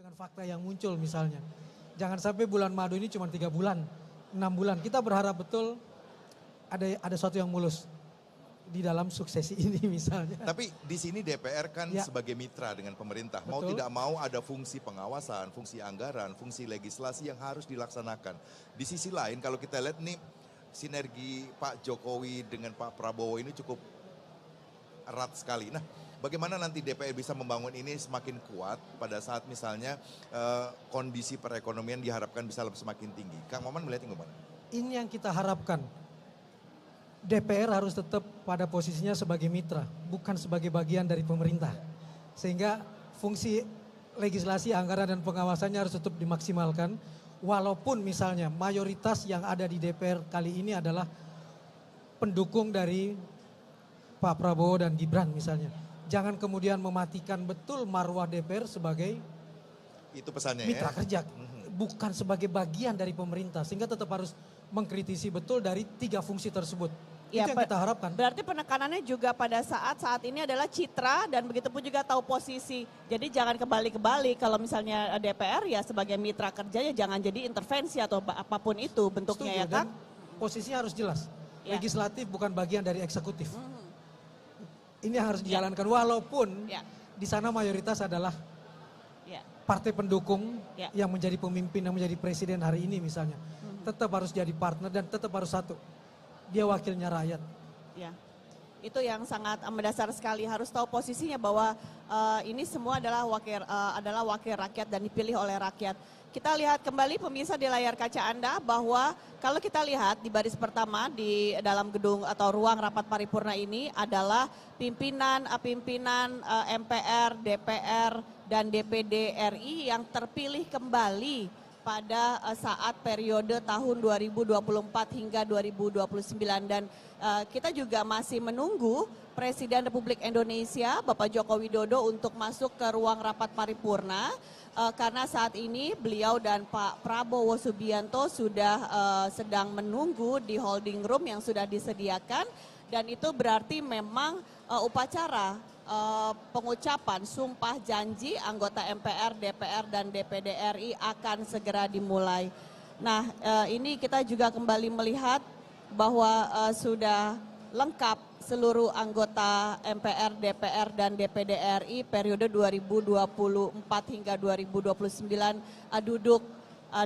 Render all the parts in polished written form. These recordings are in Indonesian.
Dengan fakta yang muncul misalnya. Jangan sampai bulan madu ini cuma 3 bulan, 6 bulan. Kita berharap betul ada sesuatu yang mulus di dalam suksesi ini misalnya. Tapi di sini DPR kan Ya. sebagai mitra dengan pemerintah. Mau Betul. tidak mau ada fungsi pengawasan, fungsi anggaran, fungsi legislasi yang harus dilaksanakan. Di sisi lain kalau kita lihat nih sinergi Pak Jokowi dengan Pak Prabowo ini cukup erat sekali. Nah, bagaimana nanti DPR bisa membangun ini semakin kuat pada saat misalnya kondisi perekonomian diharapkan bisa lebih semakin tinggi. Kang Maman melihatnya gimana? Ini yang kita harapkan. DPR harus tetap pada posisinya sebagai mitra, bukan sebagai bagian dari pemerintah. Sehingga fungsi legislasi, anggaran dan pengawasannya harus tetap dimaksimalkan. Walaupun misalnya mayoritas yang ada di DPR kali ini adalah pendukung dari Pak Prabowo dan Gibran misalnya. Jangan kemudian mematikan betul marwah DPR sebagai Itu pesannya mitra ya. kerja, bukan sebagai bagian dari pemerintah. Sehingga tetap harus mengkritisi betul dari 3 fungsi tersebut. Ya, Itu yang kita harapkan. Berarti penekanannya juga pada saat ini adalah citra dan begitu pun juga tahu posisi. Jadi jangan kebalik-kebalik kalau misalnya DPR ya sebagai mitra kerja ya jangan jadi intervensi atau apapun itu bentuknya. Setuju, Ya kan. dan posisinya harus jelas. Ya. Legislatif bukan bagian dari eksekutif. Ini yang harus Ya. dijalankan walaupun Ya. di sana mayoritas adalah Ya. partai pendukung Ya. yang menjadi pemimpin, yang menjadi presiden hari ini misalnya. Tetap harus jadi partner dan tetap harus satu. Dia wakilnya rakyat. Ya, itu yang sangat mendasar sekali, harus tahu posisinya bahwa ini semua adalah wakil rakyat dan dipilih oleh rakyat. Kita lihat kembali pemirsa di layar kaca Anda bahwa kalau kita lihat di baris pertama di dalam gedung atau ruang rapat paripurna ini adalah pimpinan MPR, DPR dan DPD RI yang terpilih kembali pada saat periode tahun 2024 hingga 2029 dan kita juga masih menunggu Presiden Republik Indonesia Bapak Joko Widodo untuk masuk ke ruang rapat paripurna karena saat ini beliau dan Pak Prabowo Subianto sudah sedang menunggu di holding room yang sudah disediakan dan itu berarti memang upacara pengucapan sumpah janji anggota MPR, DPR dan DPD RI akan segera dimulai. Nah, ini kita juga kembali melihat bahwa sudah lengkap seluruh anggota MPR, DPR dan DPD RI periode 2024 hingga 2029 duduk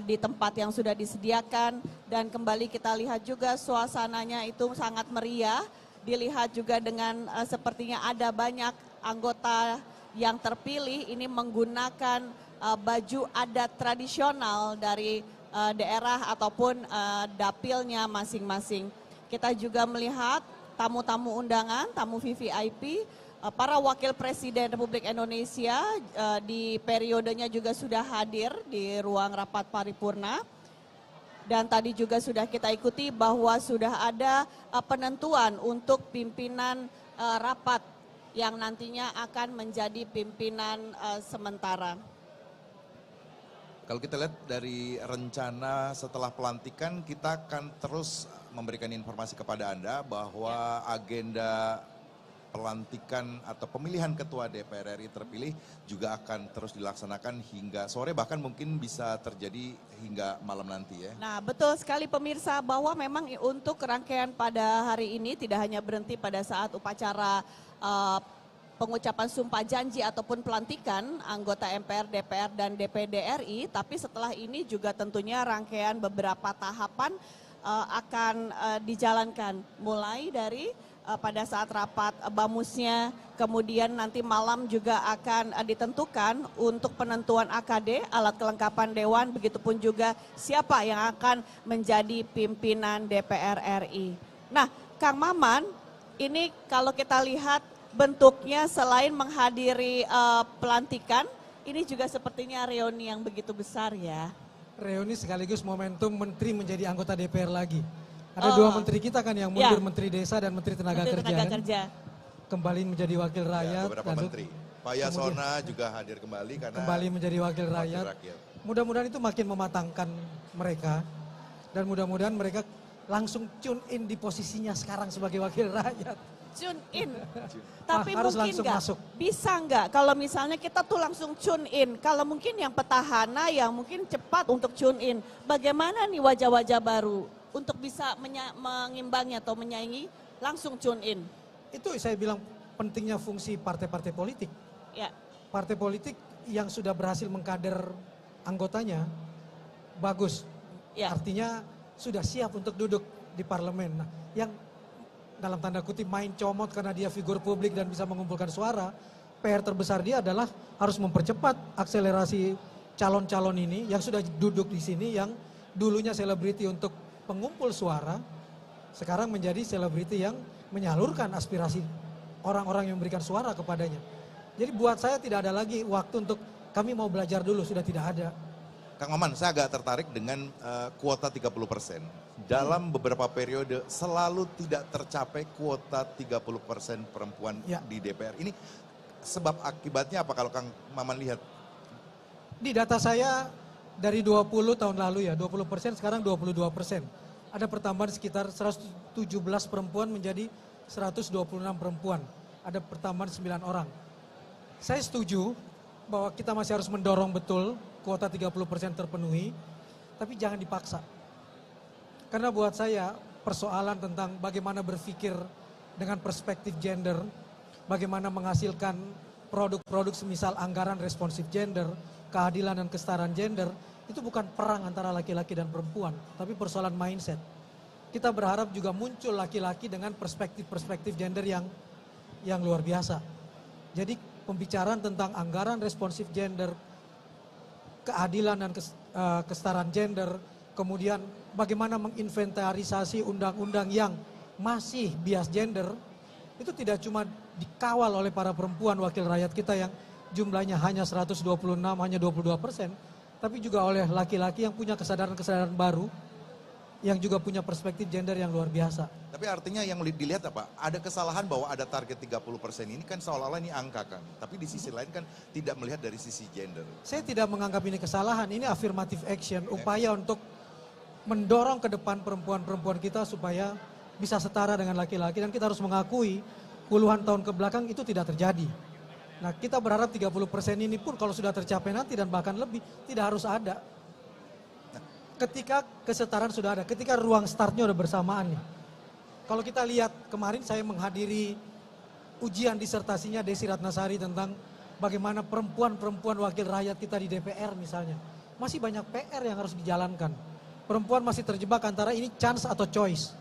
di tempat yang sudah disediakan dan kembali kita lihat juga suasananya itu sangat meriah. Dilihat juga dengan sepertinya ada banyak anggota yang terpilih ini menggunakan baju adat tradisional dari daerah ataupun dapilnya masing-masing. Kita juga melihat tamu-tamu undangan, tamu VVIP, para wakil presiden Republik Indonesia di periodenya juga sudah hadir di ruang rapat paripurna. Dan tadi juga sudah kita ikuti bahwa sudah ada penentuan untuk pimpinan rapat yang nantinya akan menjadi pimpinan sementara. Kalau kita lihat dari rencana setelah pelantikan kita akan terus memberikan informasi kepada Anda bahwa agenda pelantikan atau pemilihan ketua DPR RI terpilih juga akan terus dilaksanakan hingga sore bahkan mungkin bisa terjadi hingga malam nanti ya. Nah betul sekali pemirsa bahwa memang untuk rangkaian pada hari ini tidak hanya berhenti pada saat upacara pengucapan sumpah janji ataupun pelantikan anggota MPR, DPR dan DPD RI, tapi setelah ini juga tentunya rangkaian beberapa tahapan akan dijalankan mulai dari pada saat rapat bamusnya, kemudian nanti malam juga akan ditentukan untuk penentuan AKD, alat kelengkapan dewan, begitupun juga siapa yang akan menjadi pimpinan DPR RI. Nah, Kang Maman, ini kalau kita lihat bentuknya selain menghadiri pelantikan, ini juga sepertinya reuni yang begitu besar ya. Reuni sekaligus momentum menteri menjadi anggota DPR lagi. Ada 2 menteri kita kan yang mundur, Menteri Desa dan Menteri Tenaga Kerja. Kembali menjadi wakil rakyat. Beberapa menteri. Pak Yasona juga hadir kembali karena kembali menjadi wakil rakyat. Mudah-mudahan itu makin mematangkan mereka. Dan mudah-mudahan mereka langsung tune in di posisinya sekarang sebagai wakil rakyat. tune in. Tapi harus mungkin langsung nggak, masuk. bisa nggak kalau misalnya kita tuh langsung tune in. Kalau mungkin yang petahana yang mungkin cepat untuk tune in. Bagaimana nih wajah-wajah baru untuk bisa mengimbangi atau menyaingi langsung tune in. Itu saya bilang pentingnya fungsi partai-partai politik. Ya, Partai politik yang sudah berhasil mengkader anggotanya bagus. ya. Artinya sudah siap untuk duduk di parlemen. Nah, yang dalam tanda kutip main comot karena dia figur publik dan bisa mengumpulkan suara, PR terbesar dia adalah harus mempercepat akselerasi calon-calon ini yang sudah duduk di sini, yang dulunya selebriti untuk pengumpul suara, sekarang menjadi selebriti yang menyalurkan aspirasi orang-orang yang memberikan suara kepadanya. Jadi buat saya tidak ada lagi waktu untuk kami mau belajar dulu, sudah tidak ada. Kang Maman, saya agak tertarik dengan kuota 30%. Dalam beberapa periode selalu tidak tercapai kuota 30% perempuan Ya. di DPR. Ini sebab akibatnya apa kalau Kang Maman lihat? Di data saya dari 20 tahun lalu ya, 20% sekarang 22%. Ada pertambahan sekitar 117 perempuan menjadi 126 perempuan. Ada pertambahan 9 orang. Saya setuju bahwa kita masih harus mendorong betul kuota 30% terpenuhi, tapi jangan dipaksa. Karena buat saya persoalan tentang bagaimana berpikir dengan perspektif gender, bagaimana menghasilkan produk-produk semisal anggaran responsif gender, keadilan dan kesetaraan gender, itu bukan perang antara laki-laki dan perempuan, tapi persoalan mindset. Kita berharap juga muncul laki-laki dengan perspektif-perspektif gender yang luar biasa. Jadi pembicaraan tentang anggaran responsif gender, keadilan dan kesetaraan gender, kemudian bagaimana menginventarisasi undang-undang yang masih bias gender, itu tidak cuma dikawal oleh para perempuan wakil rakyat kita yang jumlahnya hanya 126, hanya 22%, tapi juga oleh laki-laki yang punya kesadaran-kesadaran baru, yang juga punya perspektif gender yang luar biasa. Tapi artinya yang dilihat apa? Ada kesalahan bahwa ada target 30% ini kan seolah-olah ini angka kan. Tapi di sisi lain kan tidak melihat dari sisi gender. Saya tidak menganggap ini kesalahan, ini affirmative action, upaya untuk mendorong ke depan perempuan-perempuan kita supaya bisa setara dengan laki-laki, dan kita harus mengakui puluhan tahun ke belakang itu tidak terjadi. Nah, kita berharap 30% ini pun kalau sudah tercapai nanti dan bahkan lebih, tidak harus ada. Ketika kesetaraan sudah ada, ketika ruang startnya udah bersamaan nih. Kalau kita lihat kemarin saya menghadiri ujian disertasinya Desi Ratnasari tentang bagaimana perempuan-perempuan wakil rakyat kita di DPR misalnya. Masih banyak PR yang harus dijalankan. Perempuan masih terjebak antara ini chance atau choice.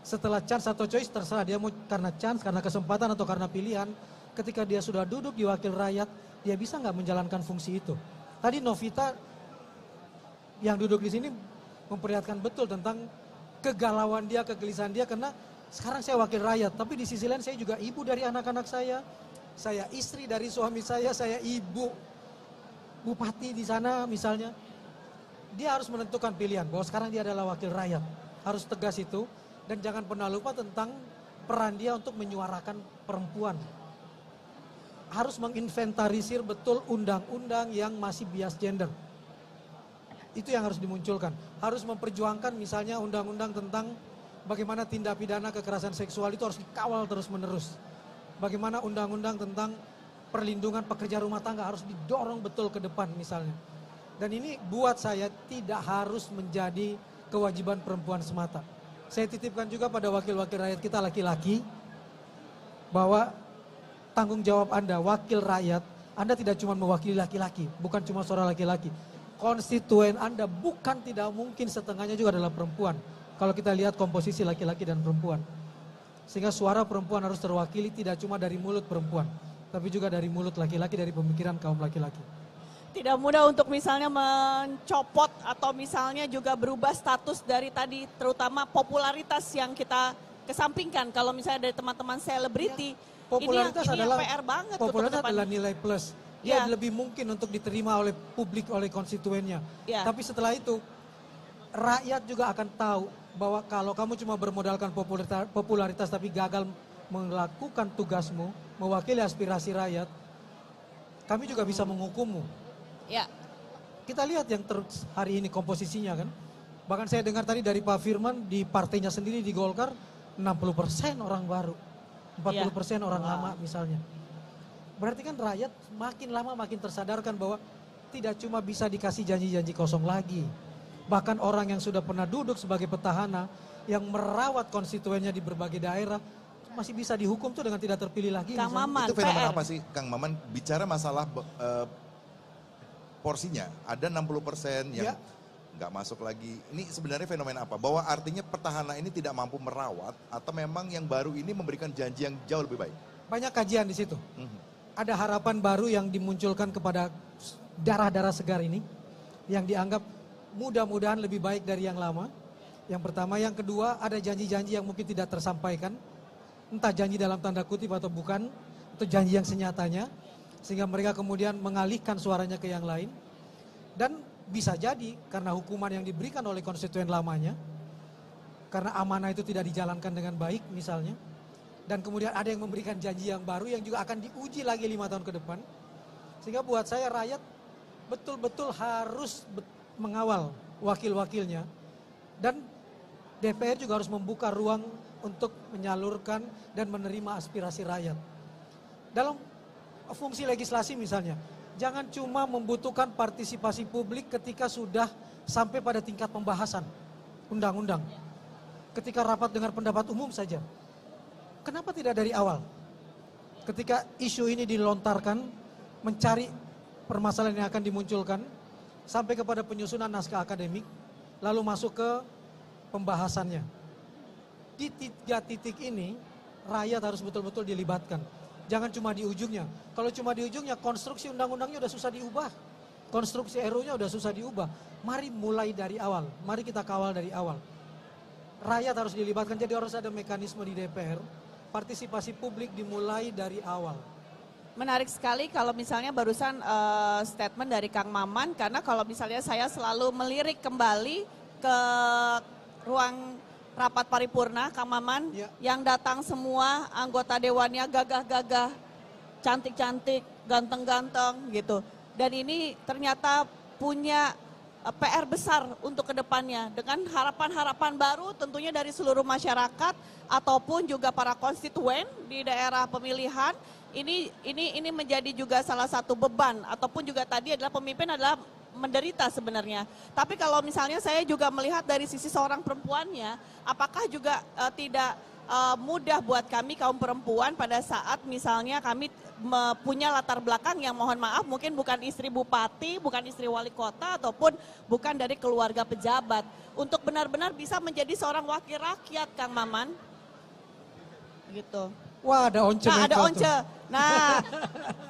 Setelah chance atau choice terserah dia mau karena chance, karena kesempatan atau karena pilihan. Ketika dia sudah duduk di wakil rakyat, dia bisa nggak menjalankan fungsi itu. Tadi Novita yang duduk di sini memperlihatkan betul tentang kegalauan dia, kegelisahan dia, karena sekarang saya wakil rakyat, tapi di sisi lain saya juga ibu dari anak-anak saya istri dari suami saya ibu bupati di sana misalnya. Dia harus menentukan pilihan bahwa sekarang dia adalah wakil rakyat, harus tegas itu, dan jangan pernah lupa tentang peran dia untuk menyuarakan perempuan. Harus menginventarisir betul undang-undang yang masih bias gender. Itu yang harus dimunculkan. Harus memperjuangkan misalnya undang-undang tentang bagaimana tindak pidana kekerasan seksual itu harus dikawal terus-menerus. Bagaimana undang-undang tentang perlindungan pekerja rumah tangga harus didorong betul ke depan misalnya. Dan ini buat saya tidak harus menjadi kewajiban perempuan semata. Saya titipkan juga pada wakil-wakil rakyat kita laki-laki bahwa tanggung jawab Anda, wakil rakyat, Anda tidak cuma mewakili laki-laki, bukan cuma suara laki-laki. Konstituen Anda bukan tidak mungkin setengahnya juga adalah perempuan. Kalau kita lihat komposisi laki-laki dan perempuan. Sehingga suara perempuan harus terwakili tidak cuma dari mulut perempuan, tapi juga dari mulut laki-laki, dari pemikiran kaum laki-laki. Tidak mudah untuk misalnya mencopot atau misalnya juga berubah status dari tadi, terutama popularitas yang kita kesampingkan. Kalau misalnya dari teman-teman selebriti, Popularitas ini adalah PR banget popularitas untuk ke depan. adalah nilai plus. Dia lebih mungkin untuk diterima oleh publik, oleh konstituennya. Ya. Tapi setelah itu rakyat juga akan tahu bahwa kalau kamu cuma bermodalkan popularitas tapi gagal melakukan tugasmu, mewakili aspirasi rakyat, kami juga bisa menghukummu. Ya. Kita lihat yang hari ini komposisinya kan. Bahkan saya dengar tadi dari Pak Firman di partainya sendiri di Golkar 60% orang baru. 40% orang lama misalnya. Berarti kan rakyat makin lama makin tersadarkan bahwa tidak cuma bisa dikasih janji-janji kosong lagi. Bahkan orang yang sudah pernah duduk sebagai petahana, yang merawat konstituennya di berbagai daerah, masih bisa dihukum tuh dengan tidak terpilih lagi. Kang misalnya. Maman, Itu fenomena PR. apa sih Kang Maman? Bicara masalah porsinya, ada 60% yang Ya. nggak masuk lagi. Ini sebenarnya fenomena apa? Bahwa artinya petahana ini tidak mampu merawat atau memang yang baru ini memberikan janji yang jauh lebih baik? Banyak kajian di situ. Mhm. Ada harapan baru yang dimunculkan kepada darah-darah segar ini, yang dianggap mudah-mudahan lebih baik dari yang lama. Yang pertama, yang kedua ada janji-janji yang mungkin tidak tersampaikan, entah janji dalam tanda kutip atau bukan, atau janji yang senyatanya, sehingga mereka kemudian mengalihkan suaranya ke yang lain. Dan bisa jadi karena hukuman yang diberikan oleh konstituen lamanya, karena amanah itu tidak dijalankan dengan baik misalnya, dan kemudian ada yang memberikan janji yang baru yang juga akan diuji lagi 5 tahun ke depan. Sehingga buat saya rakyat betul-betul harus mengawal wakil-wakilnya, dan DPR juga harus membuka ruang untuk menyalurkan dan menerima aspirasi rakyat. Dalam fungsi legislasi misalnya, jangan cuma membutuhkan partisipasi publik ketika sudah sampai pada tingkat pembahasan undang-undang. Ketika rapat dengar pendapat umum saja. Kenapa tidak dari awal? Ketika isu ini dilontarkan, mencari permasalahan yang akan dimunculkan, sampai kepada penyusunan naskah akademik, lalu masuk ke pembahasannya. Di 3 titik ini, rakyat harus betul-betul dilibatkan. Jangan cuma di ujungnya. Kalau cuma di ujungnya, konstruksi undang-undangnya udah susah diubah. Konstruksi RU-nya udah susah diubah. Mari mulai dari awal. Mari kita kawal dari awal. Rakyat harus dilibatkan, jadi harus ada mekanisme di DPR. Partisipasi publik dimulai dari awal. Menarik sekali kalau misalnya barusan statement dari Kang Maman, karena kalau misalnya saya selalu melirik kembali ke ruang rapat paripurna, Kang Maman, Ya. yang datang semua anggota dewannya gagah-gagah, cantik-cantik, ganteng-ganteng gitu. Dan ini ternyata punya PR besar untuk kedepannya dengan harapan-harapan baru tentunya dari seluruh masyarakat ataupun juga para konstituen di daerah pemilihan. Ini menjadi juga salah satu beban ataupun juga tadi adalah pemimpin adalah menderita sebenarnya. Tapi kalau misalnya saya juga melihat dari sisi seorang perempuannya, apakah juga tidak mudah buat kami kaum perempuan pada saat misalnya kami punya latar belakang yang mohon maaf mungkin bukan istri bupati, bukan istri wali kota ataupun bukan dari keluarga pejabat. Untuk benar-benar bisa menjadi seorang wakil rakyat, Kang Maman. Gitu. Wah, ada once. Nah, ada Meko once. tuh. Nah,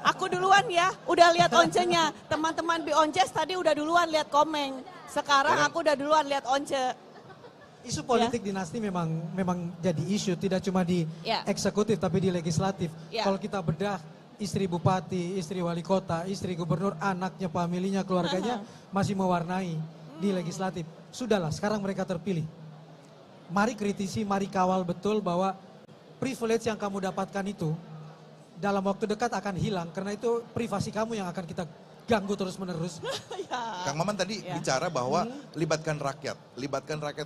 aku duluan ya, udah lihat oncenya. Teman-teman Onces tadi udah duluan lihat komen. Sekarang aku udah duluan lihat once. Isu politik dinasti memang jadi isu, tidak cuma di Ya. eksekutif tapi di legislatif. Ya. Kalau kita bedah istri bupati, istri wali kota, istri gubernur, anaknya, familinya, keluarganya masih mewarnai di legislatif. Sudahlah, sekarang mereka terpilih. Mari kritisi, mari kawal betul bahwa privilege yang kamu dapatkan itu dalam waktu dekat akan hilang, karena itu privasi kamu yang akan kita ganggu terus-menerus. Ya. Kang Maman tadi Ya. bicara bahwa libatkan rakyat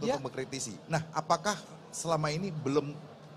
Ya. untuk mengkritisi. Nah, apakah selama ini belum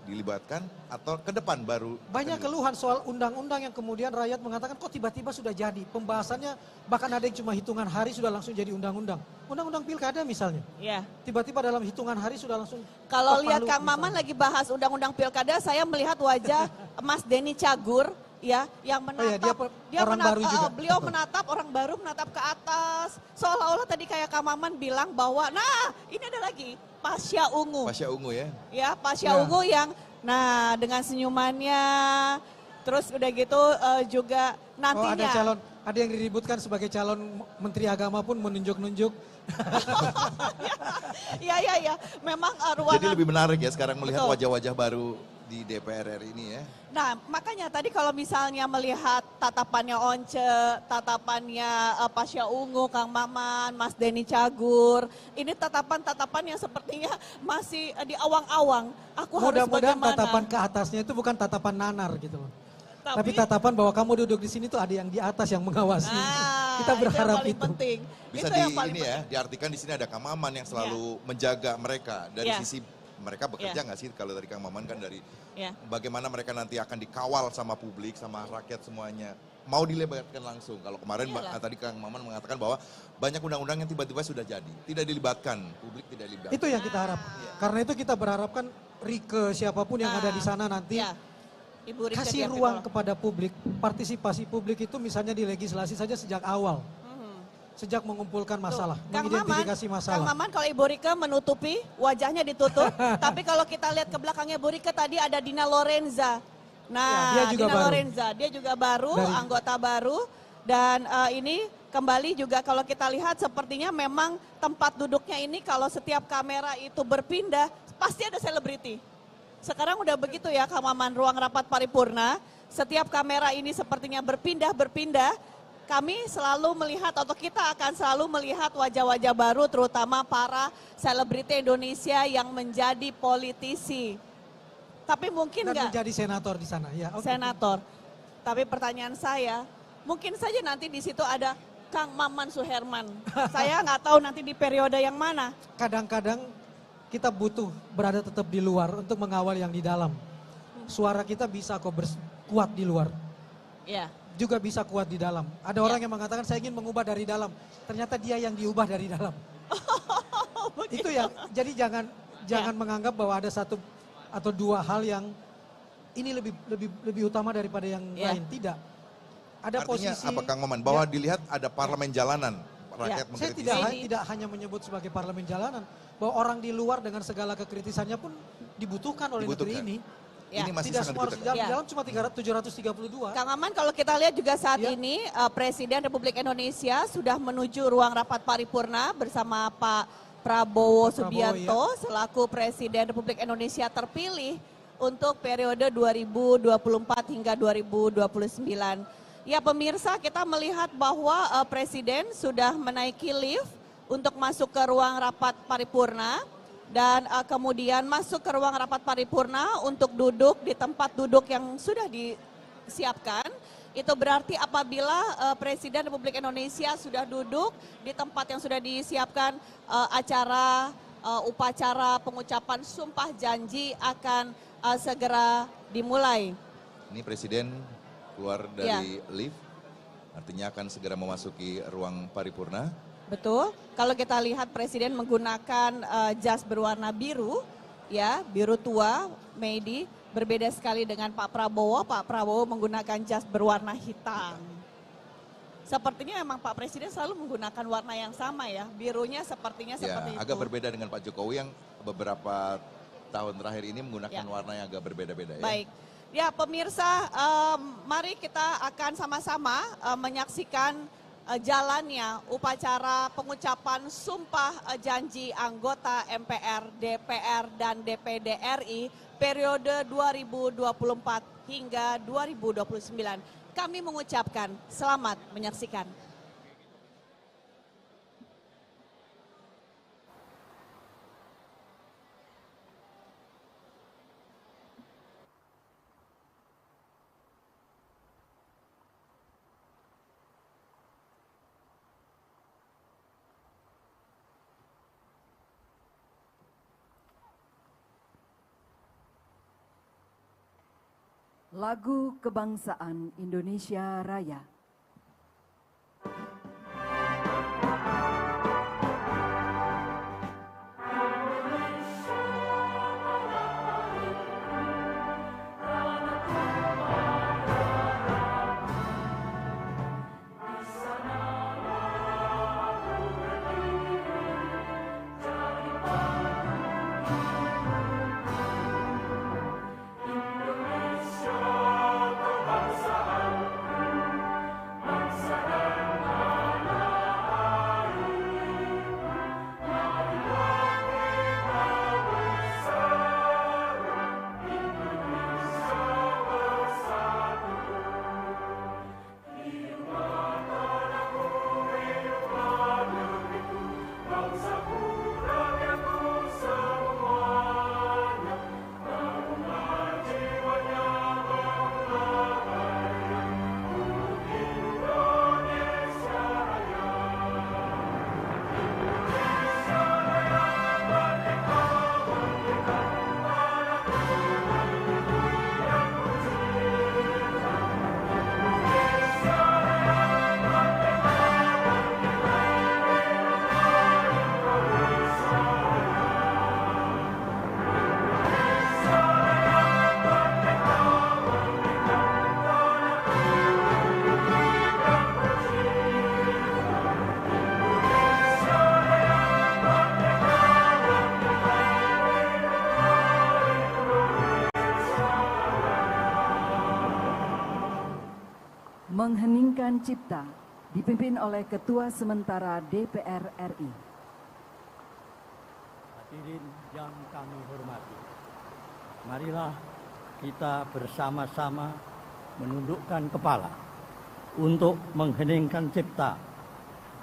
dilibatkan atau ke depan baru? Banyak keluhan soal undang-undang yang kemudian rakyat mengatakan kok tiba-tiba sudah jadi. Pembahasannya bahkan ada yang cuma hitungan hari sudah langsung jadi undang-undang. Undang-undang pilkada misalnya. Ya. Tiba-tiba dalam hitungan hari sudah langsung. Kalau kepalu lihat Kang misalnya. Maman lagi bahas undang-undang pilkada, saya melihat wajah Mas Denny Cagur ya yang menatap dia orang baru juga. beliau menatap orang baru menatap ke atas seolah-olah tadi kayak Kang Maman bilang bahwa nah ini ada lagi Pasya Ungu Pasya Ungu ya. ya Pasya Ya. Ungu yang nah dengan senyumannya terus udah gitu juga Oh, nantinya ada yang diributkan sebagai calon menteri agama pun menunjuk-nunjuk. ya memang ruangan Jadi lebih menarik ya sekarang melihat Betul. wajah-wajah baru di DPR RI ini ya. Nah, makanya tadi kalau misalnya melihat tatapannya Once, tatapannya Pasya Ungu, Kang Maman, Mas Denny Cagur, ini tatapan-tatapan yang sepertinya masih di awang-awang. Aku harus Mudah-mudahan bagaimana? tatapan ke atasnya itu bukan tatapan nanar gitu loh. Tapi Tapi tatapan bahwa kamu duduk di sini tuh ada yang di atas yang mengawasi. Kita berharap itu. Yang paling penting. Bisa Itu yang paling diartikan di sini ada Kang Maman yang selalu menjaga mereka dari Ya. sisi mereka bekerja nggak sih kalau dari Kang Maman kan dari Ya. bagaimana mereka nanti akan dikawal sama publik, sama rakyat semuanya. Mau dilebatkan langsung. Kalau kemarin Iyalah. tadi Kang Maman mengatakan bahwa banyak undang-undang yang tiba-tiba sudah jadi. Tidak dilibatkan, publik tidak dilibatkan. Itu yang kita harap. Karena itu kita berharapkan Rike siapapun yang ada di sana nanti Ya. Ibu Rike kasih Diah ruang Pitaloka. kepada publik. Partisipasi publik itu misalnya di legislasi saja sejak awal. Sejak mengumpulkan masalah, Kang mengidentifikasi Kang masalah. Maman kalau Ibu Rike menutupi, wajahnya ditutup. Tapi kalau kita lihat ke belakangnya Ibu Rike tadi ada Dina Lorenza. Nah, Ya, dia juga Dina baru. Lorenza, dia juga baru, Dari- anggota baru. Dan ini kembali juga kalau kita lihat sepertinya memang tempat duduknya ini kalau setiap kamera itu berpindah, pasti ada selebriti. Sekarang udah begitu ya Kang Maman, ruang rapat paripurna. Setiap kamera ini sepertinya berpindah. Kami selalu melihat atau kita akan selalu melihat wajah-wajah baru terutama para selebriti Indonesia yang menjadi politisi. Tapi mungkin Dan nggak menjadi senator di sana. Ya, oke. senator. Tapi pertanyaan saya, mungkin saja nanti di situ ada Kang Maman Suherman. Saya nggak tahu nanti di periode yang mana. Kadang-kadang kita butuh berada tetap di luar untuk mengawal yang di dalam. Suara kita bisa kok kuat di luar. Ya, Juga bisa kuat di dalam. Ada orang yang mengatakan saya ingin mengubah dari dalam. Ternyata dia yang diubah dari dalam. Itu yang jadi jangan menganggap bahwa ada satu atau dua hal yang ini lebih utama daripada yang Ya. lain. Tidak. Ada Artinya posisi. apa Kang Maman? Bahwa dilihat ada parlemen jalanan. Rakyat Saya mengkritisi. Ini- tidak hanya menyebut sebagai parlemen jalanan, bahwa orang di luar dengan segala kekritisannya pun dibutuhkan oleh negeri Dibutuhkan. ini. Ya. Ini masih Tidak sangat semua harus dibutuhkan. di dalam, Ya. di dalam cuma 732. Kang Maman kalau kita lihat juga saat Ya. ini Presiden Republik Indonesia sudah menuju ruang rapat paripurna bersama Pak Prabowo Pak Prabowo, Subianto selaku Presiden Republik Indonesia terpilih untuk periode 2024 hingga 2029. Ya pemirsa kita melihat bahwa Presiden sudah menaiki lift untuk masuk ke ruang rapat paripurna. Dan kemudian masuk ke ruang rapat paripurna untuk duduk di tempat duduk yang sudah disiapkan. Itu berarti apabila Presiden Republik Indonesia sudah duduk di tempat yang sudah disiapkan, upacara pengucapan sumpah janji akan segera dimulai. Ini Presiden keluar dari lift, artinya akan segera memasuki ruang paripurna. Betul. Kalau kita lihat Presiden menggunakan jas berwarna biru, ya biru tua, Medi, berbeda sekali dengan Pak Prabowo. Pak Prabowo menggunakan jas berwarna hitam. Sepertinya memang Pak Presiden selalu menggunakan warna yang sama ya, birunya sepertinya seperti itu. Agak berbeda dengan Pak Jokowi yang beberapa tahun terakhir ini menggunakan Ya. warna yang agak berbeda-beda ya. Baik. Ya pemirsa, mari kita akan sama-sama menyaksikan jalannya upacara pengucapan sumpah janji anggota MPR, DPR, dan DPD RI periode 2024 hingga 2029. Kami mengucapkan selamat menyaksikan. Lagu Kebangsaan Indonesia Raya. Cipta dipimpin oleh Ketua Sementara DPR RI. Hadirin yang kami hormati, marilah kita bersama-sama menundukkan kepala untuk mengheningkan cipta,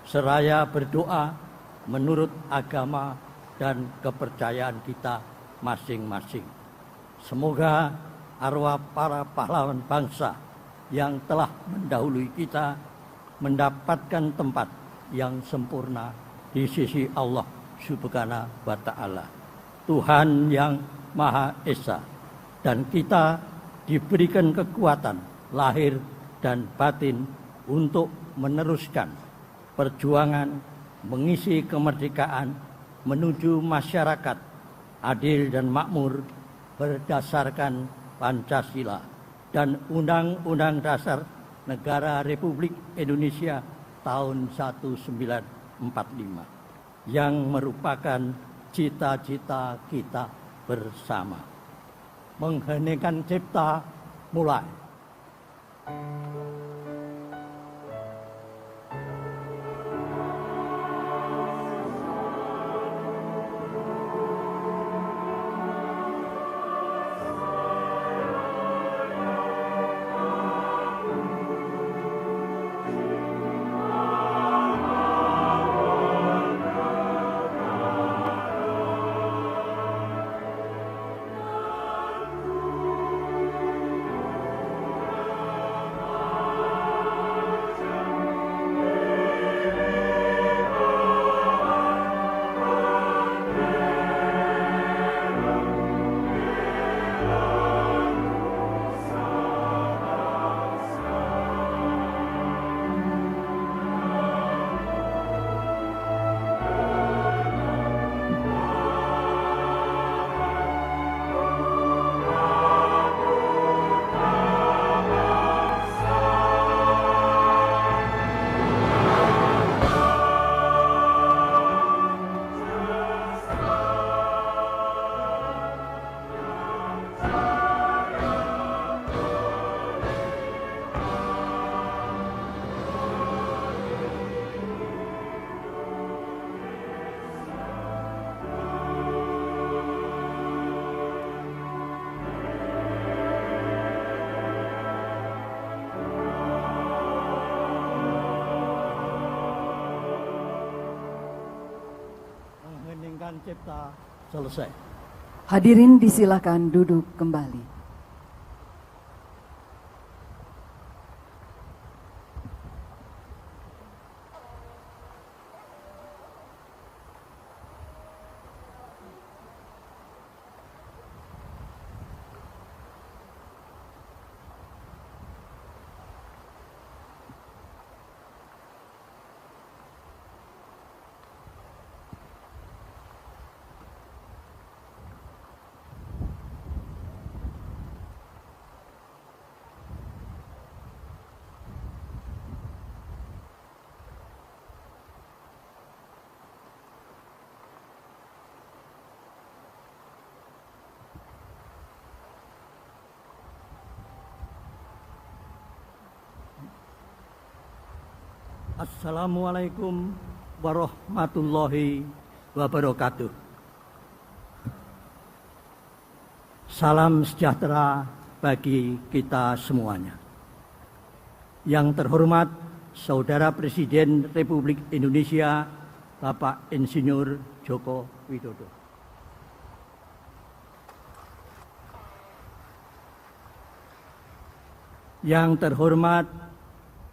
seraya berdoa menurut agama dan kepercayaan kita masing-masing. Semoga arwah para pahlawan bangsa yang telah mendahului kita mendapatkan tempat yang sempurna di sisi Allah Subhanahu wa Ta'ala, Tuhan yang Maha Esa, dan kita diberikan kekuatan lahir dan batin untuk meneruskan perjuangan mengisi kemerdekaan menuju masyarakat adil dan makmur berdasarkan Pancasila dan Undang-Undang Dasar Negara Republik Indonesia tahun 1945 yang merupakan cita-cita kita bersama. Mengheningkan cipta mulai. Cipta selesai. Hadirin disilakan duduk kembali. Assalamualaikum warahmatullahi wabarakatuh. Salam sejahtera bagi kita semuanya. Yang terhormat Saudara Presiden Republik Indonesia Bapak Insinyur Joko Widodo. Yang terhormat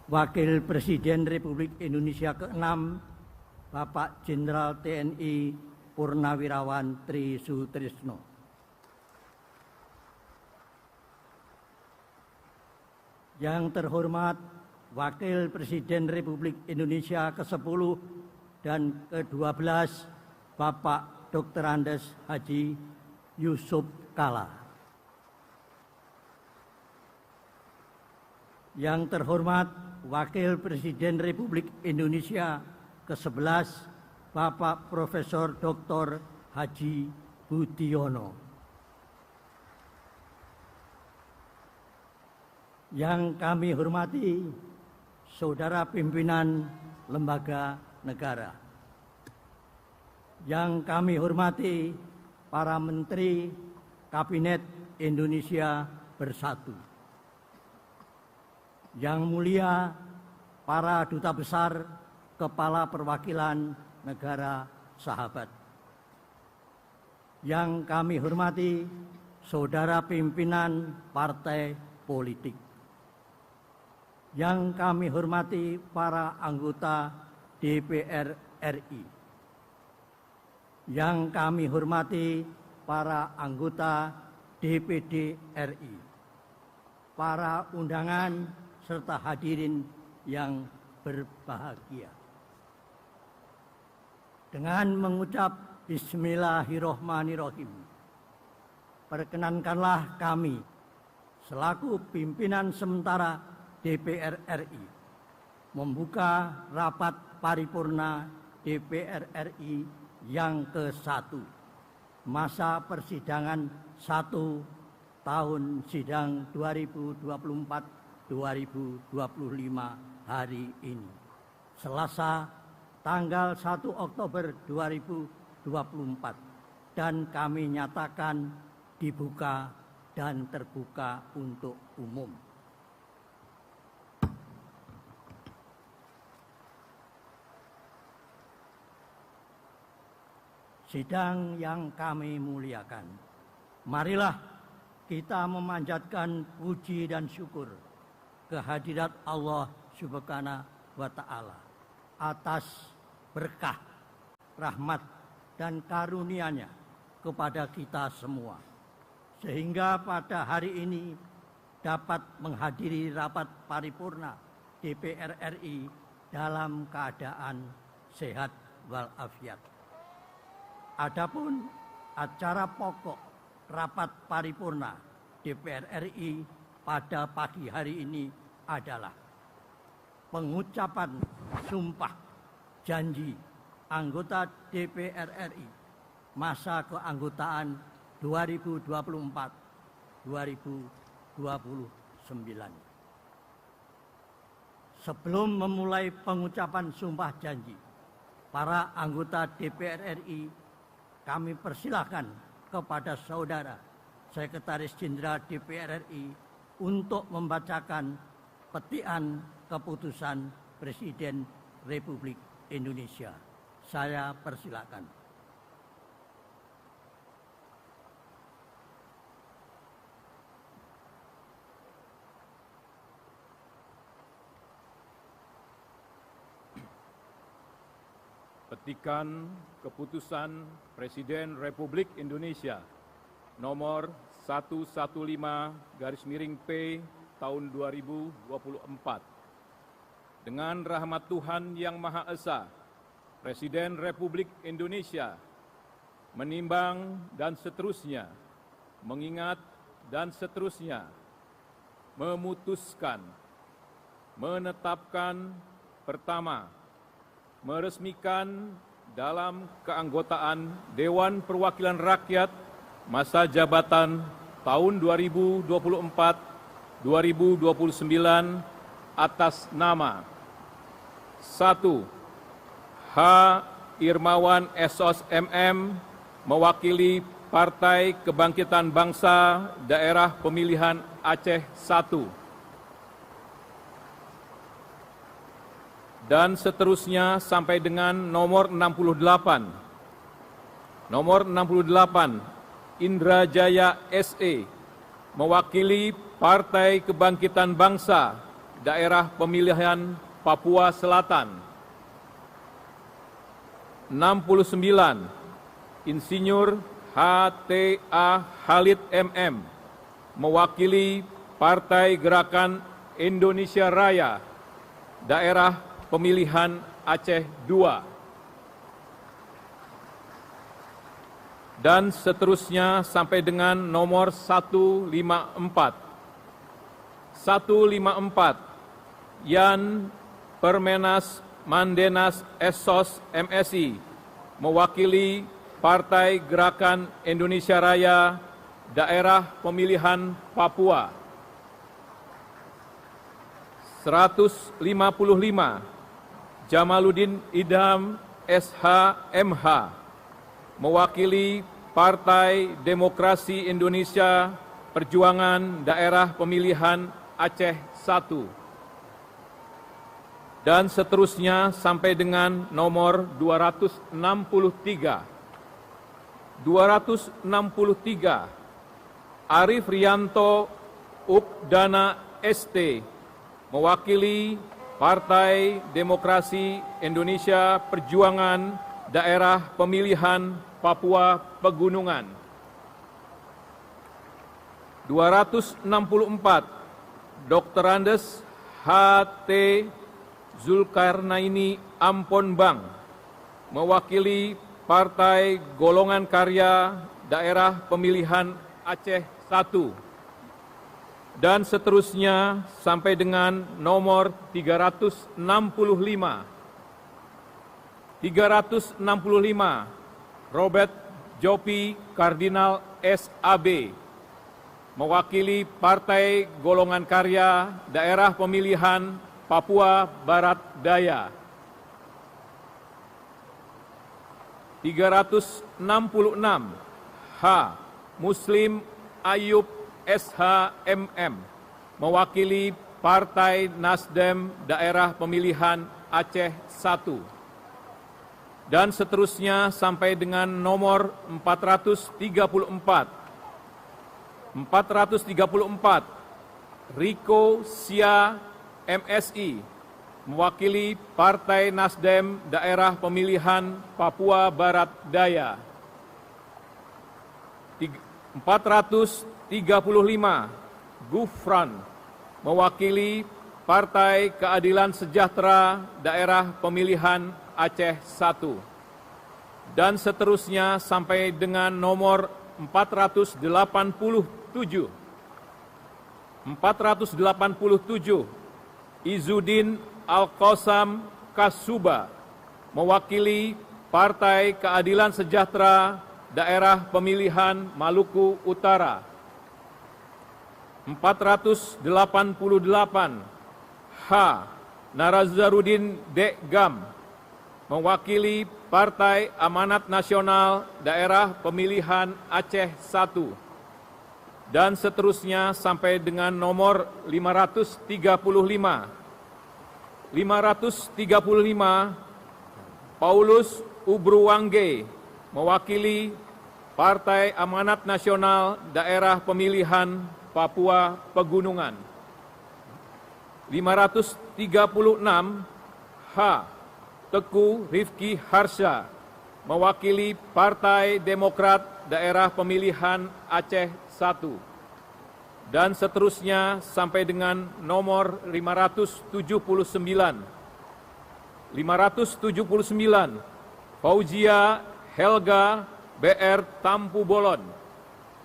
Wakil Presiden Republik Indonesia ke-6 Bapak Jenderal TNI Purnawirawan Tri Sutrisno. Yang terhormat Wakil Presiden Republik Indonesia ke-10 dan ke-12 Bapak Dr. Andes Haji Yusuf Kala. Yang terhormat Wakil Presiden Republik Indonesia ke-11 Bapak Profesor Dr. Haji Budiono. Yang kami hormati saudara pimpinan lembaga negara, yang kami hormati para Menteri Kabinet Indonesia Bersatu, yang mulia para duta besar, kepala perwakilan negara sahabat, yang kami hormati saudara pimpinan partai politik, yang kami hormati para anggota DPR RI, yang kami hormati para anggota DPD RI, para undangan serta hadirin yang berbahagia. Dengan mengucap Bismillahirrahmanirrahim, perkenankanlah kami selaku pimpinan sementara DPR RI membuka rapat paripurna DPR RI yang ke-1 masa persidangan 1 tahun sidang 2024-2025 hari ini, Selasa tanggal 1 Oktober 2024, dan kami nyatakan dibuka dan terbuka untuk umum. Sidang yang kami muliakan, marilah kita memanjatkan puji dan syukur kehadirat Allah Subhanahu wa Ta'ala atas berkah, rahmat, dan karunia-Nya kepada kita semua, sehingga pada hari ini dapat menghadiri rapat paripurna DPR RI dalam keadaan sehat walafiat. Adapun acara pokok rapat paripurna DPR RI pada pagi hari ini adalah pengucapan sumpah janji anggota DPR RI masa keanggotaan 2024-2029. Sebelum memulai pengucapan sumpah janji para anggota DPR RI, kami persilahkan kepada saudara Sekretaris Jenderal DPR RI untuk membacakan petikan keputusan Presiden Republik Indonesia. Saya persilakan. Petikan keputusan Presiden Republik Indonesia nomor 115/P tahun 2024. Dengan rahmat Tuhan Yang Maha Esa, Presiden Republik Indonesia menimbang dan seterusnya, mengingat dan seterusnya, memutuskan, menetapkan pertama, meresmikan dalam keanggotaan Dewan Perwakilan Rakyat masa jabatan tahun 2024-2029 atas nama 1. H. Irmawan Esos MM mewakili Partai Kebangkitan Bangsa Daerah Pemilihan Aceh 1. Dan seterusnya sampai dengan nomor 68. Nomor 68, Indra Jaya SE, mewakili Partai Kebangkitan Bangsa Daerah Pemilihan Papua Selatan. 69, Insinyur HTA Khalid MM, mewakili Partai Gerakan Indonesia Raya Daerah Pemilihan Aceh II. Dan seterusnya sampai dengan nomor 154. 154, Yan Permenas Mandenas Esos MSI, mewakili Partai Gerakan Indonesia Raya Daerah Pemilihan Papua. 155, Jamaluddin Idham SH.MH, mewakili Partai Demokrasi Indonesia Perjuangan Daerah Pemilihan Aceh I. Dan seterusnya sampai dengan nomor 263. 263, Arif Rianto Ukdana ST, mewakili Partai Demokrasi Indonesia Perjuangan Daerah Pemilihan Papua Pegunungan. 264, Dr. Andes H.T. Zulkarnaini Amponbang, mewakili Partai Golongan Karya Daerah Pemilihan Aceh I. Dan seterusnya sampai dengan nomor 365. 365, Robert Jopi Kardinal SAB, mewakili Partai Golongan Karya Daerah Pemilihan Papua Barat Daya. 366, H. Muslim Ayub SH.MM, mewakili Partai Nasdem Daerah Pemilihan Aceh I. Dan seterusnya sampai dengan nomor 434. 434, Riko Sia MSI, mewakili Partai Nasdem Daerah Pemilihan Papua Barat Daya. 435, Gufran, mewakili Partai Keadilan Sejahtera Daerah Pemilihan Aceh I. Dan seterusnya sampai dengan nomor 487. 487, Izzuddin Al-Qasam Kasuba, mewakili Partai Keadilan Sejahtera Daerah Pemilihan Maluku Utara. 488, H. Narazarudin Dekgam, mewakili Partai Amanat Nasional Daerah Pemilihan Aceh I. Dan seterusnya sampai dengan nomor 535. 535, Paulus Ubruwangge, mewakili Partai Amanat Nasional Daerah Pemilihan Papua Pegunungan. 536, H. Teguh Rifki Harsha, mewakili Partai Demokrat Daerah Pemilihan Aceh I. Dan seterusnya sampai dengan nomor 579. 579, Fauzia Helga BR Tampu Bolon,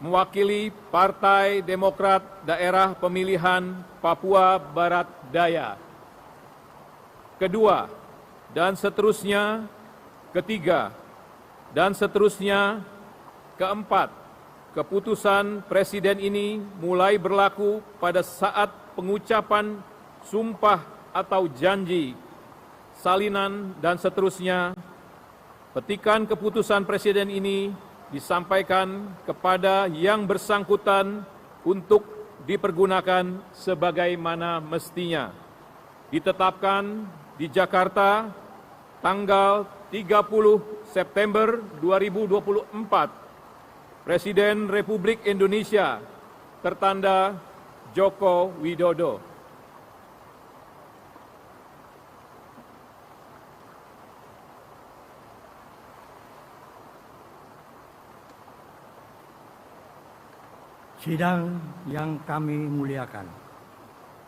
mewakili Partai Demokrat Daerah Pemilihan Papua Barat Daya. Kedua, dan seterusnya, ketiga, dan seterusnya, keempat, keputusan Presiden ini mulai berlaku pada saat pengucapan sumpah atau janji, salinan, dan seterusnya. Petikan keputusan Presiden ini disampaikan kepada yang bersangkutan untuk dipergunakan sebagaimana mestinya. Ditetapkan di Jakarta tanggal 30 September 2024, Presiden Republik Indonesia tertanda Joko Widodo. Sidang yang kami muliakan,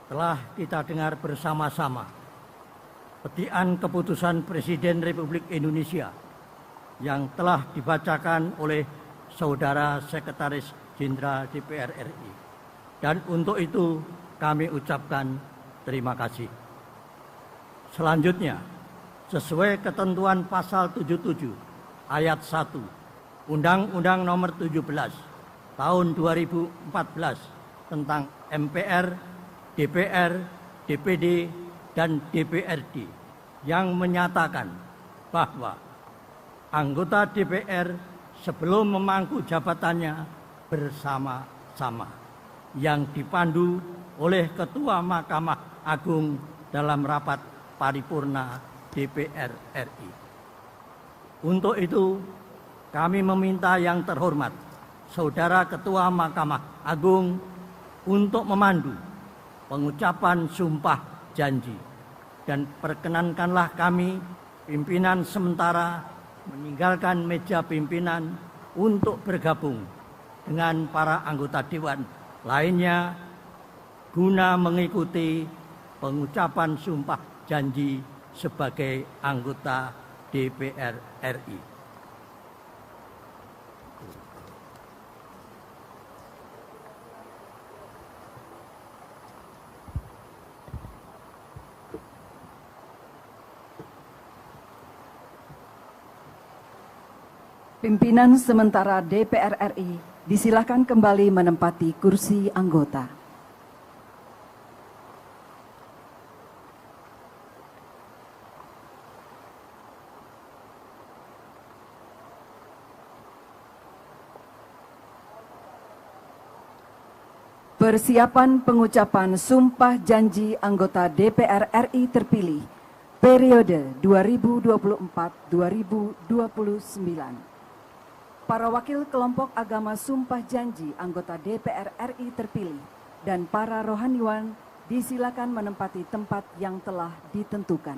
telah kita dengar bersama-sama petikan keputusan Presiden Republik Indonesia yang telah dibacakan oleh Saudara Sekretaris Jenderal DPR RI. Dan untuk itu kami ucapkan terima kasih. Selanjutnya, sesuai ketentuan pasal 77 ayat 1 Undang-Undang Nomor 17 Tahun 2014 tentang MPR, DPR, DPD, dan DPRD yang menyatakan bahwa anggota DPR sebelum memangku jabatannya bersama-sama yang dipandu oleh Ketua Mahkamah Agung dalam rapat paripurna DPR RI. Untuk itu, kami meminta yang terhormat Saudara Ketua Mahkamah Agung untuk memandu pengucapan sumpah janji, dan perkenankanlah kami pimpinan sementara meninggalkan meja pimpinan untuk bergabung dengan para anggota dewan lainnya guna mengikuti pengucapan sumpah janji sebagai anggota DPR RI. Pimpinan sementara DPR RI disilakan kembali menempati kursi anggota. Persiapan pengucapan sumpah janji anggota DPR RI terpilih periode 2024-2029. Para wakil kelompok agama sumpah janji anggota DPR RI terpilih dan para rohaniwan disilakan menempati tempat yang telah ditentukan.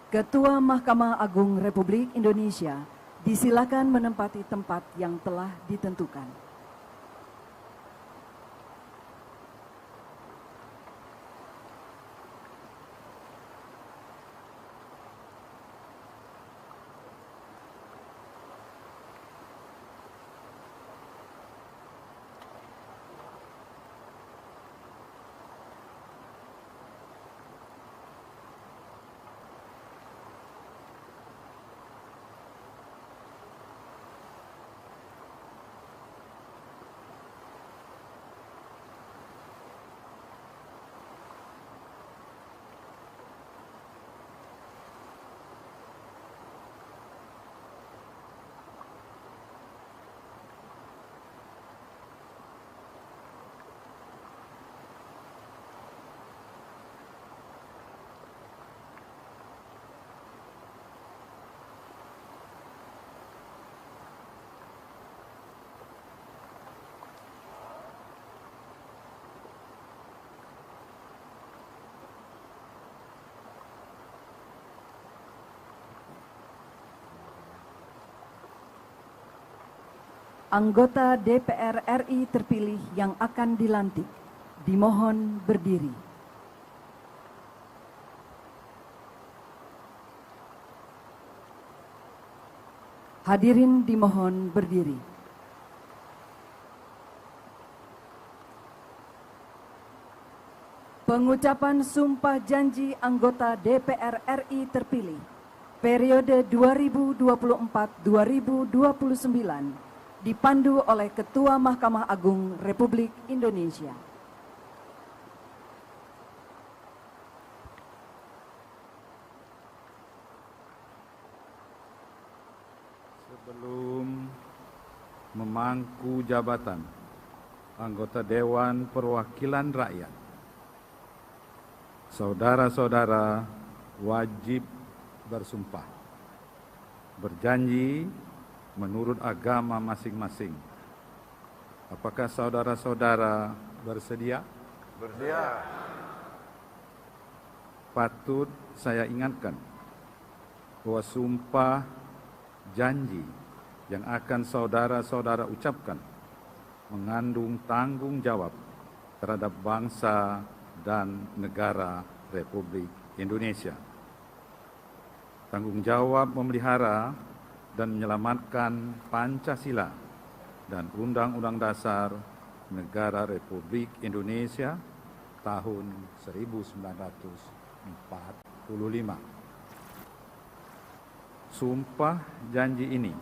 Ketua Mahkamah Agung Republik Indonesia disilakan menempati tempat yang telah ditentukan. Anggota DPR RI terpilih yang akan dilantik dimohon berdiri. Hadirin dimohon berdiri. Pengucapan sumpah janji anggota DPR RI terpilih periode 2024-2029 dipandu oleh Ketua Mahkamah Agung Republik Indonesia. Sebelum memangku jabatan anggota Dewan Perwakilan Rakyat, saudara-saudara wajib bersumpah. berjanji menurut agama masing-masing. Apakah saudara-saudara bersedia? Bersedia. Patut saya ingatkan bahwa sumpah janji yang akan saudara-saudara ucapkan mengandung tanggung jawab terhadap bangsa dan negara Republik Indonesia. Tanggung jawab memelihara dan menyelamatkan Pancasila dan Undang-Undang Dasar Negara Republik Indonesia tahun 1945. Sumpah janji ini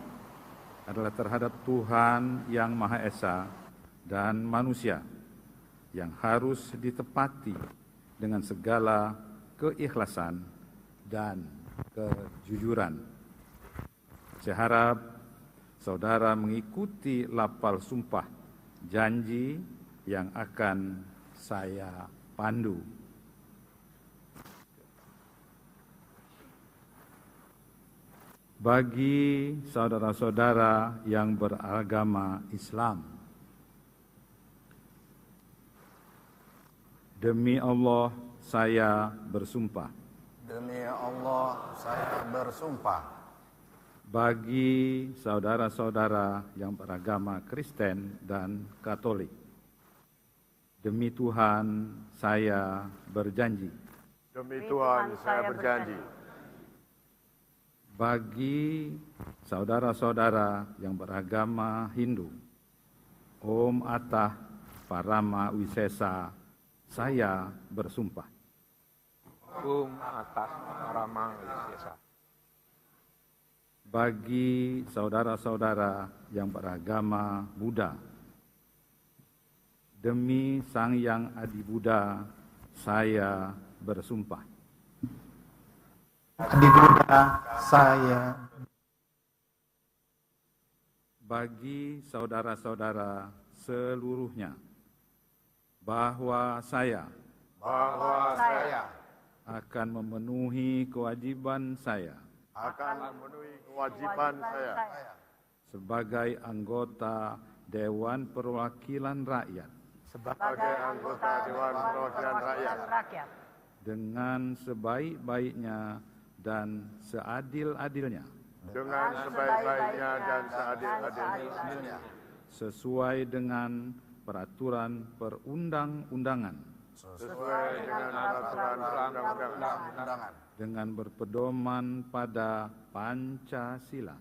adalah terhadap Tuhan Yang Maha Esa dan manusia yang harus ditepati dengan segala keikhlasan dan kejujuran. Saya harap saudara mengikuti lafal sumpah janji yang akan saya pandu. Bagi saudara-saudara yang beragama Islam, demi Allah saya bersumpah. Demi Allah saya bersumpah. Bagi saudara-saudara yang beragama Kristen dan Katolik, demi Tuhan saya berjanji. Demi Tuhan saya berjanji. Bagi saudara-saudara yang beragama Hindu, Om Atah Parama Wisesa, saya bersumpah. Om Atah Parama Wisesa. Bagi saudara-saudara yang beragama Buddha, demi Sang Yang Adi Buddha, saya bersumpah. Adi Buddha saya. Bagi saudara-saudara seluruhnya, bahwa saya akan memenuhi kewajiban saya sebagai anggota Dewan Perwakilan Rakyat dengan sebaik-baiknya dan seadil-adilnya sesuai dengan peraturan perundang-undangan dengan berpedoman pada Pancasila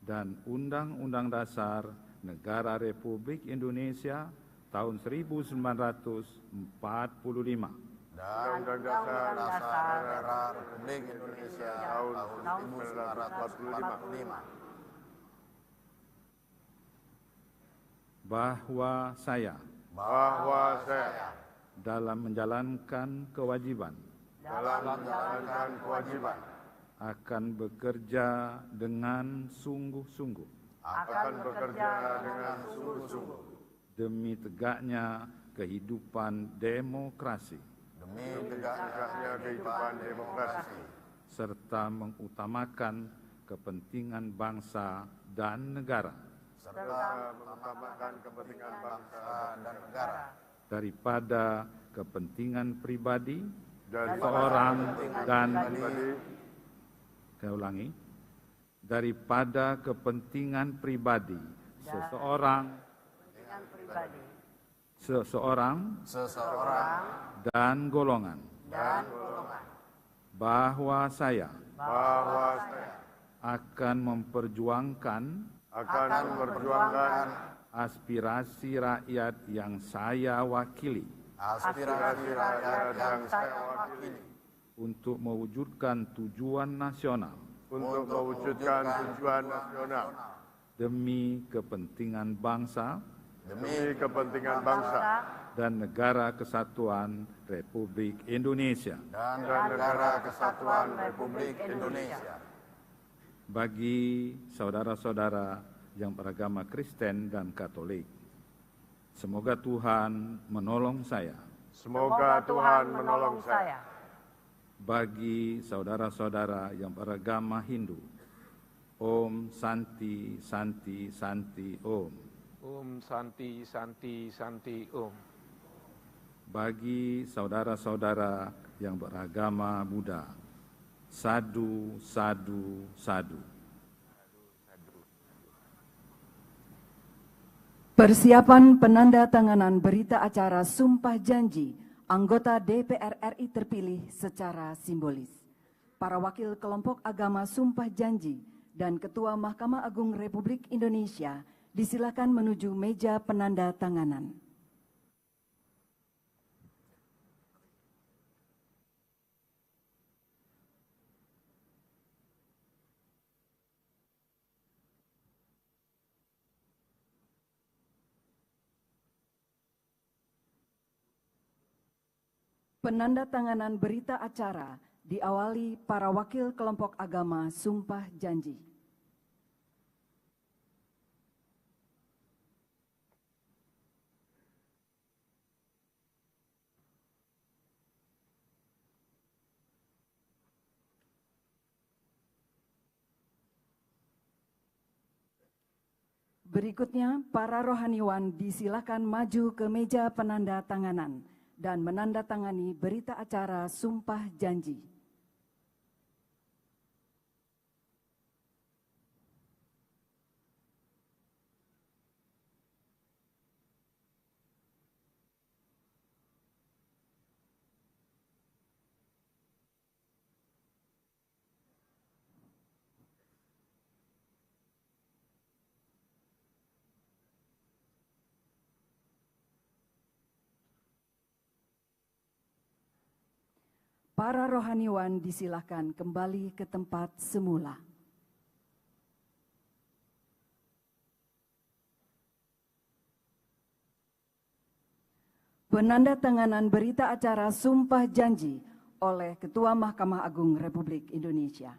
dan Undang-Undang Dasar Negara Republik Indonesia tahun 1945 dan Undang-Undang Dasar Republik Indonesia tahun 1945. Bahwa saya dalam menjalankan kewajiban akan bekerja dengan sungguh-sungguh demi tegaknya kehidupan demokrasi serta mengutamakan kepentingan bangsa dan negara daripada kepentingan pribadi daripada kepentingan pribadi seseorang dan golongan. Bahwa saya akan memperjuangkan aspirasi rakyat yang saya wakili untuk mewujudkan tujuan nasional demi kepentingan bangsa dan negara kesatuan Republik Indonesia. Bagi saudara-saudara yang beragama Kristen dan Katolik, semoga Tuhan menolong saya bagi saudara-saudara yang beragama Hindu. Om Santi Santi Santi Om. Om Santi Santi Santi Om. Bagi saudara-saudara yang beragama Buddha. Sadu Sadu Sadu. Persiapan penandatanganan berita acara Sumpah Janji anggota DPR RI terpilih secara simbolis. Para wakil kelompok agama Sumpah Janji dan Ketua Mahkamah Agung Republik Indonesia disilakan menuju meja penandatanganan. Penandatanganan berita acara diawali para wakil kelompok agama Sumpah Janji. Berikutnya, para rohaniwan disilakan maju ke meja penandatanganan dan menandatangani berita acara Sumpah Janji. Para rohaniwan disilahkan kembali ke tempat semula. Penandatanganan berita acara Sumpah Janji oleh Ketua Mahkamah Agung Republik Indonesia.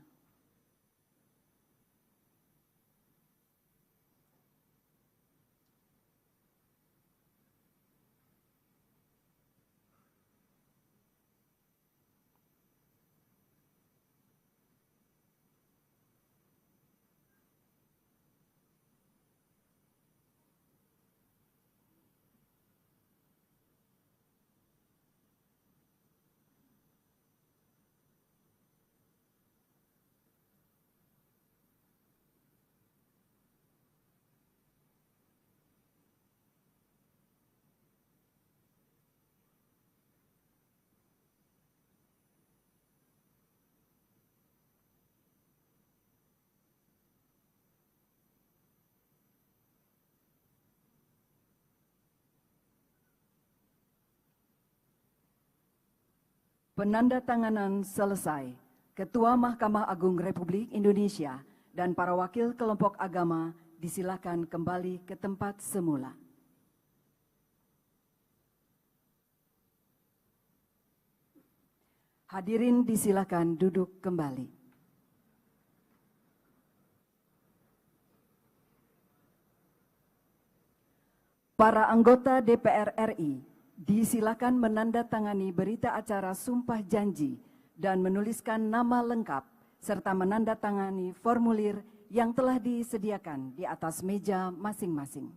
Penandatanganan selesai. Ketua Mahkamah Agung Republik Indonesia dan para wakil kelompok agama disilakan kembali ke tempat semula. Hadirin disilakan duduk kembali. Para anggota DPR RI disilakan menandatangani berita acara Sumpah Janji dan menuliskan nama lengkap serta menandatangani formulir yang telah disediakan di atas meja masing-masing.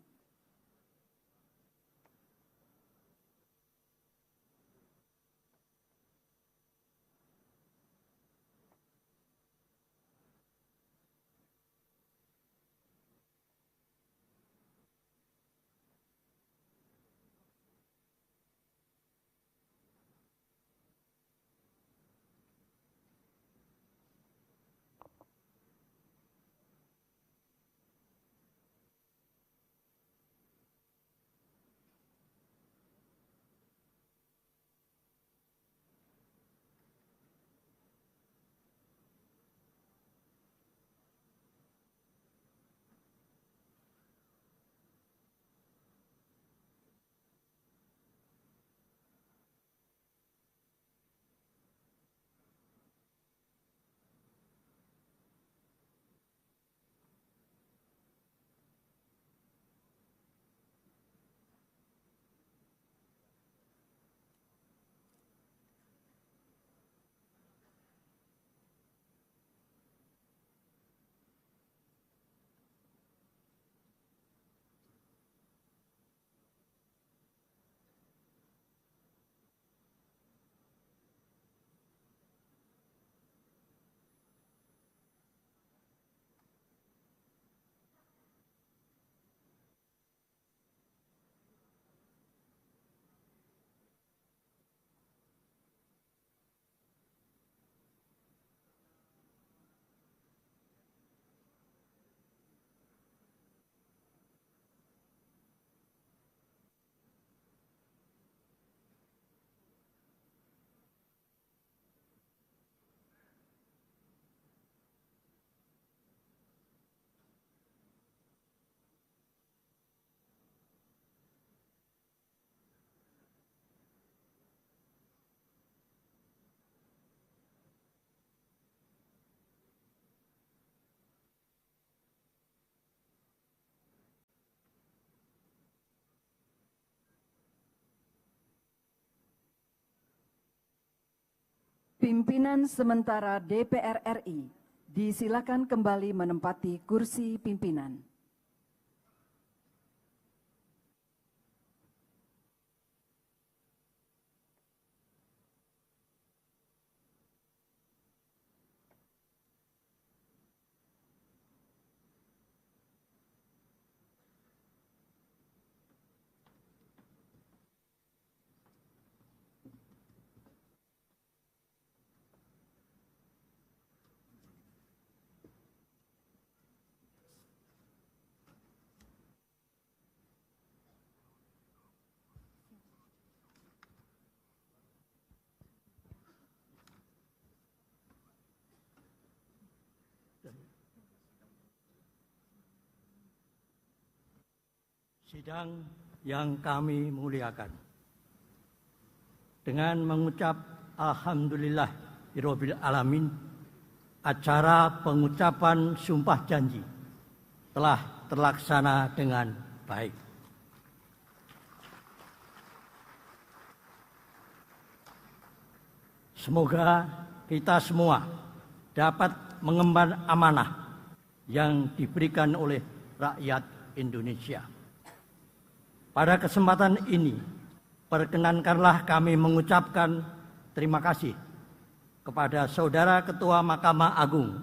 Pimpinan sementara DPR RI, disilakan kembali menempati kursi pimpinan. Sidang yang kami muliakan, dengan mengucap Alhamdulillahirabbil alamin, acara pengucapan sumpah janji telah terlaksana dengan baik. Semoga kita semua dapat mengemban amanah yang diberikan oleh rakyat Indonesia. Pada kesempatan ini, perkenankanlah kami mengucapkan terima kasih kepada Saudara Ketua Mahkamah Agung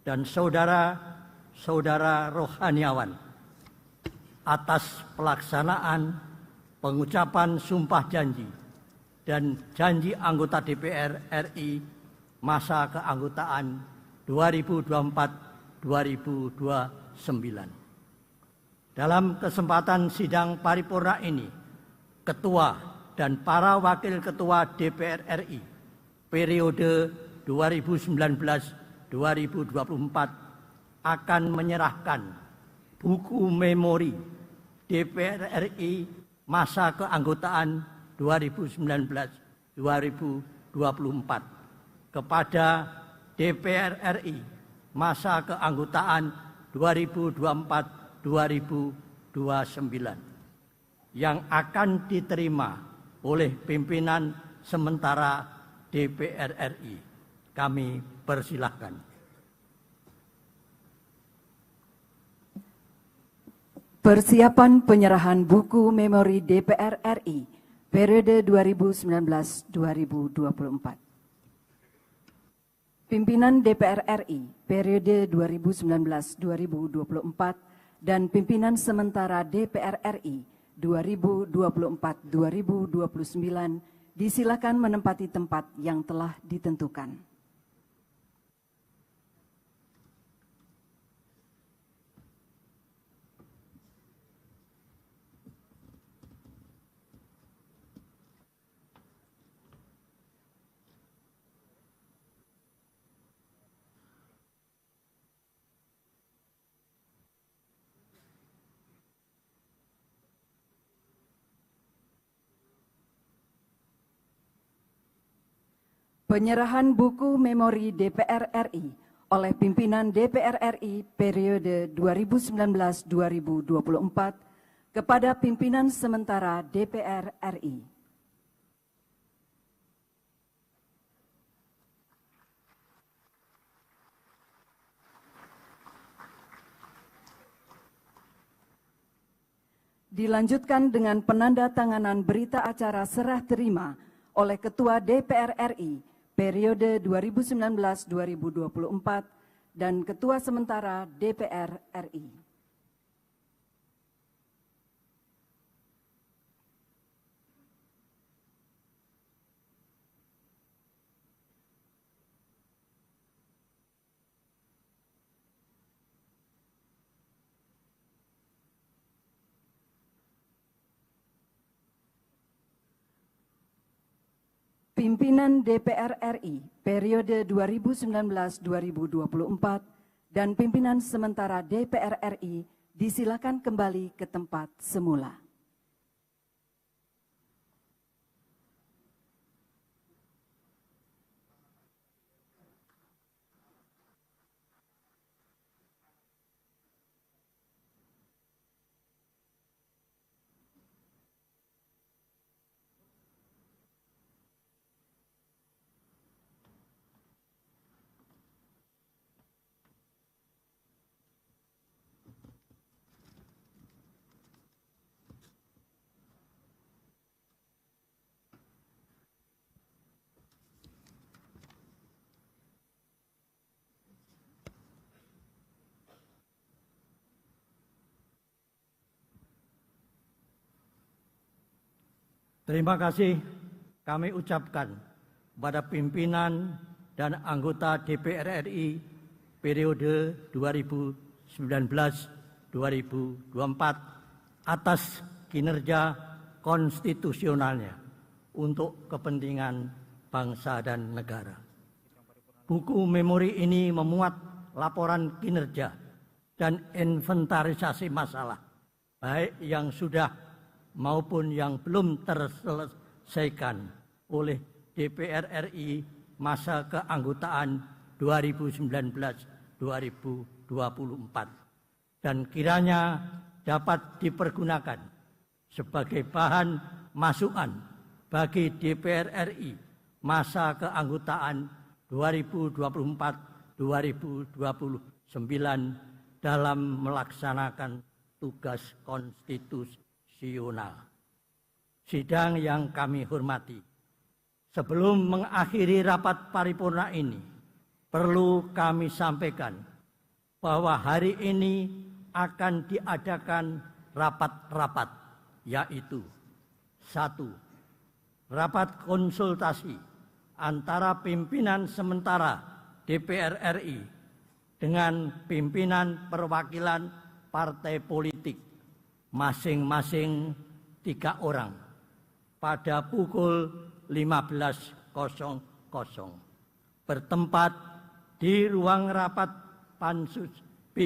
dan saudara-saudara rohaniawan atas pelaksanaan pengucapan sumpah janji dan janji anggota DPR RI masa keanggotaan 2024-2029. Dalam kesempatan sidang paripurna ini, Ketua dan para Wakil Ketua DPR RI periode 2019-2024 akan menyerahkan buku memori DPR RI masa keanggotaan 2019-2024 kepada DPR RI masa keanggotaan 2024-2029 yang akan diterima oleh pimpinan sementara DPR RI. Kami persilahkan. Persiapan penyerahan buku memori DPR RI periode 2019-2024. Pimpinan DPR RI periode 2019-2024 dan pimpinan sementara DPR RI 2024-2029 disilakan menempati tempat yang telah ditentukan. Penyerahan buku memori DPR RI oleh pimpinan DPR RI periode 2019-2024 kepada pimpinan sementara DPR RI. Dilanjutkan dengan penandatanganan berita acara serah terima oleh Ketua DPR RI periode 2019-2024 dan Ketua Sementara DPR RI. Pimpinan DPR RI periode 2019-2024 dan pimpinan sementara DPR RI disilakan kembali ke tempat semula. Terima kasih kami ucapkan kepada pimpinan dan anggota DPR RI periode 2019-2024 atas kinerja konstitusionalnya untuk kepentingan bangsa dan negara. Buku memori ini memuat laporan kinerja dan inventarisasi masalah, baik yang sudah maupun yang belum terselesaikan oleh DPR RI masa keanggotaan 2019-2024 dan kiranya dapat dipergunakan sebagai bahan masukan bagi DPR RI masa keanggotaan 2024-2029 dalam melaksanakan tugas konstitusional. Sidang yang kami hormati, sebelum mengakhiri rapat paripurna ini, perlu kami sampaikan bahwa hari ini akan diadakan rapat-rapat, yaitu 1. Rapat konsultasi antara pimpinan sementara DPR RI dengan pimpinan perwakilan partai politik masing-masing 3 orang pada pukul 15.00 bertempat di ruang rapat Pansus B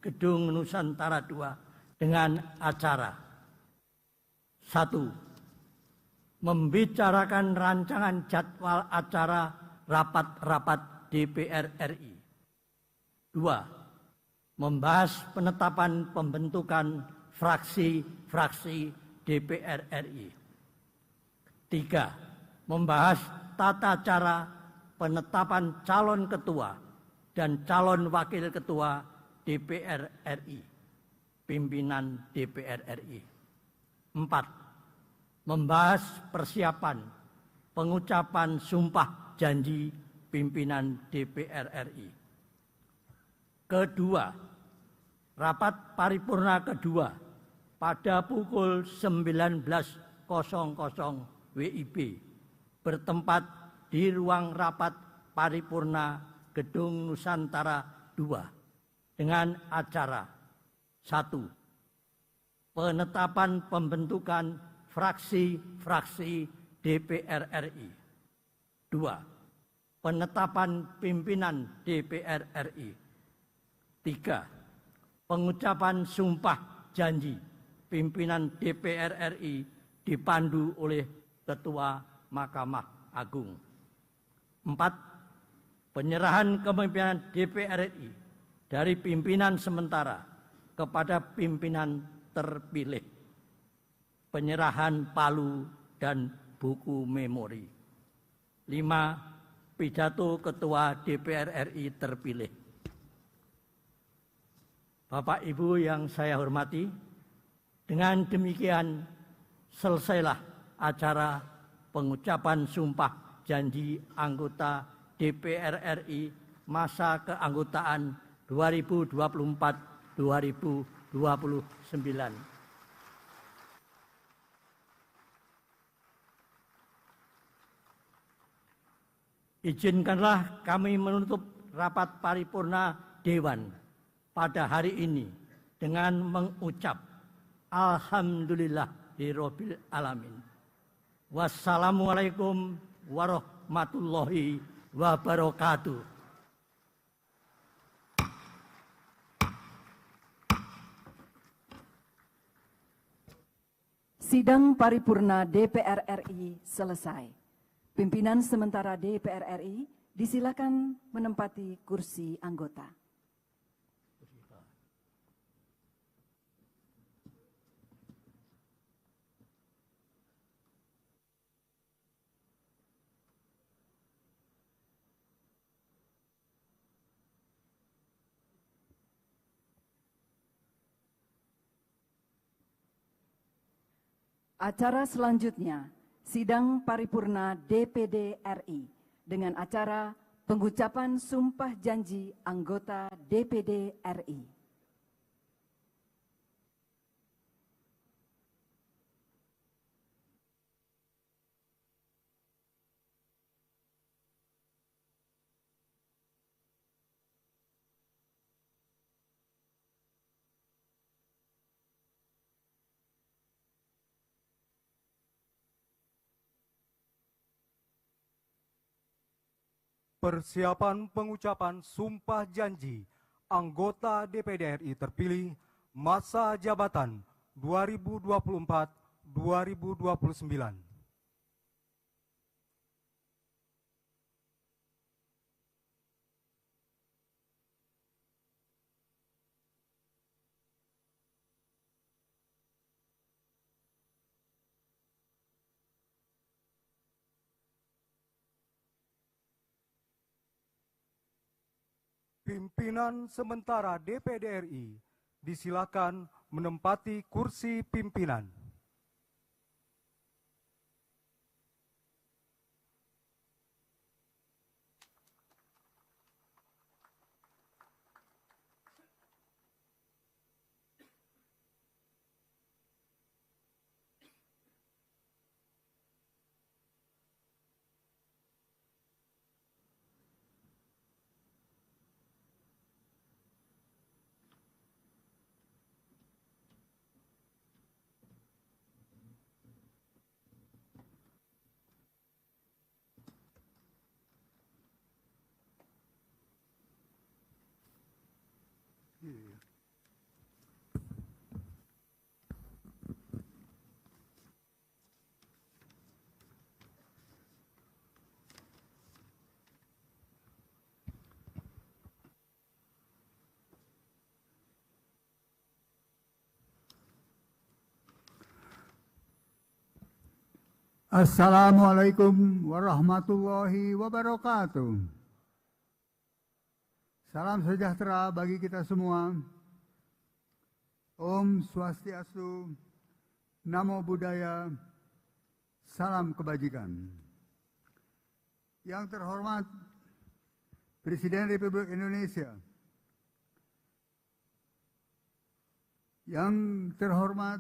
Gedung Nusantara II dengan acara 1. Membicarakan rancangan jadwal acara rapat-rapat DPR RI. 2. Membahas penetapan pembentukan fraksi-fraksi DPR RI. 3. Membahas tata cara penetapan calon ketua dan calon wakil ketua DPR RI, pimpinan DPR RI. 4. Membahas persiapan pengucapan sumpah janji pimpinan DPR RI. Kedua, rapat paripurna kedua pada pukul 19.00 WIB bertempat di ruang rapat paripurna Gedung Nusantara II dengan acara 1. Penetapan pembentukan fraksi-fraksi DPR RI. 2. Penetapan pimpinan DPR RI. 3. Pengucapan sumpah janji pimpinan DPR RI dipandu oleh Ketua Mahkamah Agung. 4. Penyerahan kepemimpinan DPR RI dari pimpinan sementara kepada pimpinan terpilih. Penyerahan palu dan buku memori. 5. Pidato Ketua DPR RI terpilih. Bapak Ibu yang saya hormati, dengan demikian selesailah acara pengucapan sumpah janji anggota DPR RI masa keanggotaan 2024-2029. Izinkanlah kami menutup rapat paripurna Dewan pada hari ini dengan mengucap Alhamdulillahirabbil alamin. Wassalamualaikum warahmatullahi wabarakatuh. Sidang paripurna DPR RI selesai. Pimpinan sementara DPR RI disilakan menempati kursi anggota. Acara selanjutnya, sidang paripurna DPD RI dengan acara pengucapan sumpah janji anggota DPD RI. Persiapan pengucapan sumpah janji anggota DPD RI terpilih masa jabatan 2024-2029. Pimpinan sementara DPD RI disilakan menempati kursi pimpinan. Assalamualaikum warahmatullahi wabarakatuh. Salam sejahtera bagi kita semua. Om Swastiastu, Namo Buddhaya, salam kebajikan. Yang terhormat Presiden Republik Indonesia, yang terhormat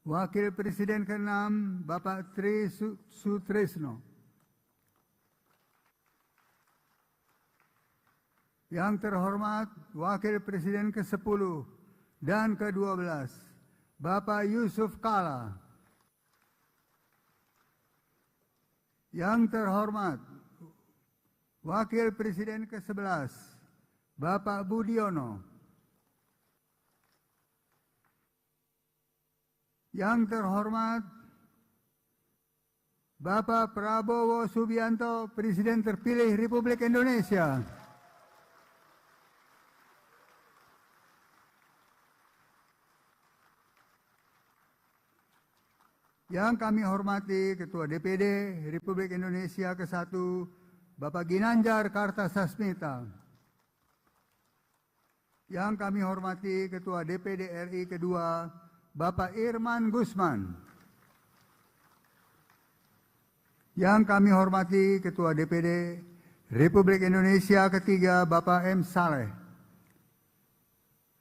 Wakil Presiden ke-6 Bapak Tri Sutrisno, yang terhormat Wakil Presiden ke-10 dan ke-12 Bapak Yusuf Kala, yang terhormat Wakil Presiden ke-11 Bapak Budiono, yang terhormat Bapak Prabowo Subianto, Presiden terpilih Republik Indonesia. Yang kami hormati Ketua DPD Republik Indonesia ke-1, Bapak Ginanjar Kartasasmita. Yang kami hormati Ketua DPD RI ke-2, Bapak Irman Gusman. Yang kami hormati Ketua DPD Republik Indonesia ke-3, Bapak M. Saleh.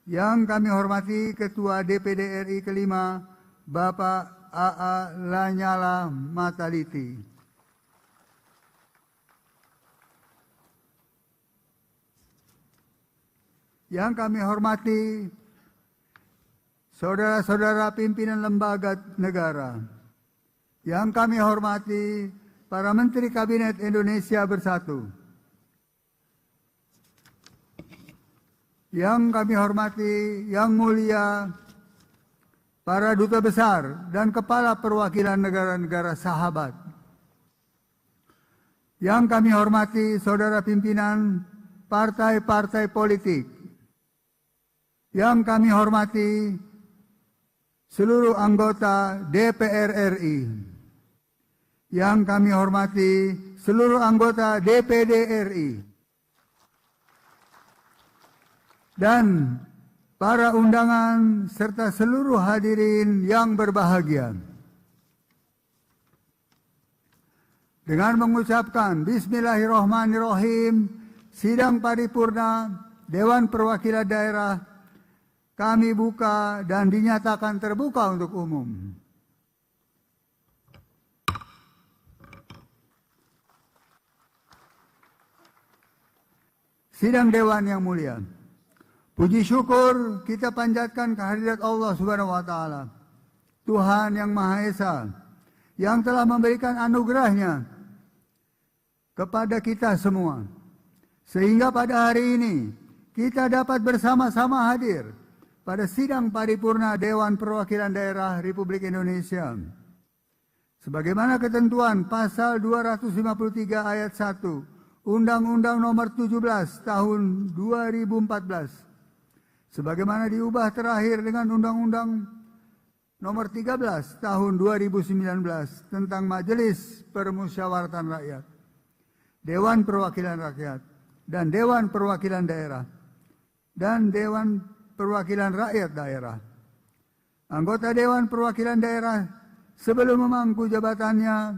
Yang kami hormati Ketua DPD RI ke-5, Bapak A.A. Lanyala Mataliti. Yang kami hormati saudara-saudara pimpinan lembaga negara, yang kami hormati para Menteri Kabinet Indonesia Bersatu, yang kami hormati Yang Mulia para Duta Besar dan Kepala Perwakilan Negara-Negara Sahabat, yang kami hormati saudara pimpinan partai-partai politik, yang kami hormati seluruh anggota DPR RI, yang kami hormati seluruh anggota DPD RI, dan para undangan serta seluruh hadirin yang berbahagia. Dengan mengucapkan Bismillahirrahmanirrahim, sidang paripurna Dewan Perwakilan Daerah kami buka dan dinyatakan terbuka untuk umum. Sidang Dewan yang mulia, Puji syukur kita panjatkan kehadirat Allah Subhanahu wa taala, Tuhan yang Maha Esa, yang telah memberikan anugerahnya kepada kita semua. Sehingga pada hari ini kita dapat bersama-sama hadir pada sidang paripurna Dewan Perwakilan Daerah Republik Indonesia. Sebagaimana ketentuan pasal 253 ayat 1 Undang-Undang Nomor 17 Tahun 2014, sebagaimana diubah terakhir dengan Undang-Undang Nomor 13 Tahun 2019 tentang Majelis Permusyawaratan Rakyat, Dewan Perwakilan Rakyat, dan Dewan Perwakilan Daerah, dan Dewan Perwakilan Rakyat Daerah. Anggota Dewan Perwakilan Daerah sebelum memangku jabatannya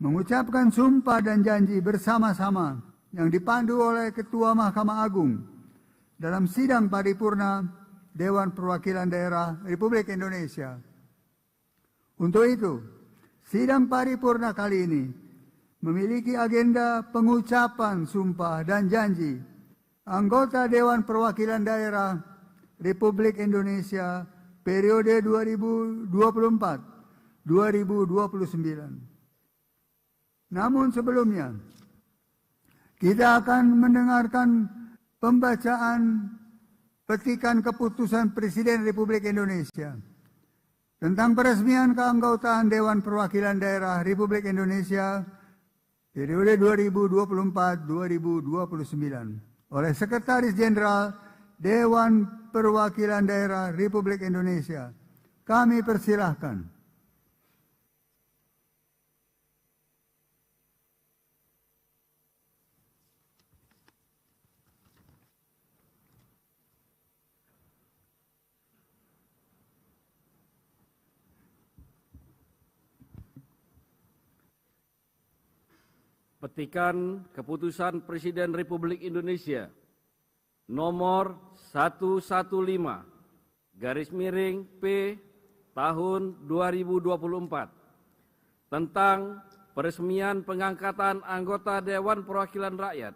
mengucapkan sumpah dan janji bersama-sama yang dipandu oleh Ketua Mahkamah Agung dalam sidang paripurna Dewan Perwakilan Daerah Republik Indonesia. Untuk itu, sidang paripurna kali ini memiliki agenda pengucapan sumpah dan janji anggota Dewan Perwakilan Daerah Republik Indonesia periode 2024-2029. Namun sebelumnya, kita akan mendengarkan pembacaan petikan keputusan Presiden Republik Indonesia tentang peresmian keanggotaan Dewan Perwakilan Daerah Republik Indonesia periode 2024-2029 oleh Sekretaris Jenderal Dewan Perwakilan Daerah Republik Indonesia. Kami persilahkan. Petikan Keputusan Presiden Republik Indonesia nomor 115/P tahun 2024 tentang peresmian pengangkatan anggota Dewan Perwakilan Rakyat,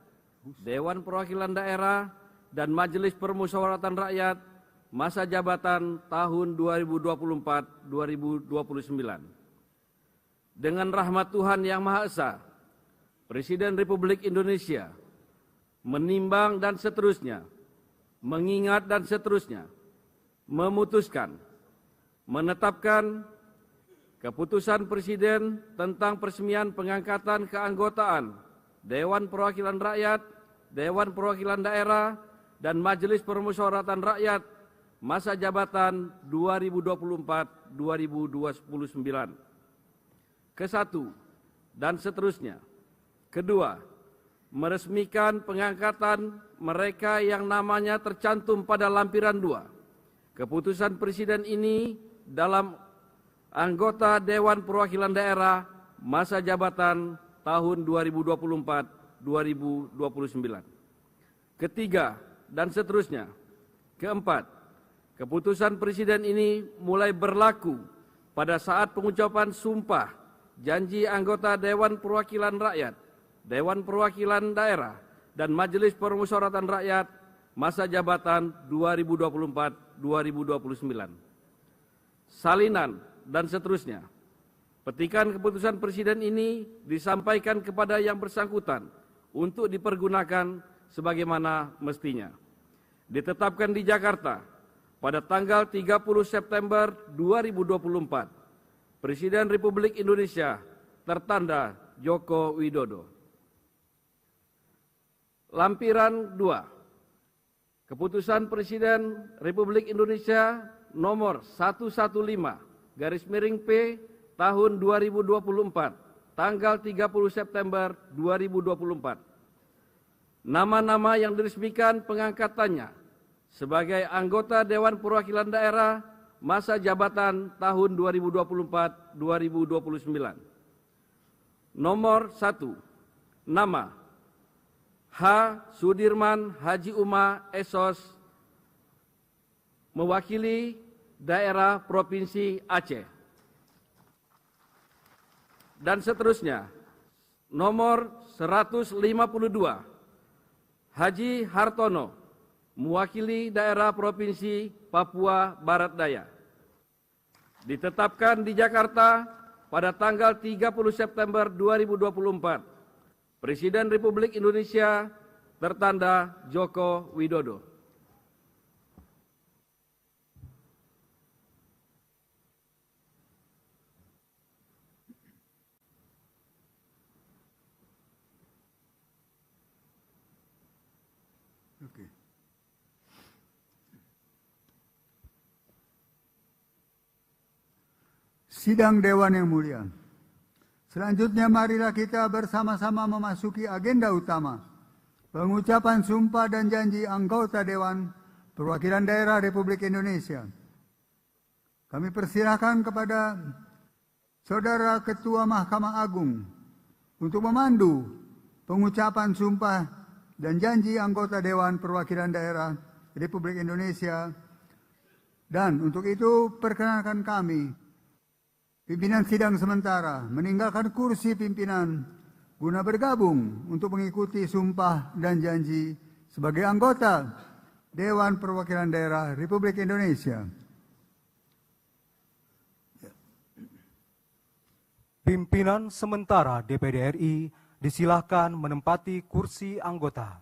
Dewan Perwakilan Daerah, dan Majelis Permusyawaratan Rakyat masa jabatan tahun 2024-2029. Dengan rahmat Tuhan Yang Maha Esa, Presiden Republik Indonesia menimbang dan seterusnya, mengingat dan seterusnya, memutuskan, menetapkan Keputusan Presiden tentang peresmian pengangkatan keanggotaan Dewan Perwakilan Rakyat, Dewan Perwakilan Daerah, dan Majelis Permusyawaratan Rakyat masa jabatan 2024-2029. Kesatu, dan seterusnya. Kedua, meresmikan pengangkatan mereka yang namanya tercantum pada lampiran 2. Keputusan Presiden ini dalam anggota Dewan Perwakilan Daerah masa jabatan tahun 2024-2029. Ketiga, dan seterusnya. Keempat, keputusan Presiden ini mulai berlaku pada saat pengucapan sumpah janji anggota Dewan Perwakilan Rakyat, Dewan Perwakilan Daerah, dan Majelis Permusyawaratan Rakyat masa jabatan 2024-2029. Salinan dan seterusnya. Petikan keputusan Presiden ini disampaikan kepada yang bersangkutan untuk dipergunakan sebagaimana mestinya. Ditetapkan di Jakarta pada tanggal 30 September 2024. Presiden Republik Indonesia tertanda Joko Widodo. Lampiran 2. Keputusan Presiden Republik Indonesia nomor 115/P tahun 2024, tanggal 30 September 2024. Nama-nama yang diresmikan pengangkatannya sebagai anggota Dewan Perwakilan Daerah masa jabatan tahun 2024-2029. Nomor 1. Nama H. Sudirman Haji Uma Esos, mewakili daerah Provinsi Aceh. Dan seterusnya. Nomor 152. Haji Hartono, mewakili daerah Provinsi Papua Barat Daya. Ditetapkan di Jakarta pada tanggal 30 September 2024, Presiden Republik Indonesia tertanda Joko Widodo. Oke. Sidang Dewan yang mulia. Selanjutnya marilah kita bersama-sama memasuki agenda utama. Pengucapan sumpah dan janji anggota Dewan Perwakilan Daerah Republik Indonesia. Kami persilahkan kepada Saudara Ketua Mahkamah Agung untuk memandu pengucapan sumpah dan janji anggota Dewan Perwakilan Daerah Republik Indonesia. Dan untuk itu perkenankan kami, pimpinan sidang sementara, meninggalkan kursi pimpinan guna bergabung untuk mengikuti sumpah dan janji sebagai anggota Dewan Perwakilan Daerah Republik Indonesia. Pimpinan sementara DPD RI disilahkan menempati kursi anggota.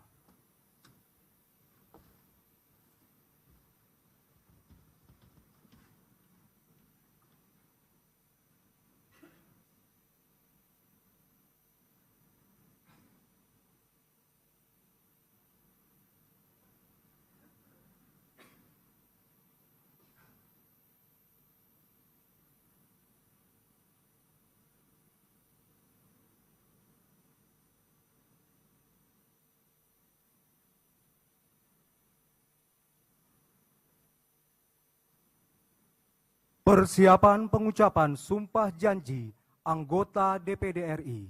Persiapan pengucapan sumpah janji anggota DPD RI.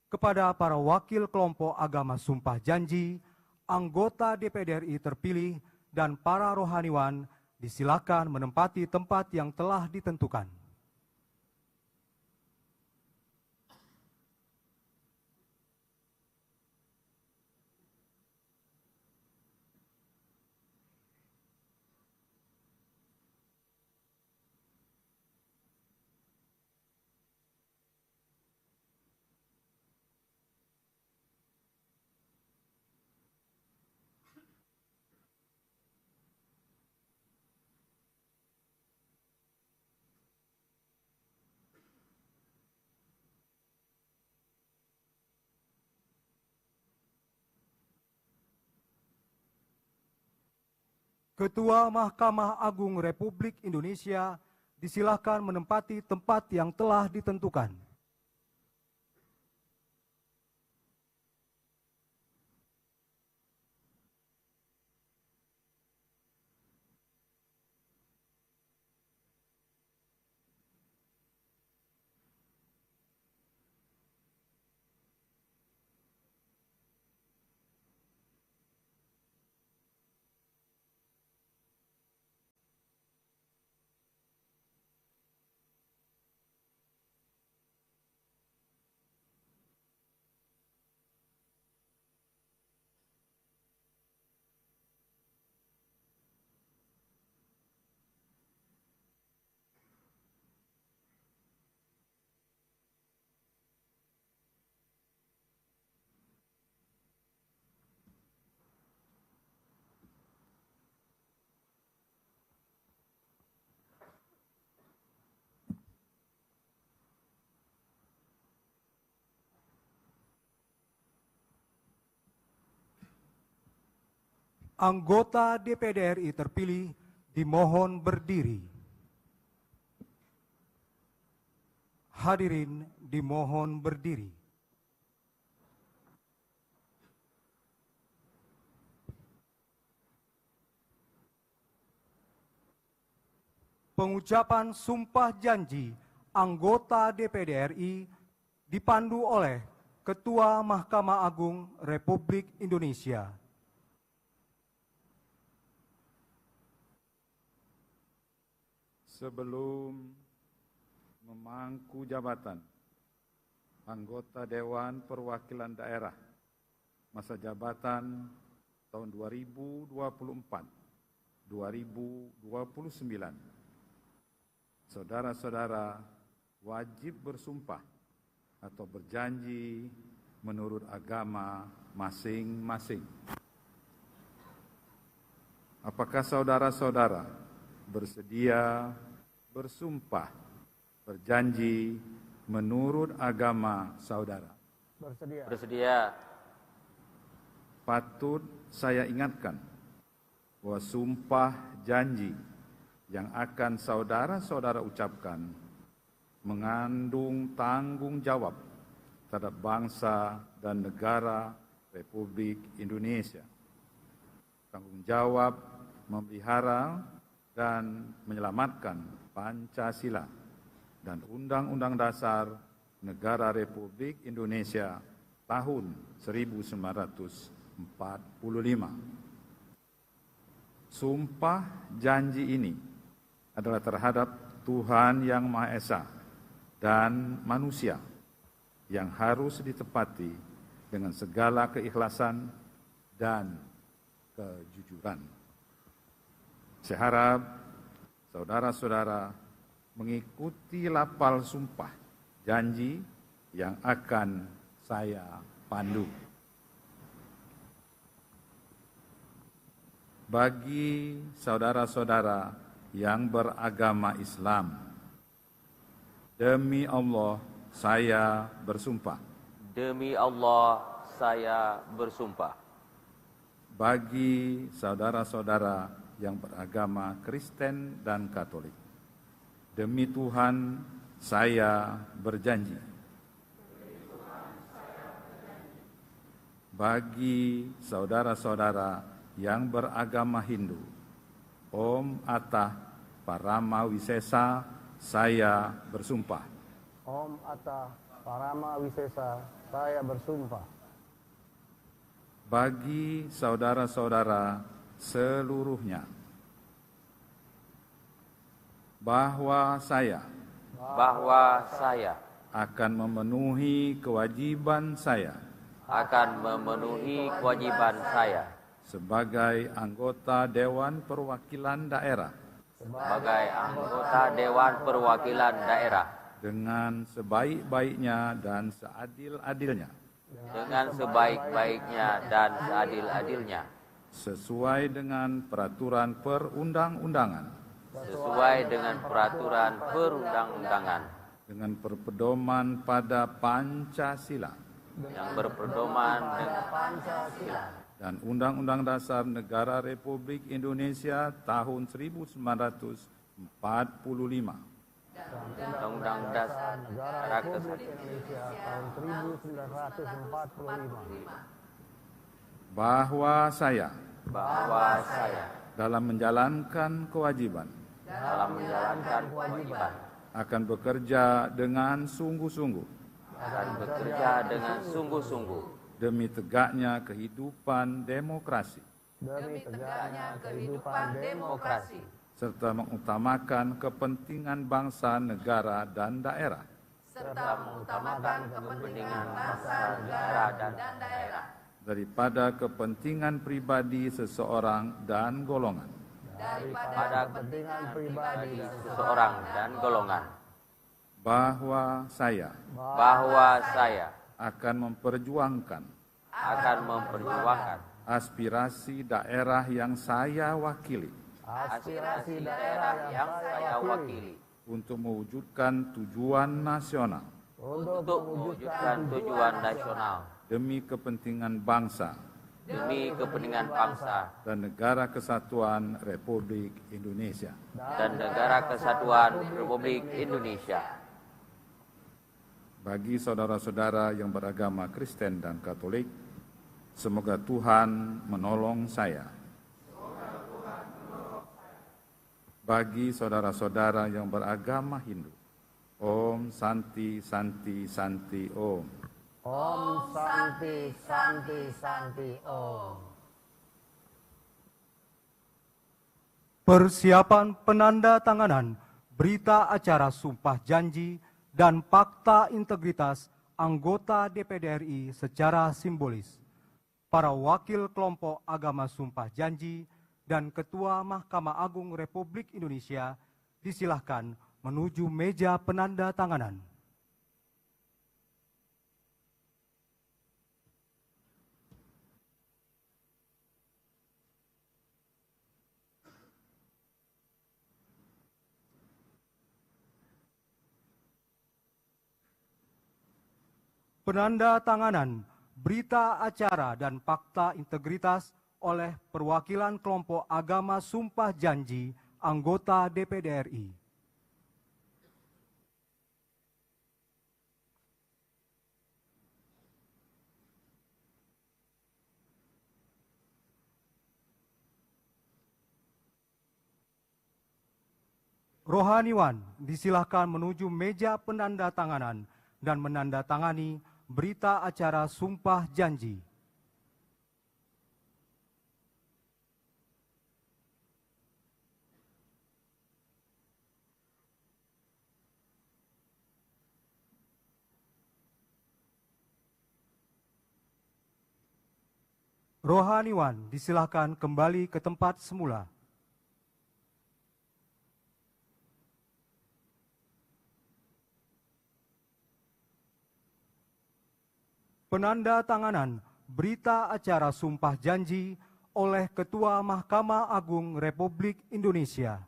Kepada para wakil kelompok agama sumpah janji, anggota DPD RI terpilih dan para rohaniwan disilakan menempati tempat yang telah ditentukan. Ketua Mahkamah Agung Republik Indonesia disilakan menempati tempat yang telah ditentukan. Anggota DPD RI terpilih dimohon berdiri. Hadirin dimohon berdiri. Pengucapan sumpah janji anggota DPD RI dipandu oleh Ketua Mahkamah Agung Republik Indonesia. Sebelum memangku jabatan anggota Dewan Perwakilan Daerah masa jabatan tahun 2024-2029. Saudara-saudara wajib bersumpah atau berjanji menurut agama masing-masing. Apakah saudara-saudara bersedia bersumpah, berjanji menurut agama saudara? Bersedia. Bersedia. Patut saya ingatkan bahwa sumpah janji yang akan saudara-saudara ucapkan mengandung tanggung jawab terhadap bangsa dan negara Republik Indonesia. Tanggung jawab memelihara dan menyelamatkan Pancasila dan Undang-Undang Dasar Negara Republik Indonesia tahun 1945. Sumpah janji ini adalah terhadap Tuhan Yang Maha Esa dan manusia yang harus ditepati dengan segala keikhlasan dan kejujuran. Saya harap saudara-saudara mengikuti lapal sumpah janji yang akan saya pandu. Bagi saudara-saudara yang beragama Islam, demi Allah saya bersumpah. Demi Allah saya bersumpah. Bagi saudara-saudara yang beragama Kristen dan Katolik, demi Tuhan saya berjanji. Bagi saudara-saudara yang beragama Hindu, Om Atta Parama Wisesa, saya bersumpah. Om Atta Parama Wisesa, saya bersumpah. Bagi saudara-saudara seluruhnya, bahwa saya akan memenuhi kewajiban saya sebagai anggota Dewan Perwakilan Daerah dengan sebaik-baiknya dan seadil-adilnya sesuai dengan peraturan perundang-undangan dengan berpedoman pada Pancasila dan Undang-Undang Dasar Negara Republik Indonesia tahun 1945. Undang-Undang Dasar Negara Republik Indonesia tahun 1945. Bahwa saya dalam menjalankan kewajiban akan bekerja dengan sungguh-sungguh demi tegaknya kehidupan demokrasi serta mengutamakan kepentingan bangsa, negara, dan daerah daripada kepentingan pribadi seseorang dan golongan. Bahwa saya akan memperjuangkan aspirasi daerah yang saya wakili untuk mewujudkan tujuan nasional demi kepentingan bangsa dan negara kesatuan Republik Indonesia. Bagi saudara-saudara yang beragama Kristen dan Katolik, semoga Tuhan menolong saya. Bagi saudara-saudara yang beragama Hindu, Om Santi Santi Santi Om. Om Santi Santi Santi Om. Persiapan penandatanganan berita acara sumpah janji dan fakta integritas anggota DPD RI secara simbolis. para wakil kelompok agama sumpah janji, dan Ketua Mahkamah Agung Republik Indonesia disilahkan menuju meja penanda tanganan. Penanda tanganan berita acara dan fakta integritas oleh perwakilan kelompok agama sumpah janji anggota DPD RI. Rohaniwan disilahkan menuju meja penanda tanganan dan menandatangani berita acara sumpah janji. Rohaniwan disilahkan kembali ke tempat semula. Penanda tanganan berita acara sumpah janji oleh Ketua Mahkamah Agung Republik Indonesia.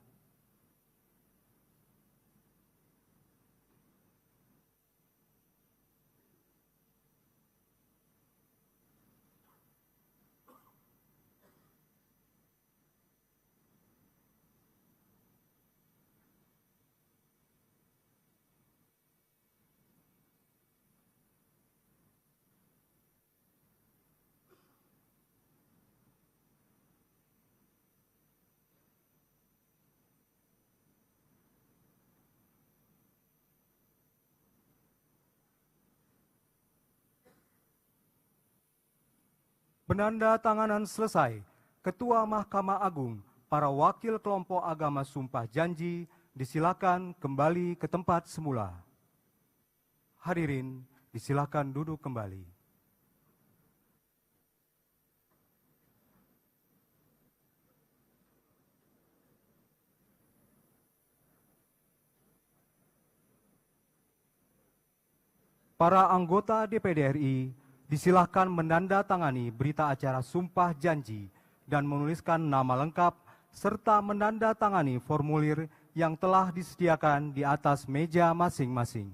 Penanda tanganan selesai, Ketua Mahkamah Agung, para wakil kelompok agama sumpah janji disilakan kembali ke tempat semula. Hadirin, disilakan duduk kembali. Para anggota DPD RI disilahkan menandatangani berita acara sumpah janji dan menuliskan nama lengkap serta menandatangani formulir yang telah disediakan di atas meja masing-masing.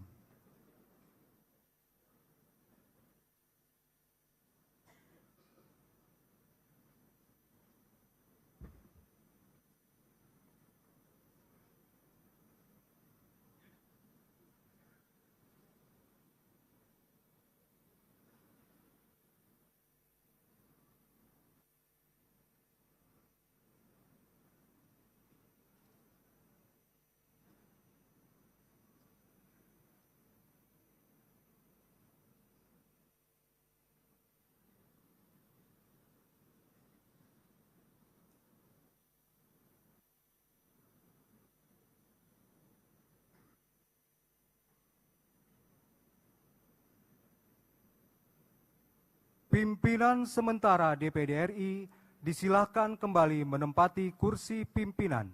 Pimpinan sementara DPD RI disilahkan kembali menempati kursi pimpinan.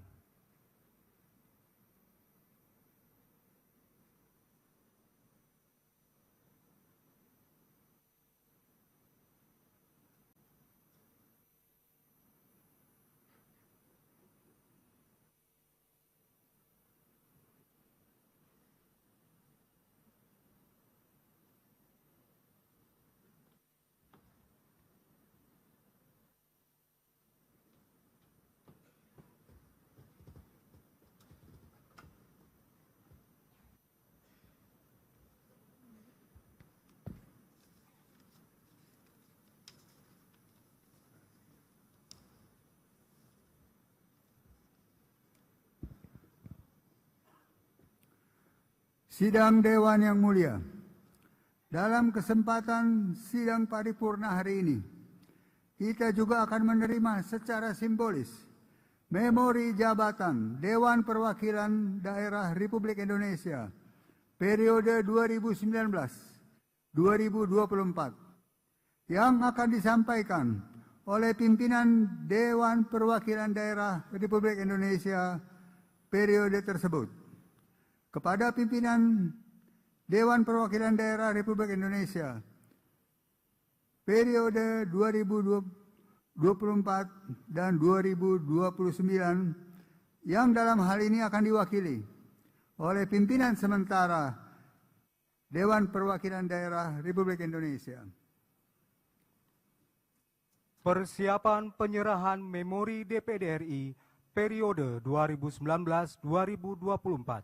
Sidang Dewan yang mulia, dalam kesempatan sidang paripurna hari ini, kita juga akan menerima secara simbolis memori jabatan Dewan Perwakilan Daerah Republik Indonesia periode 2019-2024 yang akan disampaikan oleh pimpinan Dewan Perwakilan Daerah Republik Indonesia periode tersebut. Kepada pimpinan Dewan Perwakilan Daerah Republik Indonesia periode 2024 dan 2029 yang dalam hal ini akan diwakili oleh pimpinan sementara Dewan Perwakilan Daerah Republik Indonesia. Persiapan penyerahan memori DPD RI periode 2019-2024.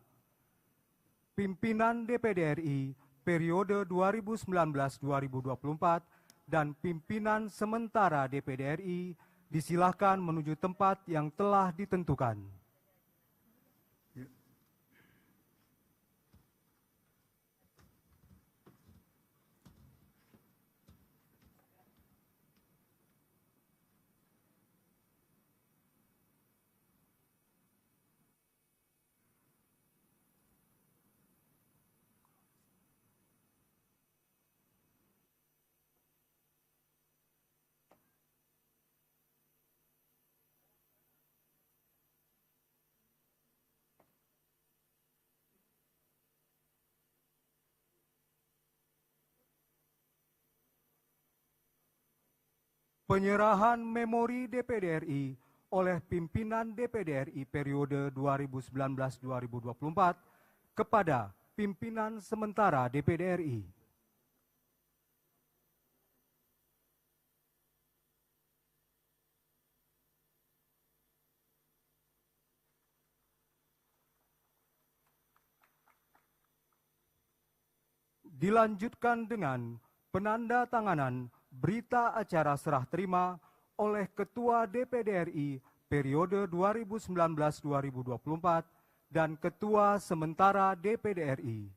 Pimpinan DPD RI periode 2019-2024 dan pimpinan sementara DPD RI disilahkan menuju tempat yang telah ditentukan. Penyerahan memori DPD RI oleh pimpinan DPD RI periode 2019-2024 kepada pimpinan sementara DPD RI. Dilanjutkan dengan penandatanganan berita acara serah terima oleh Ketua DPD RI periode 2019-2024 dan Ketua sementara DPD RI.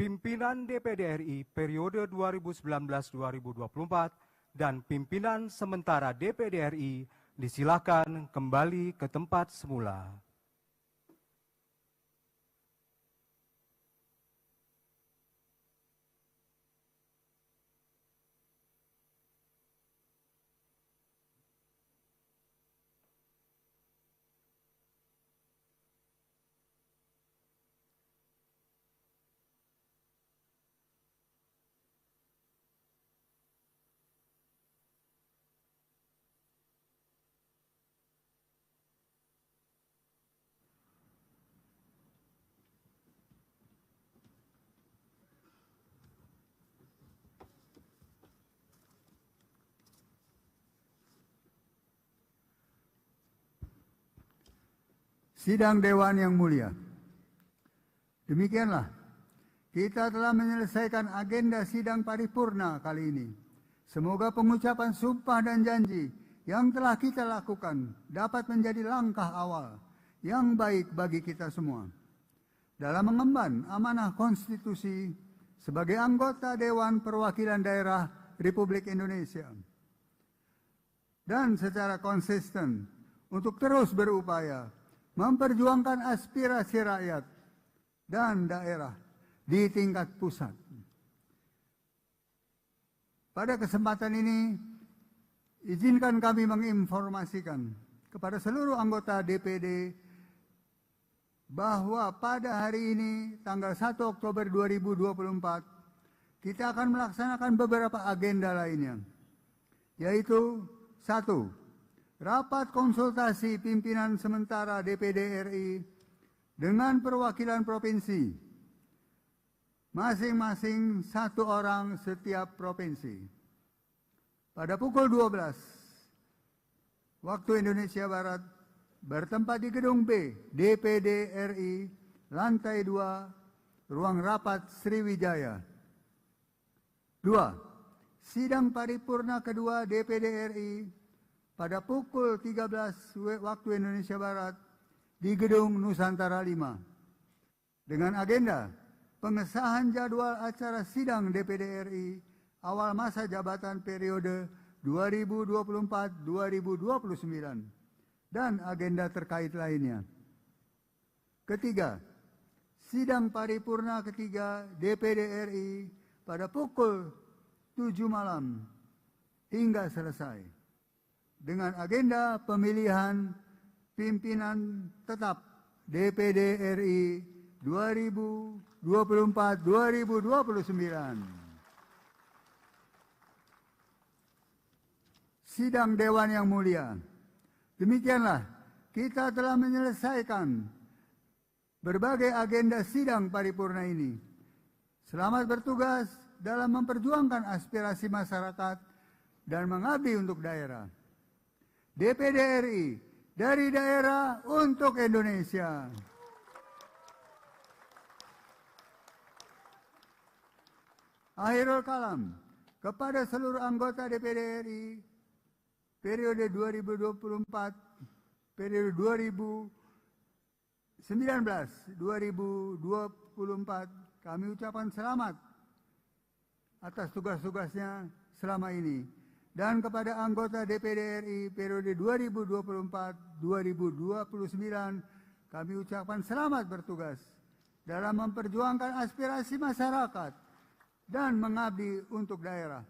Pimpinan DPD RI periode 2019-2024 dan pimpinan sementara DPD RI disilakan kembali ke tempat semula. Sidang Dewan yang mulia, demikianlah kita telah menyelesaikan agenda sidang paripurna kali ini. Semoga pengucapan sumpah dan janji yang telah kita lakukan dapat menjadi langkah awal yang baik bagi kita semua dalam mengemban amanah konstitusi sebagai anggota Dewan Perwakilan Daerah Republik Indonesia, dan secara konsisten untuk terus berupaya memperjuangkan aspirasi rakyat dan daerah di tingkat pusat. Pada kesempatan ini, izinkan kami menginformasikan kepada seluruh anggota DPD bahwa pada hari ini, tanggal 1 Oktober 2024, kita akan melaksanakan beberapa agenda lainnya, yaitu 1. Rapat konsultasi pimpinan sementara DPD RI dengan perwakilan provinsi, masing-masing 1 orang setiap provinsi. Pada pukul 12 waktu Indonesia Barat, bertempat di Gedung B, DPD RI, lantai 2, ruang rapat Sriwijaya. 2. Sidang paripurna kedua DPD RI pada pukul 13 waktu Indonesia Barat di Gedung Nusantara 5 dengan agenda pengesahan jadwal acara sidang DPD RI awal masa jabatan periode 2024-2029 dan agenda terkait lainnya. Ketiga, sidang paripurna ketiga DPD RI pada pukul 7 malam hingga selesai dengan agenda pemilihan pimpinan tetap DPD RI 2024-2029. Sidang Dewan yang mulia, demikianlah kita telah menyelesaikan berbagai agenda sidang paripurna ini. Selamat bertugas dalam memperjuangkan aspirasi masyarakat dan mengabdi untuk daerah. DPD RI dari daerah untuk Indonesia. Akhirul kalam kepada seluruh anggota DPD RI periode 2024, periode 2019-2024, kami ucapkan selamat atas tugas-tugasnya selama ini. Dan kepada anggota DPD RI periode 2024-2029, kami ucapkan selamat bertugas dalam memperjuangkan aspirasi masyarakat dan mengabdi untuk daerah.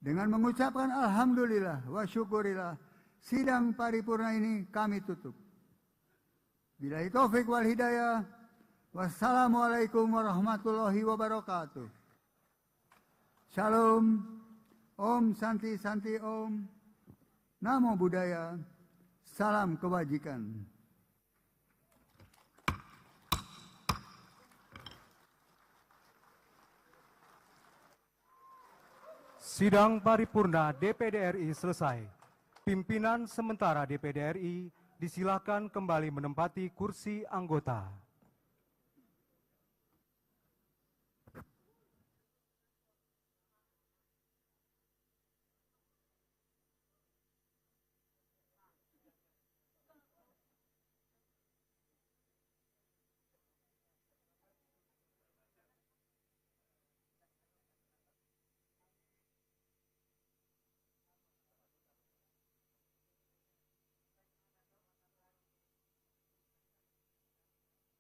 Dengan mengucapkan alhamdulillah wa syukurillah, sidang paripurna ini kami tutup. Billahi taufik wal hidayah. Wassalamualaikum warahmatullahi wabarakatuh. Shalom. Om Santi Santi Om. Namo Buddhaya. Salam kebajikan. Sidang paripurna DPD RI selesai. Pimpinan sementara DPD RI disilakan kembali menempati kursi anggota.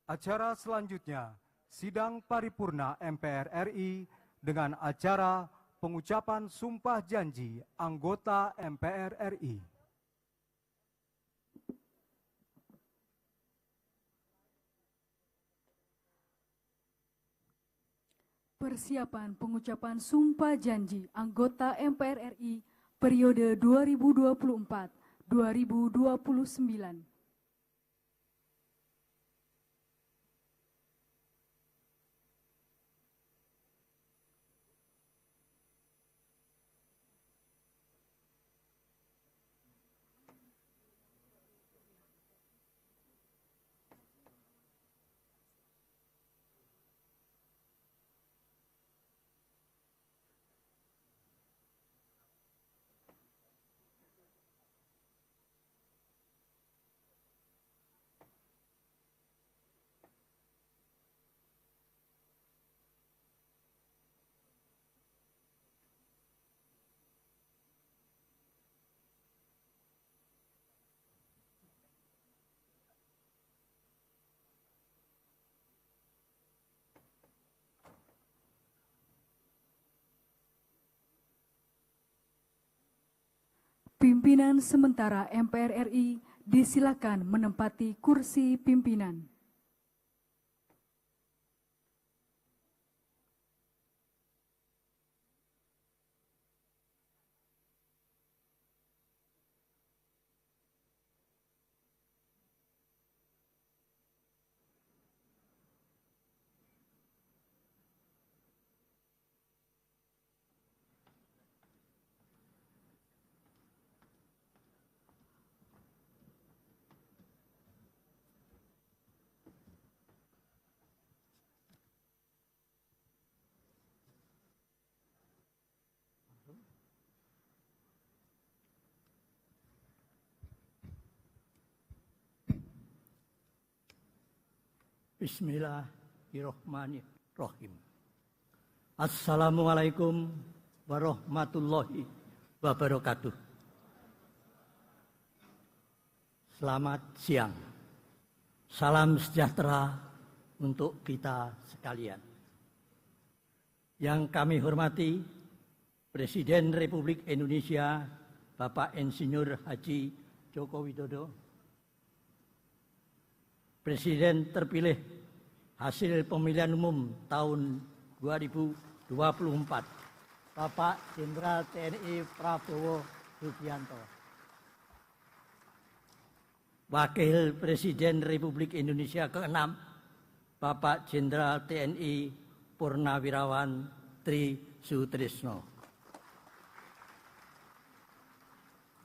Acara selanjutnya, sidang paripurna MPR RI dengan acara pengucapan sumpah janji anggota MPR RI. Persiapan pengucapan sumpah janji anggota MPR RI periode 2024-2029. Pimpinan sementara MPR RI disilakan menempati kursi pimpinan. Bismillahirrahmanirrahim. Assalamualaikum warahmatullahi wabarakatuh. Selamat siang. Salam sejahtera untuk kita sekalian. Yang kami hormati Presiden Republik Indonesia Bapak Insinyur Haji Joko Widodo, Presiden terpilih hasil pemilihan umum tahun 2024, Bapak Jenderal TNI Prabowo Subianto, Wakil Presiden Republik Indonesia ke-6, Bapak Jenderal TNI Purnawirawan Tri Sutrisno,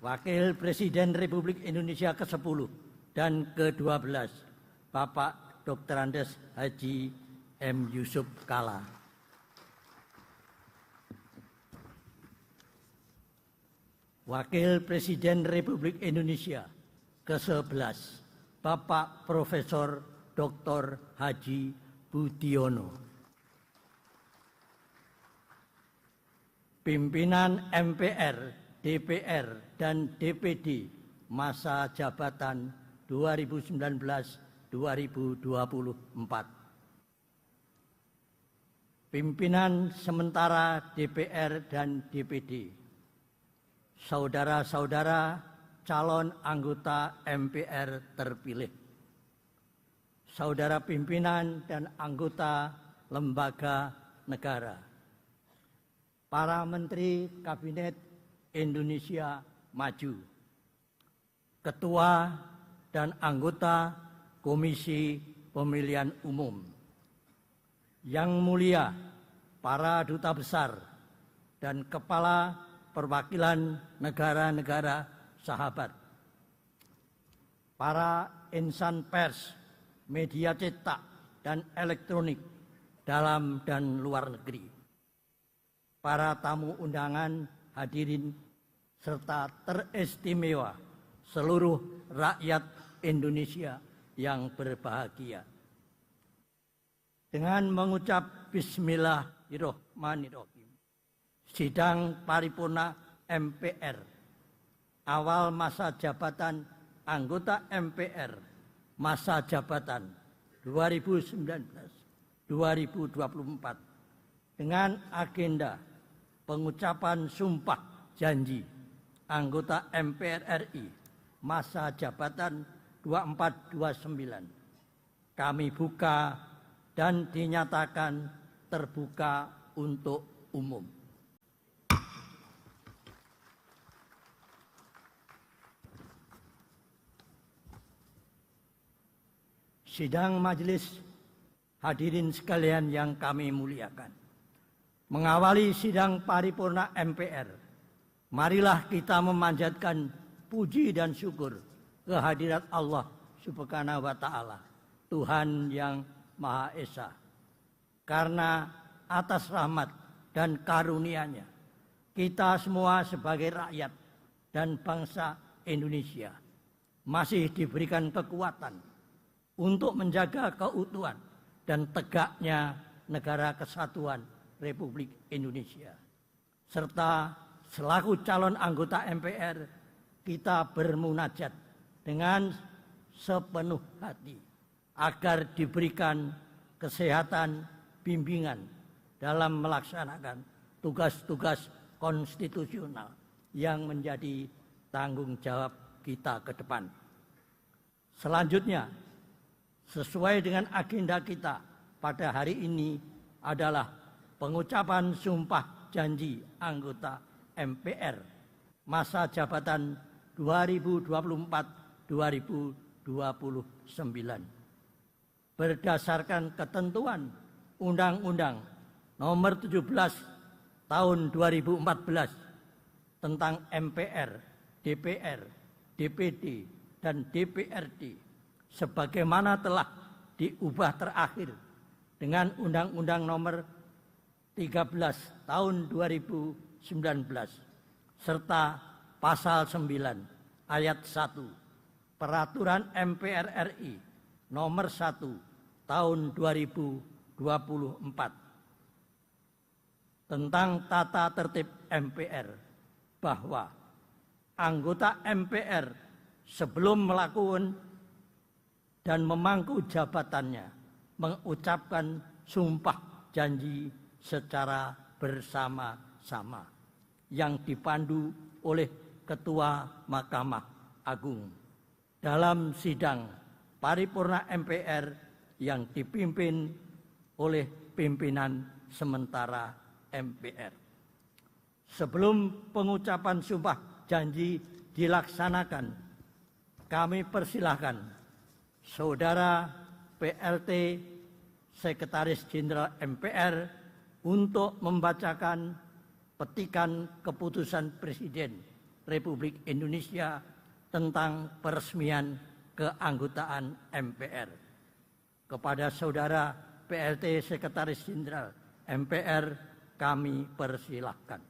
Wakil Presiden Republik Indonesia ke-10 dan ke-12, Bapak Dr. Andes Haji M. Yusuf Kalla, Wakil Presiden Republik Indonesia ke-11, Bapak Profesor Dr. Haji Budiono, Pimpinan MPR, DPR, dan DPD masa jabatan 2019-2024. Pimpinan sementara DPR dan DPD, saudara-saudara calon anggota MPR terpilih, saudara pimpinan dan anggota lembaga negara, para menteri Kabinet Indonesia Maju, ketua dan anggota Komisi Pemilihan Umum, yang mulia para duta besar dan kepala perwakilan negara-negara sahabat, para insan pers, media cetak dan elektronik dalam dan luar negeri, para tamu undangan, hadirin serta teristimewa seluruh rakyat Indonesia yang berbahagia. Dengan mengucap Bismillahirrahmanirrahim, sidang paripurna MPR awal masa jabatan anggota MPR masa jabatan 2019-2024 dengan agenda pengucapan sumpah janji anggota MPR RI masa jabatan 24-29 kami buka dan dinyatakan terbuka untuk umum. Sidang majelis hadirin sekalian yang kami muliakan. Mengawali sidang paripurna MPR, marilah kita memanjatkan puji dan syukur kehadirat Allah Subhanahu wa Ta'ala, Tuhan yang Maha Esa. Karena atas rahmat dan karunia-Nya, kita semua sebagai rakyat dan bangsa Indonesia masih diberikan kekuatan untuk menjaga keutuhan dan tegaknya negara kesatuan Republik Indonesia. Serta selaku calon anggota MPR, kita bermunajat dengan sepenuh hati agar diberikan kesehatan, bimbingan dalam melaksanakan tugas-tugas konstitusional yang menjadi tanggung jawab kita ke depan. Selanjutnya, sesuai dengan agenda kita pada hari ini adalah pengucapan sumpah janji anggota MPR masa jabatan 2024-2029. Berdasarkan ketentuan Undang-Undang Nomor 17 Tahun 2014 tentang MPR, DPR, DPD, dan DPRD, sebagaimana telah diubah terakhir dengan Undang-Undang Nomor 13 Tahun 2019 serta Pasal 9 Ayat 1 Peraturan MPR RI Nomor 1 Tahun 2024 tentang tata tertib MPR, bahwa anggota MPR sebelum melakukan dan memangku jabatannya mengucapkan sumpah janji secara bersama-sama yang dipandu oleh Ketua Mahkamah Agung dalam sidang paripurna MPR yang dipimpin oleh pimpinan sementara MPR. Sebelum pengucapan sumpah janji dilaksanakan, kami persilahkan Saudara PLT Sekretaris Jenderal MPR untuk membacakan petikan keputusan Presiden Republik Indonesia tentang peresmian keanggotaan MPR. Kepada Saudara PLT Sekretaris Jenderal MPR kami persilahkan.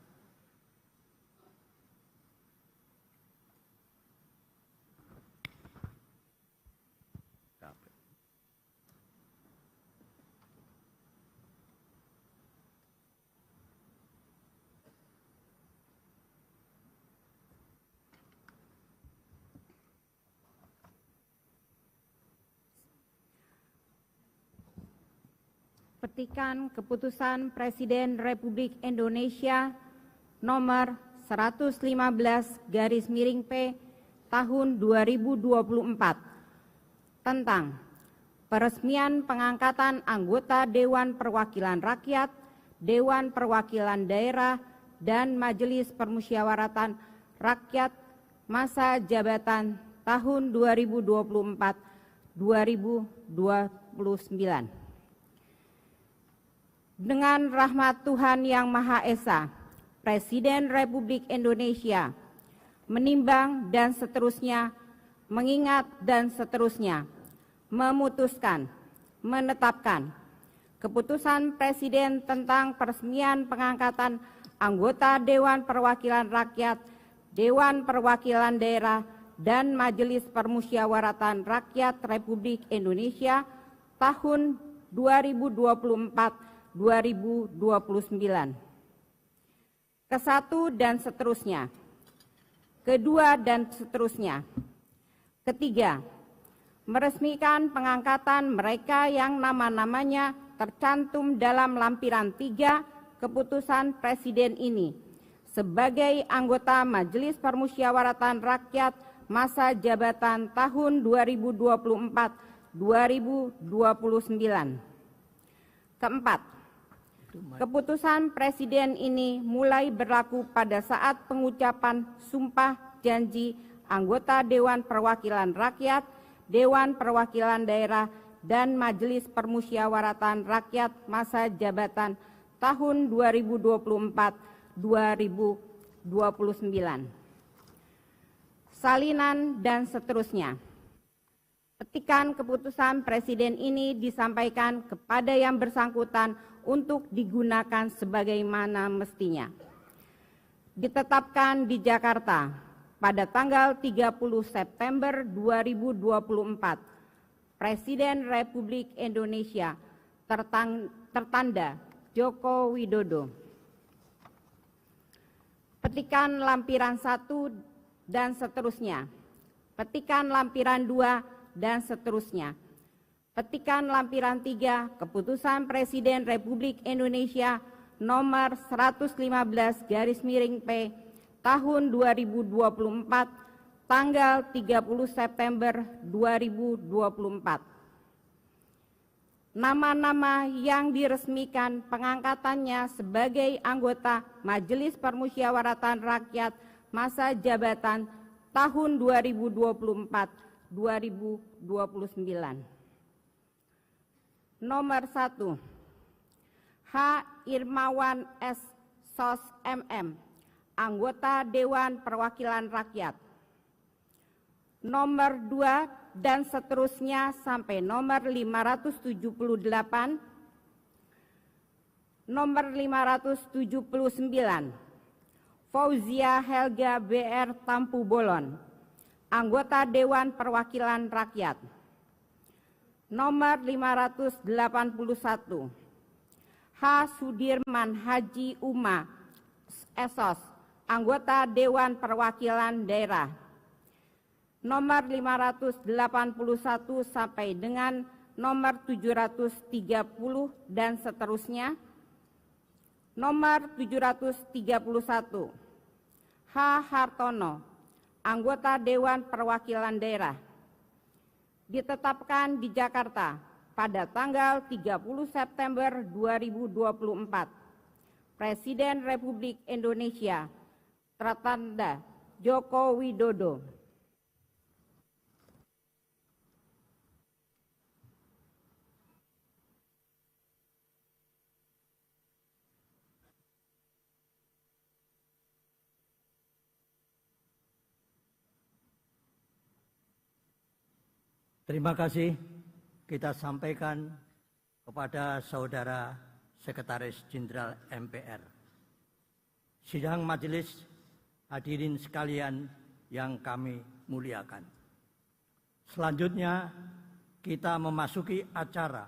Petikan Keputusan Presiden Republik Indonesia nomor 115/P tahun 2024 tentang peresmian pengangkatan anggota Dewan Perwakilan Rakyat, Dewan Perwakilan Daerah, dan Majelis Permusyawaratan Rakyat masa jabatan tahun 2024-2029. Dengan rahmat Tuhan Yang Maha Esa, Presiden Republik Indonesia menimbang dan seterusnya, mengingat dan seterusnya, memutuskan, menetapkan Keputusan Presiden tentang peresmian pengangkatan anggota Dewan Perwakilan Rakyat, Dewan Perwakilan Daerah, dan Majelis Permusyawaratan Rakyat Republik Indonesia tahun 2024-2029. Kesatu dan seterusnya. Kedua dan seterusnya. Ketiga, meresmikan pengangkatan mereka yang nama-namanya tercantum dalam lampiran 3 Keputusan Presiden ini sebagai anggota Majelis Permusyawaratan Rakyat masa jabatan tahun 2024-2029. Keempat, Keputusan Presiden ini mulai berlaku pada saat pengucapan sumpah janji anggota Dewan Perwakilan Rakyat, Dewan Perwakilan Daerah, dan Majelis Permusyawaratan Rakyat masa jabatan tahun 2024-2029. Salinan dan seterusnya. Petikan keputusan Presiden ini disampaikan kepada yang bersangkutan untuk digunakan sebagaimana mestinya. Ditetapkan di Jakarta pada tanggal 30 September 2024, Presiden Republik Indonesia tertanda Joko Widodo. Petikan lampiran 1 dan seterusnya. Petikan lampiran 2 dan seterusnya. Petikan lampiran 3 Keputusan Presiden Republik Indonesia nomor 115/P tahun 2024 tanggal 30 September 2024. Nama-nama yang diresmikan pengangkatannya sebagai anggota Majelis Permusyawaratan Rakyat masa jabatan tahun 2024-2029. Nomor 1, H. Irmawan S. Sos MM, anggota Dewan Perwakilan Rakyat. Nomor 2 dan seterusnya sampai nomor 578. Nomor 579, Fauzia Helga BR Tampu Bolon, anggota Dewan Perwakilan Rakyat. Nomor 581, H. Sudirman Haji Uma Esos, anggota Dewan Perwakilan Daerah. nomor 581 sampai dengan nomor 730 dan seterusnya. Nomor 731, H. Hartono, anggota Dewan Perwakilan Daerah, ditetapkan di Jakarta pada tanggal 30 September 2024. Presiden Republik Indonesia, tertanda Joko Widodo. Terima kasih kita sampaikan kepada Saudara Sekretaris Jenderal MPR. Sidang majelis, hadirin sekalian yang kami muliakan. Selanjutnya kita memasuki acara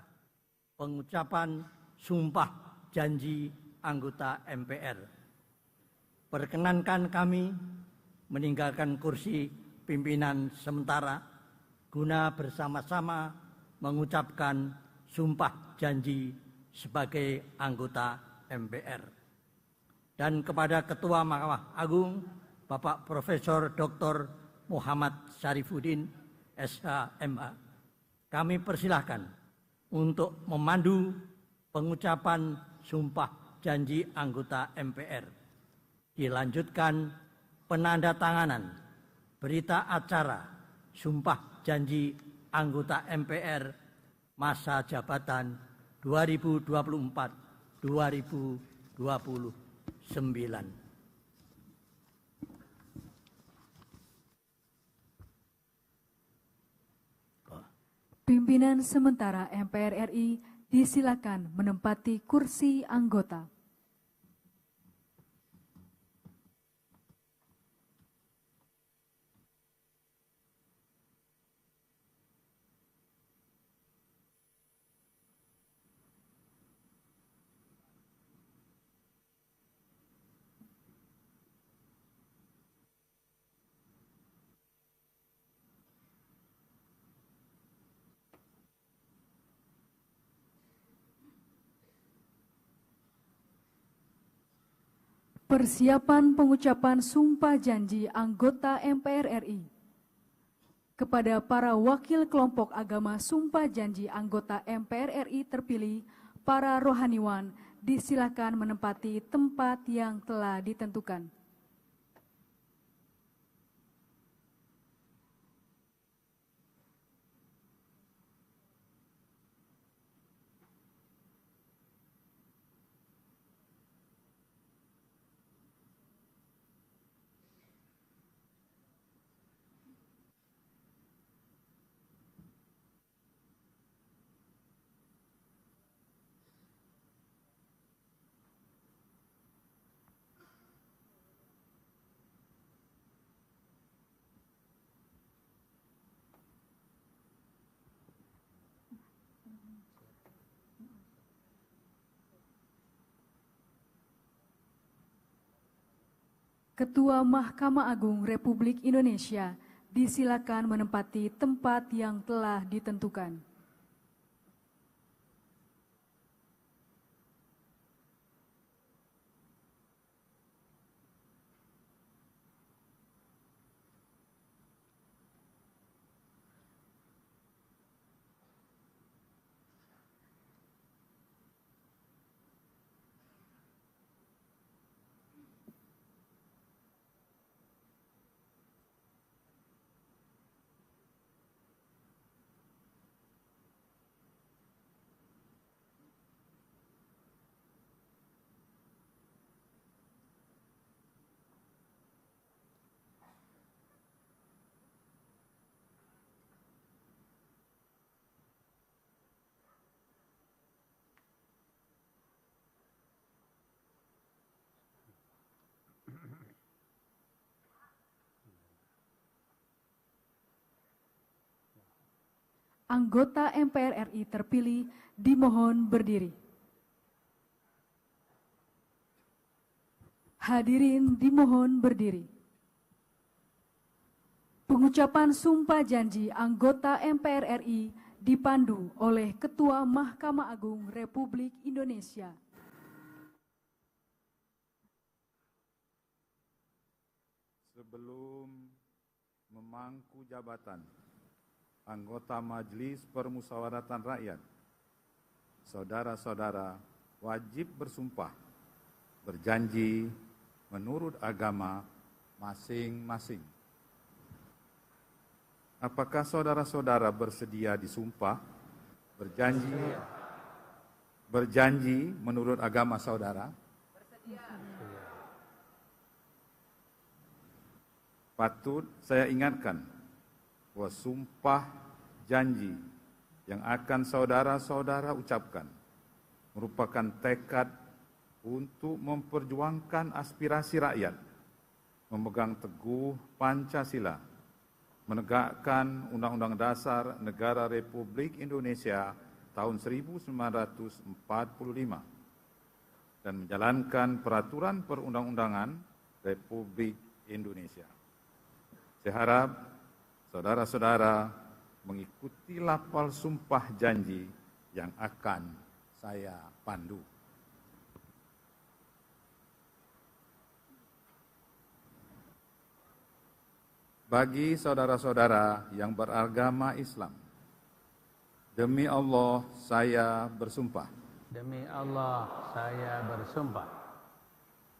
pengucapan sumpah janji anggota MPR. Perkenankan kami meninggalkan kursi pimpinan sementara guna bersama-sama mengucapkan sumpah janji sebagai anggota MPR. Dan kepada Ketua Mahkamah Agung, Bapak Profesor Dr. Muhammad Syarifuddin, SH.MA, kami persilahkan untuk memandu pengucapan sumpah janji anggota MPR. Dilanjutkan penandatanganan berita acara sumpah janji anggota MPR masa jabatan 2024-2029. Pimpinan sementara MPR RI disilakan menempati kursi anggota. Persiapan pengucapan sumpah janji anggota MPR RI. Kepada para wakil kelompok agama sumpah janji anggota MPR RI terpilih, para rohaniwan disilakan menempati tempat yang telah ditentukan. Ketua Mahkamah Agung Republik Indonesia disilakan menempati tempat yang telah ditentukan. Anggota MPR RI terpilih dimohon berdiri. Hadirin dimohon berdiri. Pengucapan sumpah janji anggota MPR RI dipandu oleh Ketua Mahkamah Agung Republik Indonesia. Sebelum memangku jabatan anggota Majelis Permusyawaratan Rakyat, saudara-saudara wajib bersumpah berjanji menurut agama masing-masing. Apakah saudara-saudara bersedia disumpah berjanji menurut agama saudara? Bersedia. Patut saya ingatkan bahwa sumpah janji yang akan saudara-saudara ucapkan merupakan tekad untuk memperjuangkan aspirasi rakyat, memegang teguh Pancasila, menegakkan Undang-Undang Dasar Negara Republik Indonesia tahun 1945 dan menjalankan peraturan perundang-undangan Republik Indonesia. Saya harap saudara-saudara mengikuti lafal sumpah janji yang akan saya pandu. Bagi saudara-saudara yang beragama Islam, demi Allah saya bersumpah. Demi Allah saya bersumpah.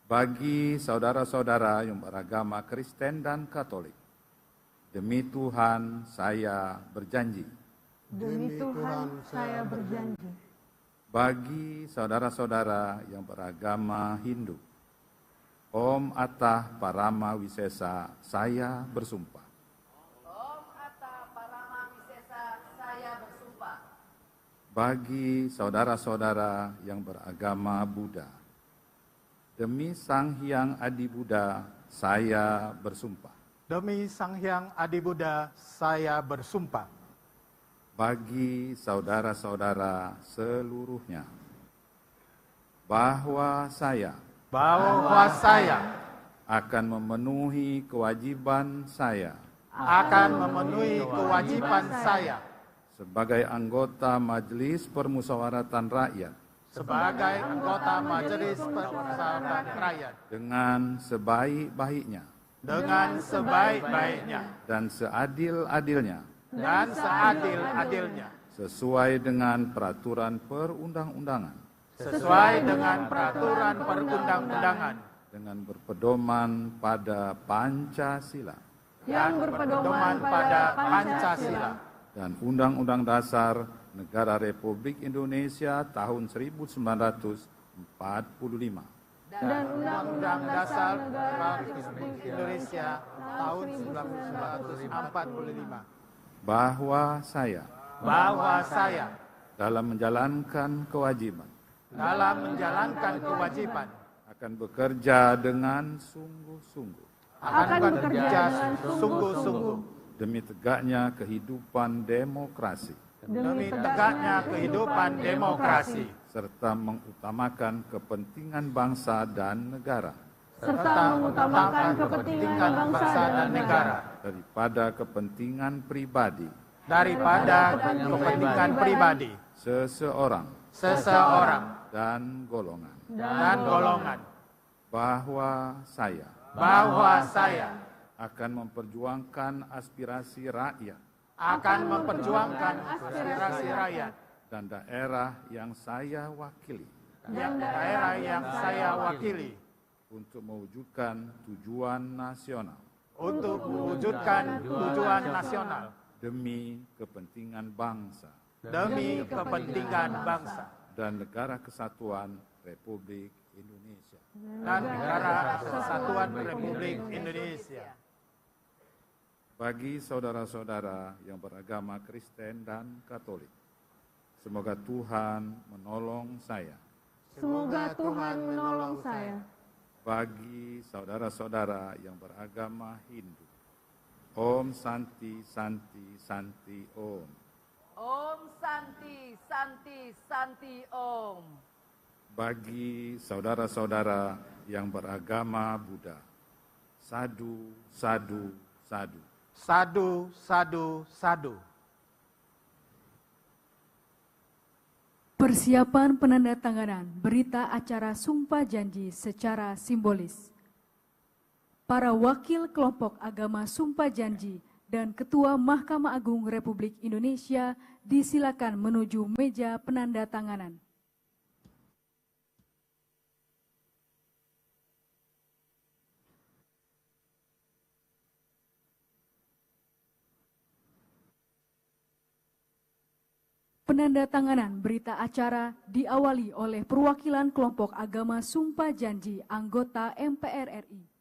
Bagi saudara-saudara yang beragama Kristen dan Katolik, demi Tuhan saya berjanji. Demi Tuhan saya berjanji. Bagi saudara-saudara yang beragama Hindu, Om Atah Parama Wisesa saya bersumpah. Om Atah Parama Wisesa saya bersumpah. Bagi saudara-saudara yang beragama Buddha, demi Sang Hyang Adi Buddha saya bersumpah. Demi Sang Hyang Adi Buddha saya bersumpah. Bagi saudara-saudara seluruhnya, bahwa saya akan memenuhi kewajiban saya sebagai anggota Majelis Permusyawaratan Rakyat dengan sebaik-baiknya dan seadil-adilnya sesuai dengan peraturan perundang-undangan dengan berpedoman pada Pancasila dan Undang-Undang Dasar Negara Republik Indonesia tahun 1945 dan Undang-Undang Dasar Republik Indonesia tahun 1945 bahwa saya dalam menjalankan kewajiban akan bekerja dengan sungguh-sungguh demi tegaknya kehidupan demokrasi serta mengutamakan kepentingan bangsa dan negara daripada kepentingan pribadi seseorang dan golongan bahwa saya akan memperjuangkan aspirasi rakyat dan daerah yang saya wakili untuk mewujudkan tujuan nasional demi kepentingan bangsa dan negara kesatuan Republik Indonesia. Bagi saudara-saudara yang beragama Kristen dan Katolik, semoga Tuhan menolong saya. Bagi saudara-saudara yang beragama Hindu, Om Santi Santi Santi Om. Om Santi Santi Santi Om. Bagi saudara-saudara yang beragama Buddha, Sadu Sadu Sadu. Sadu, sadu, sadu. Persiapan penandatanganan berita acara Sumpah Janji secara simbolis. Para wakil kelompok agama Sumpah Janji dan Ketua Mahkamah Agung Republik Indonesia disilakan menuju meja penandatanganan. Penandatanganan berita acara diawali oleh perwakilan kelompok agama Sumpah Janji anggota MPR RI.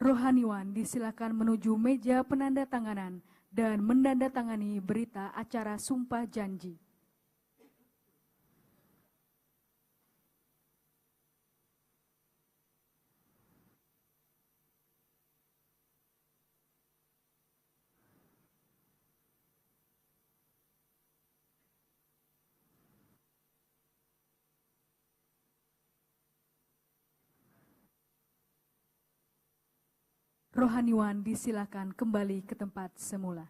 Rohaniwan disilakan menuju meja penandatanganan dan menandatangani berita acara Sumpah Janji. Rohaniwan disilakan kembali ke tempat semula.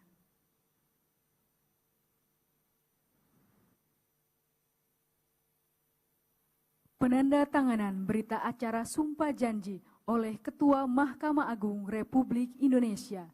Penandatanganan berita acara Sumpah Janji oleh Ketua Mahkamah Agung Republik Indonesia.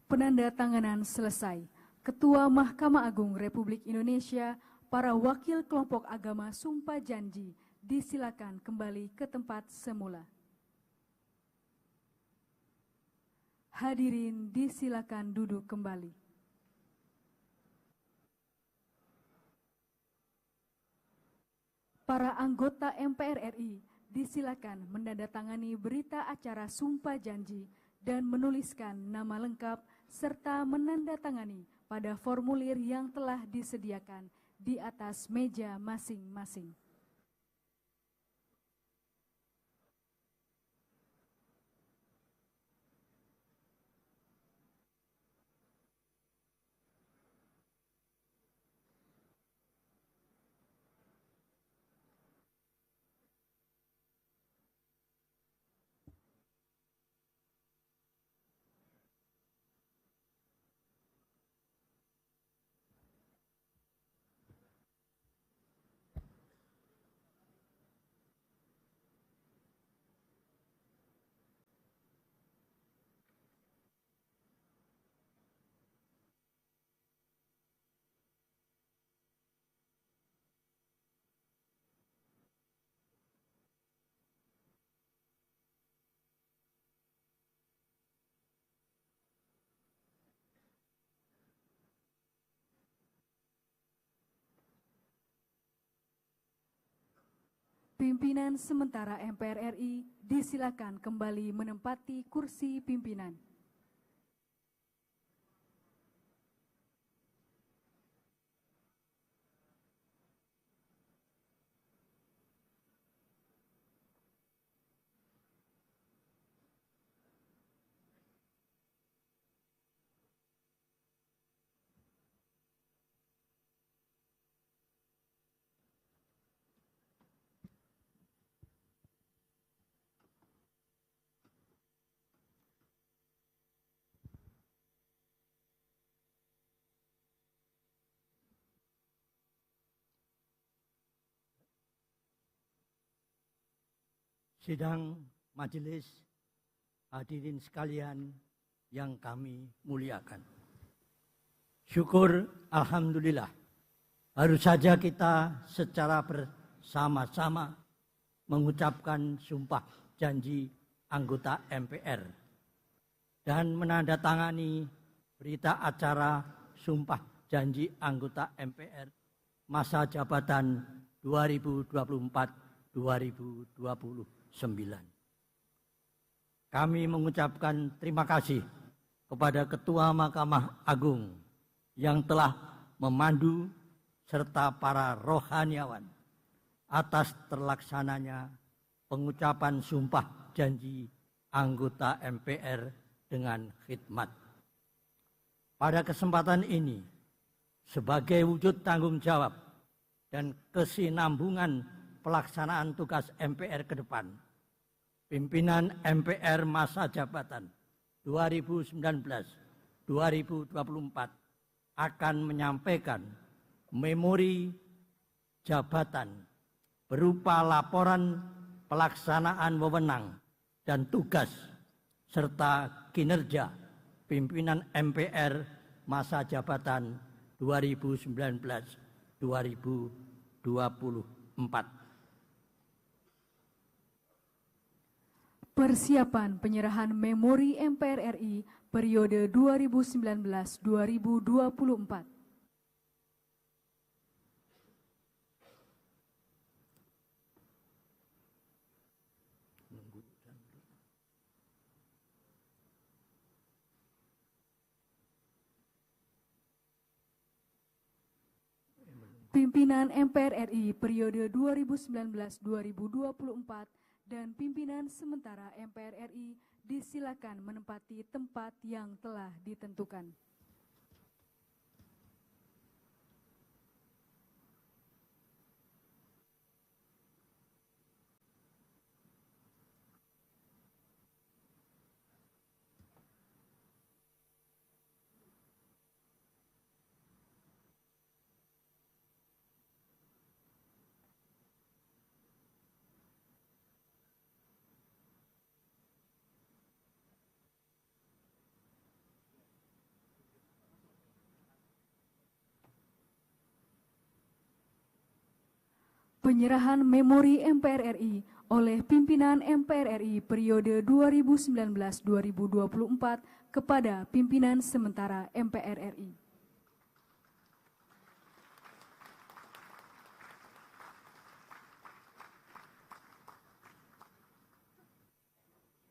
Penandatanganan selesai. Ketua Mahkamah Agung Republik Indonesia, para wakil kelompok agama Sumpah Janji disilakan kembali ke tempat semula. Hadirin disilakan duduk kembali. Para anggota MPR RI disilakan menandatangani berita acara Sumpah Janji dan menuliskan nama lengkap serta menandatangani pada formulir yang telah disediakan di atas meja masing-masing. Pimpinan sementara MPR RI disilakan kembali menempati kursi pimpinan. sidang majelis, hadirin sekalian yang kami muliakan. Syukur alhamdulillah, baru saja kita secara bersama-sama mengucapkan sumpah janji anggota MPR dan menandatangani berita acara sumpah janji anggota MPR masa jabatan 2024-2029. Kami mengucapkan terima kasih kepada Ketua Mahkamah Agung yang telah memandu serta para rohaniawan atas terlaksananya pengucapan sumpah janji anggota MPR dengan khidmat. Pada kesempatan ini, sebagai wujud tanggung jawab dan kesinambungan pelaksanaan tugas MPR ke depan, pimpinan MPR masa jabatan 2019-2024 akan menyampaikan memori jabatan berupa laporan pelaksanaan wewenang dan tugas serta kinerja pimpinan MPR masa jabatan 2019-2024. Persiapan penyerahan memori MPR RI periode 2019-2024. Pimpinan MPR RI periode 2019-2024 dan pimpinan sementara MPR RI disilakan menempati tempat yang telah ditentukan. Penyerahan memori MPR RI oleh pimpinan MPR RI periode 2019-2024 kepada pimpinan sementara MPR RI.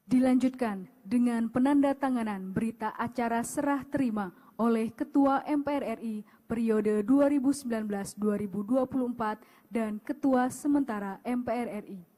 Dilanjutkan dengan penandatanganan berita acara serah terima oleh Ketua MPR RI periode 2019-2024 dan Ketua sementara MPR RI.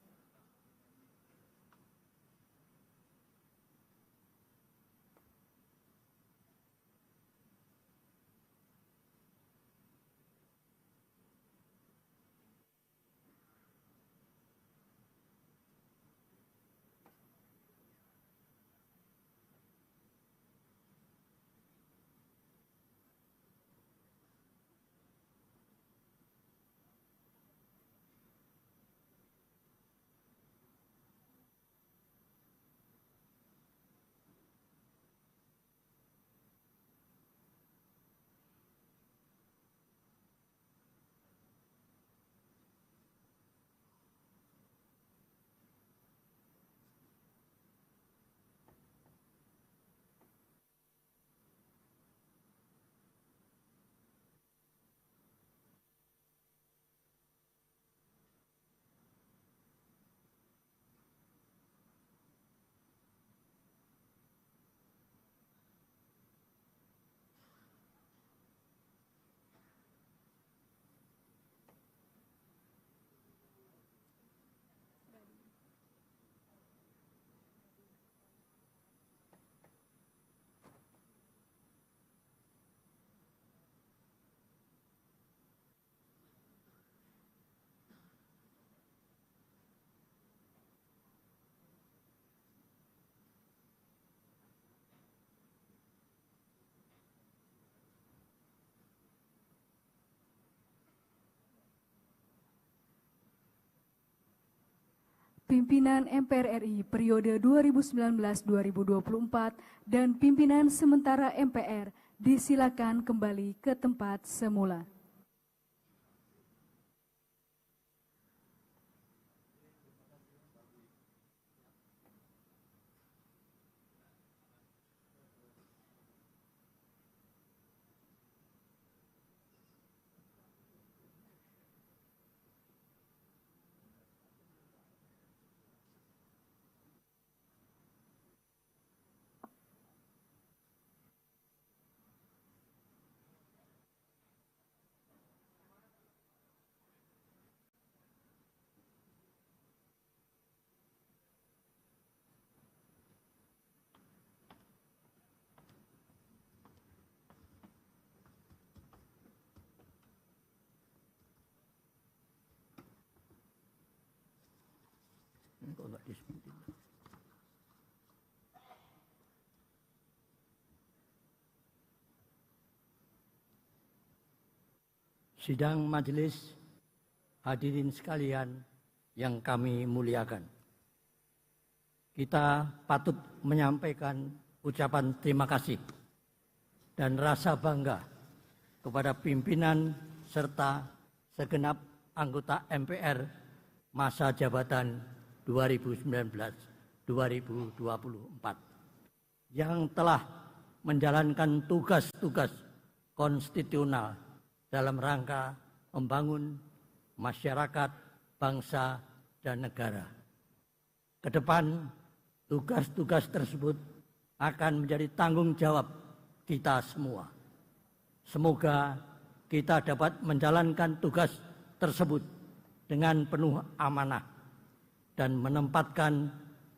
pimpinan MPR RI periode 2019-2024 dan pimpinan sementara MPR disilakan kembali ke tempat semula. Sidang majelis, hadirin sekalian yang kami muliakan. Kita patut menyampaikan ucapan terima kasih dan rasa bangga kepada pimpinan serta segenap anggota MPR masa jabatan 2019-2024 yang telah menjalankan tugas-tugas konstitusional dalam rangka membangun masyarakat, bangsa, dan negara. Ke depan, tugas-tugas tersebut akan menjadi tanggung jawab kita semua. Semoga kita dapat menjalankan tugas tersebut dengan penuh amanah dan menempatkan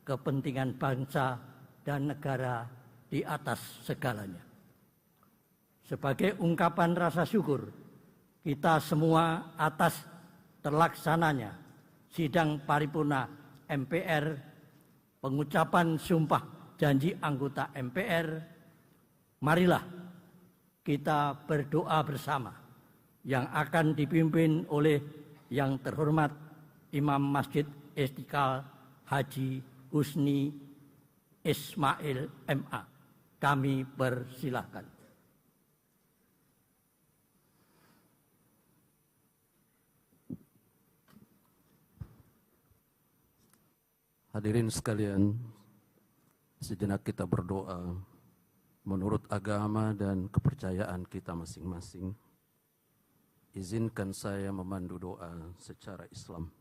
kepentingan bangsa dan negara di atas segalanya. Sebagai ungkapan rasa syukur kita semua atas terlaksananya sidang paripurna MPR, pengucapan sumpah janji anggota MPR, marilah kita berdoa bersama yang akan dipimpin oleh yang terhormat Imam Masjid Istiqlal Haji Husni Ismail MA. Kami persilahkan. Hadirin sekalian, sejenak kita berdoa menurut agama dan kepercayaan kita masing-masing. Izinkan saya memandu doa secara Islam.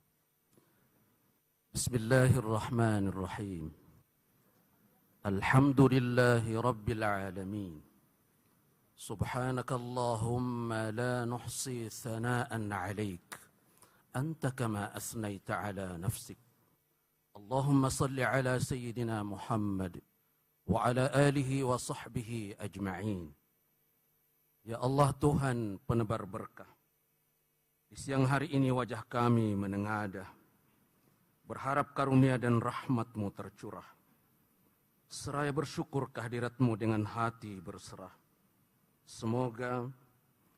Bismillahirrahmanirrahim. Alhamdulillahi Rabbil Alamin. Subhanakallahumma la nuhsi thana'an 'alaik. Anta kama asnaita 'ala nafsik. Allahumma salli ala Sayyidina Muhammad wa ala alihi wa sahbihi ajma'in. Ya Allah Tuhan penebar berkah, di siang hari ini wajah kami menengadah, berharap karunia dan rahmat-Mu tercurah. Seraya bersyukur kehadirat-Mu dengan hati berserah. Semoga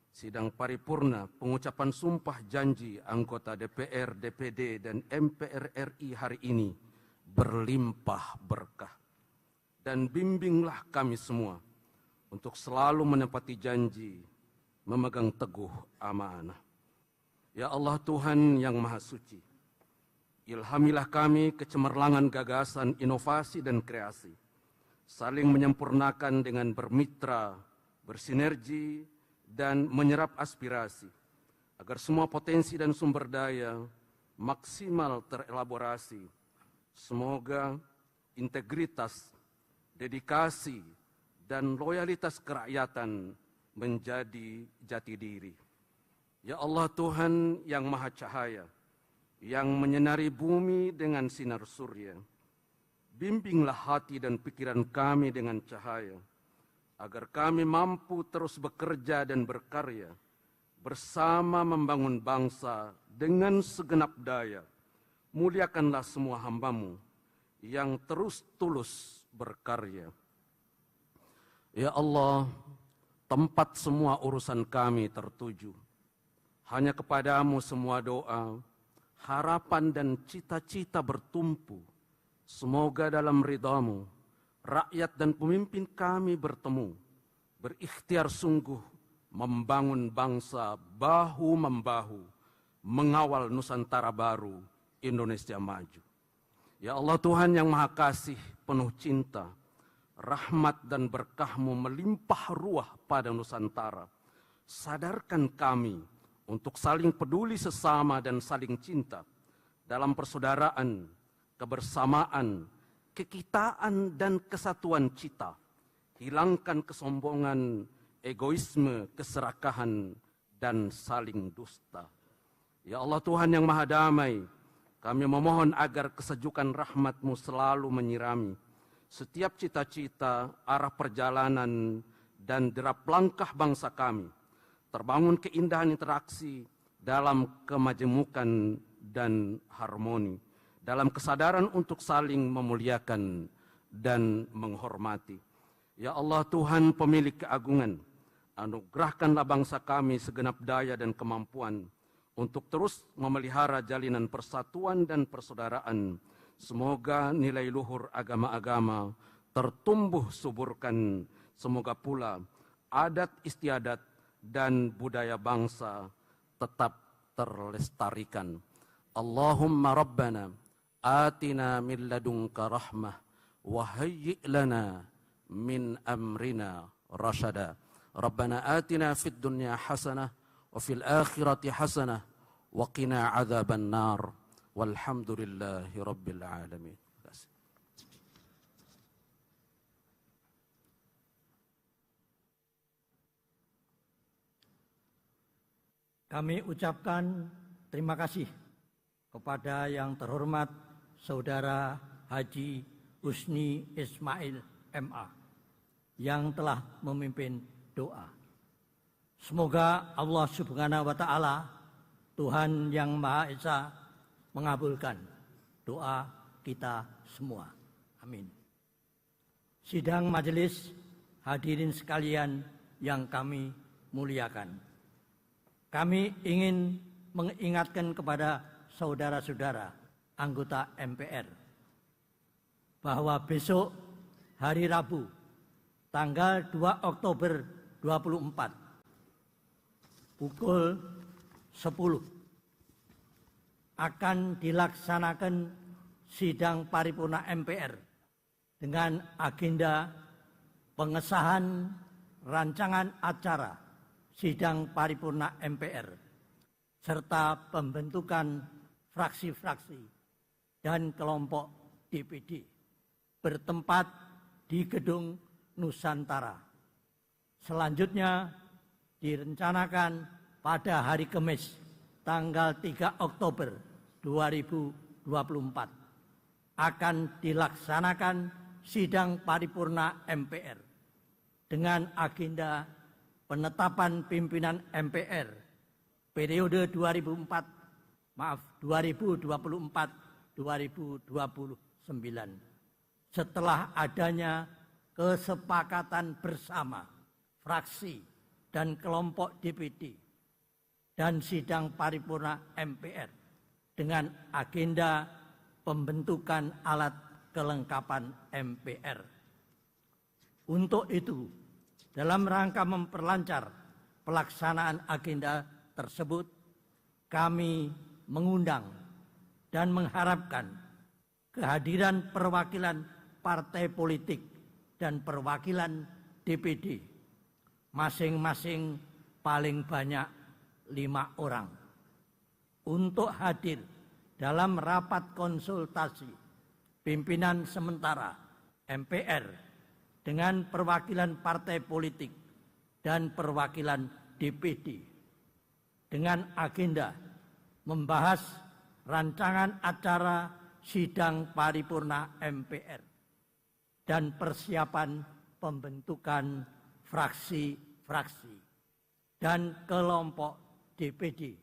sidang paripurna pengucapan sumpah janji anggota DPR, DPD, dan MPR RI hari ini berlimpah berkah. Dan bimbinglah kami semua untuk selalu menepati janji, memegang teguh amanah. Ya Allah Tuhan yang Maha Suci, ilhamilah kami kecemerlangan gagasan, inovasi, dan kreasi, saling menyempurnakan dengan bermitra, bersinergi, dan menyerap aspirasi, agar semua potensi dan sumber daya maksimal terelaborasi. Semoga integritas, dedikasi, dan loyalitas kerakyatan menjadi jati diri. Ya Allah Tuhan yang Maha Cahaya, yang menyinari bumi dengan sinar surya, bimbinglah hati dan pikiran kami dengan cahaya, agar kami mampu terus bekerja dan berkarya, bersama membangun bangsa dengan segenap daya. Muliakanlah semua hamba-Mu yang terus tulus berkarya. Ya Allah, tempat semua urusan kami tertuju. Hanya kepada-Mu semua doa, harapan dan cita-cita bertumpu. Semoga dalam ridha-Mu, rakyat dan pemimpin kami bertemu, berikhtiar sungguh, membangun bangsa bahu-membahu, mengawal Nusantara baru, Indonesia maju. Ya Allah Tuhan yang Maha Kasih, penuh cinta, rahmat dan berkah-Mu melimpah ruah pada Nusantara. Sadarkan kami untuk saling peduli sesama dan saling cinta dalam persaudaraan, kebersamaan, kekitaan dan kesatuan cita. Hilangkan kesombongan, egoisme, keserakahan, dan saling dusta. Ya Allah Tuhan yang Maha Damai, kami memohon agar kesejukan rahmat-Mu selalu menyirami setiap cita-cita, arah perjalanan, dan derap langkah bangsa kami. Terbangun keindahan interaksi dalam kemajemukan dan harmoni, dalam kesadaran untuk saling memuliakan dan menghormati. Ya Allah Tuhan pemilik keagungan, anugerahkanlah bangsa kami segenap daya dan kemampuan untuk terus memelihara jalinan persatuan dan persaudaraan. Semoga nilai luhur agama-agama tertumbuh suburkan. Semoga pula adat istiadat dan budaya bangsa tetap terlestarikan. Allahumma Rabbana atina min ladunka rahmah wa hayyi' lana min amrina rasyada. Rabbana atina fid dunya hasanah wa fil akhirati hasanah wa qina adzaban nar. Walhamdulillahi rabbil alamin. Kami ucapkan terima kasih kepada yang terhormat Saudara Haji Husni Ismail MA yang telah memimpin doa. Semoga Allah Subhanahu wa Ta'ala, Tuhan yang Maha Esa, mengabulkan doa kita semua. Amin. Sidang majelis, hadirin sekalian yang kami muliakan. Kami ingin mengingatkan kepada saudara-saudara anggota MPR bahwa besok hari Rabu tanggal 2 Oktober 24 pukul 10 akan dilaksanakan sidang paripurna MPR dengan agenda pengesahan rancangan acara sidang paripurna MPR serta pembentukan fraksi-fraksi dan kelompok DPD bertempat di Gedung Nusantara. Selanjutnya direncanakan pada hari Kamis tanggal 3 Oktober 2024 akan dilaksanakan sidang paripurna MPR dengan agenda penetapan pimpinan MPR periode 2024-2029 setelah adanya kesepakatan bersama fraksi dan kelompok DPD dan sidang paripurna MPR dengan agenda pembentukan alat kelengkapan MPR. Untuk itu, dalam rangka memperlancar pelaksanaan agenda tersebut, kami mengundang dan mengharapkan kehadiran perwakilan partai politik dan perwakilan DPD, masing-masing paling banyak 5 orang, untuk hadir dalam rapat konsultasi pimpinan sementara MPR dengan perwakilan partai politik dan perwakilan DPD dengan agenda membahas rancangan acara sidang paripurna MPR dan persiapan pembentukan fraksi-fraksi dan kelompok DPD.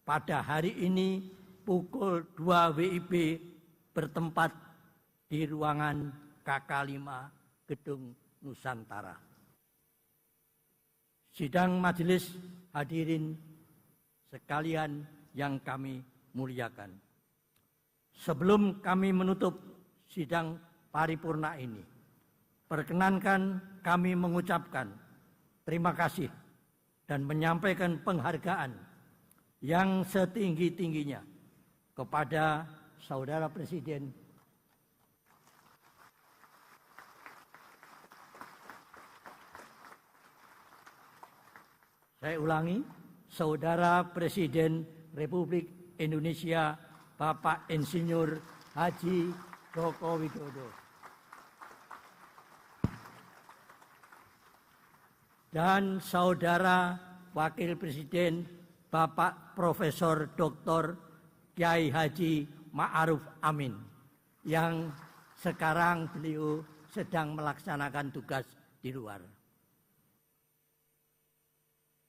Pada hari ini pukul 2 WIB bertempat di ruangan KK5 Gedung Nusantara. Sidang majelis hadirin sekalian yang kami muliakan. Sebelum kami menutup sidang paripurna ini, perkenankan kami mengucapkan terima kasih dan menyampaikan penghargaan yang setinggi-tingginya kepada Saudara Presiden Saya ulangi, Saudara Presiden Republik Indonesia Bapak Insinyur Haji Joko Widodo. Dan Saudara Wakil Presiden Bapak Profesor Dr. Kiai Haji Ma'ruf Amin yang sekarang beliau sedang melaksanakan tugas di luar.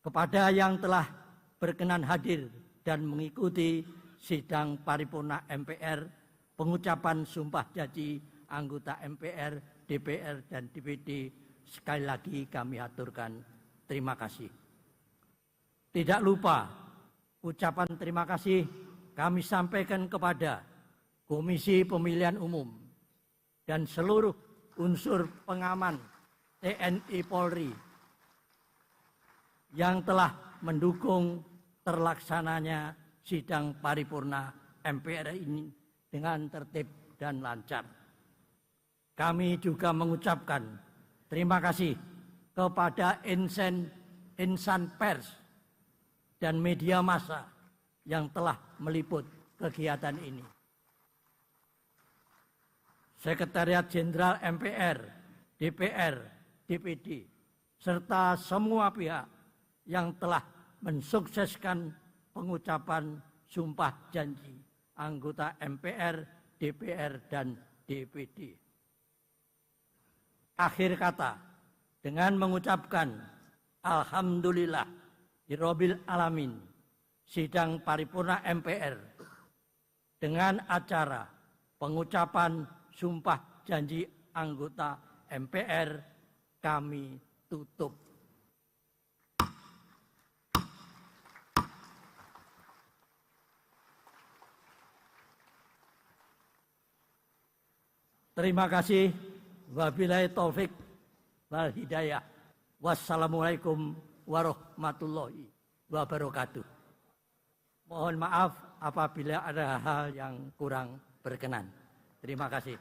Kepada yang telah berkenan hadir dan mengikuti sidang paripurna MPR, pengucapan sumpah janji anggota MPR, DPR, dan DPD, sekali lagi kami aturkan terima kasih. Tidak lupa, ucapan terima kasih kami sampaikan kepada Komisi Pemilihan Umum dan seluruh unsur pengaman TNI Polri yang telah mendukung terlaksananya sidang paripurna MPR ini dengan tertib dan lancar. Kami juga mengucapkan terima kasih kepada insan pers dan media massa yang telah meliput kegiatan ini. Sekretariat Jenderal MPR, DPR, DPD, serta semua pihak yang telah mensukseskan pengucapan sumpah janji anggota MPR, DPR, dan DPD. Akhir kata, dengan mengucapkan Alhamdulillah Rabbil Alamin, sidang paripurna MPR dengan acara pengucapan sumpah janji anggota MPR kami tutup. Terima kasih. Wabillahi taufik wal hidayah. Wassalamualaikum warahmatullahi wabarakatuh. Mohon maaf apabila ada hal yang kurang berkenan. Terima kasih.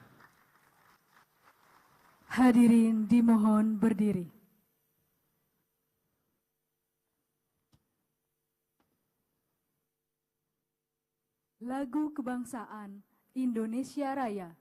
Hadirin dimohon berdiri. Lagu Kebangsaan Indonesia Raya.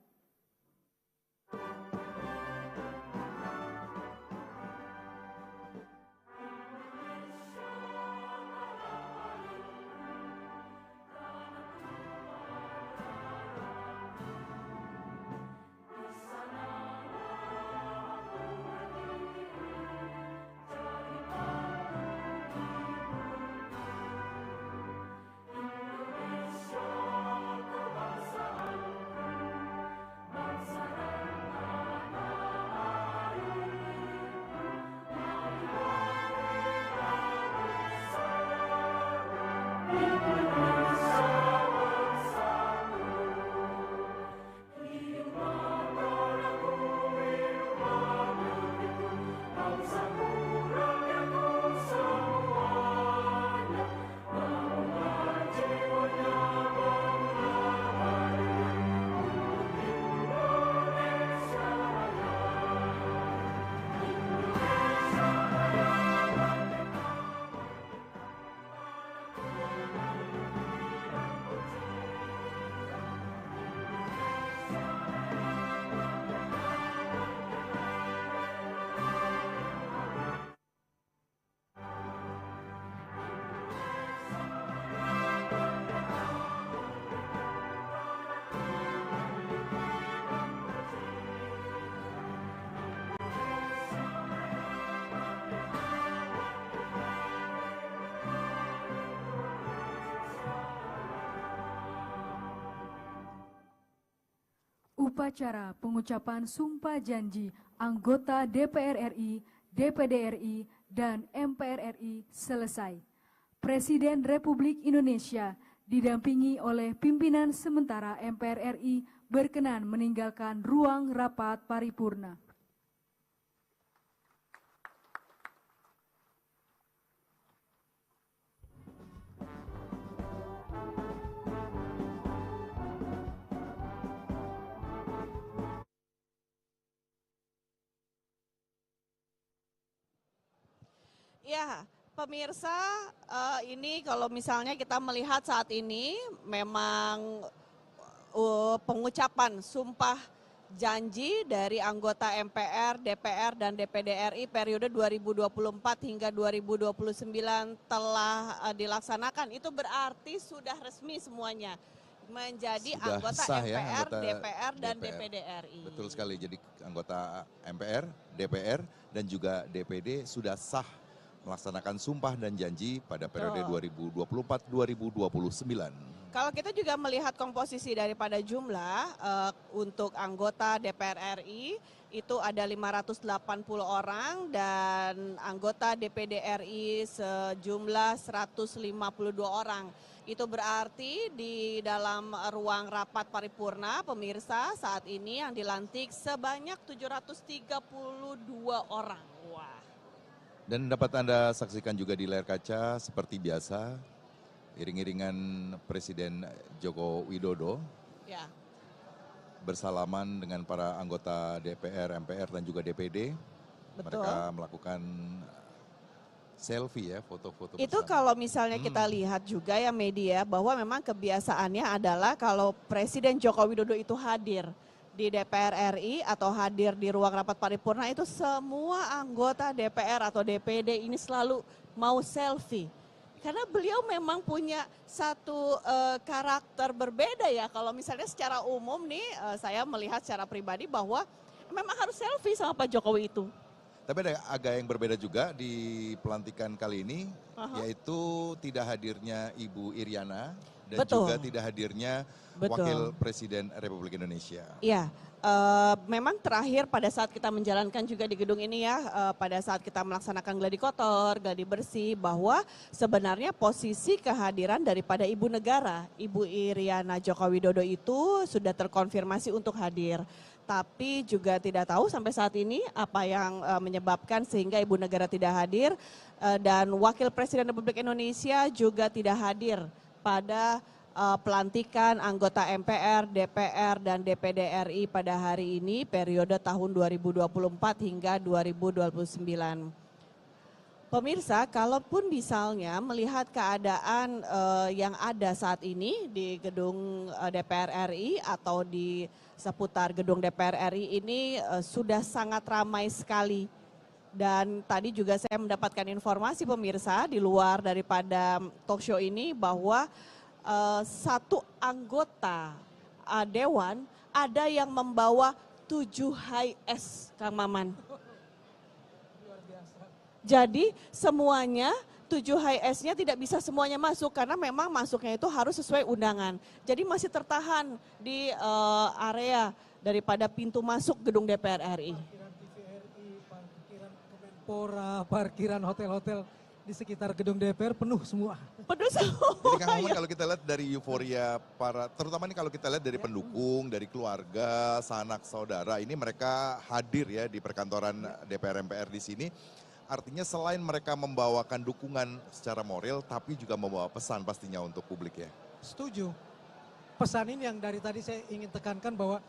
Upacara pengucapan sumpah janji anggota DPR RI, DPD RI, dan MPR RI selesai. Presiden Republik Indonesia didampingi oleh pimpinan sementara MPR RI berkenan meninggalkan ruang rapat paripurna. Ya, pemirsa, ini kalau misalnya kita melihat saat ini memang pengucapan sumpah janji dari anggota MPR, DPR, dan DPD RI periode 2024 hingga 2029 telah dilaksanakan. Itu berarti sudah resmi semuanya menjadi Sudah anggota sah ya, MPR, anggota DPR, dan DPR. DPD RI. Betul sekali, jadi anggota MPR, DPR, dan juga DPD sudah sah melaksanakan sumpah dan janji pada periode 2024-2029. Kalau kita juga melihat komposisi daripada jumlah untuk anggota DPR RI itu ada 580 orang dan anggota DPD RI sejumlah 152 orang. Itu berarti di dalam ruang rapat paripurna pemirsa saat ini yang dilantik sebanyak 732 orang. Wah. Dan dapat Anda saksikan juga di layar kaca seperti biasa, iring-iringan Presiden Joko Widodo Ya. bersalaman dengan para anggota DPR, MPR, dan juga DPD. Betul. Mereka melakukan selfie ya, foto-foto Itu bersama. kalau misalnya kita lihat juga ya media bahwa memang kebiasaannya adalah kalau Presiden Joko Widodo itu hadir di DPR RI atau hadir di ruang rapat paripurna itu semua anggota DPR atau DPD ini selalu mau selfie. Karena beliau memang punya satu karakter berbeda ya. Kalau misalnya secara umum nih saya melihat secara pribadi bahwa memang harus selfie sama Pak Jokowi itu. Tapi ada agak yang berbeda juga di pelantikan kali ini, yaitu tidak hadirnya Ibu Iriana dan Betul. juga tidak hadirnya Betul. Wakil Presiden Republik Indonesia. Iya, memang terakhir pada saat kita menjalankan juga di gedung ini ya, pada saat kita melaksanakan gladi kotor, gladi bersih, bahwa sebenarnya posisi kehadiran daripada Ibu Negara, Ibu Iriana Joko Widodo itu sudah terkonfirmasi untuk hadir. Tapi juga tidak tahu sampai saat ini apa yang menyebabkan sehingga Ibu Negara tidak hadir dan Wakil Presiden Republik Indonesia juga tidak hadir pada pelantikan anggota MPR, DPR, dan DPD RI pada hari ini periode tahun 2024 hingga 2029. Pemirsa, kalaupun misalnya melihat keadaan yang ada saat ini di gedung DPR RI atau di seputar gedung DPR RI ini sudah sangat ramai sekali. Dan tadi juga saya mendapatkan informasi pemirsa di luar daripada talk show ini bahwa satu anggota dewan ada yang membawa 7 HiS, Kang Maman. Jadi semuanya 7 HiS-nya tidak bisa semuanya masuk karena memang masuknya itu harus sesuai undangan. Jadi masih tertahan di area daripada pintu masuk gedung DPR RI. Parkiran TVRI, parkiran Kemenpora, parkiran hotel-hotel di sekitar gedung DPR penuh semua. Penuh semua. Jadi Kang Maman kalau kita lihat dari euforia para, terutama ini kalau kita lihat dari pendukung, dari keluarga, sanak saudara, ini mereka hadir ya di perkantoran DPR MPR di sini. Artinya selain mereka membawakan dukungan secara moral, tapi juga membawa pesan pastinya untuk publik ya. Setuju. Pesan ini yang dari tadi saya ingin tekankan bahwa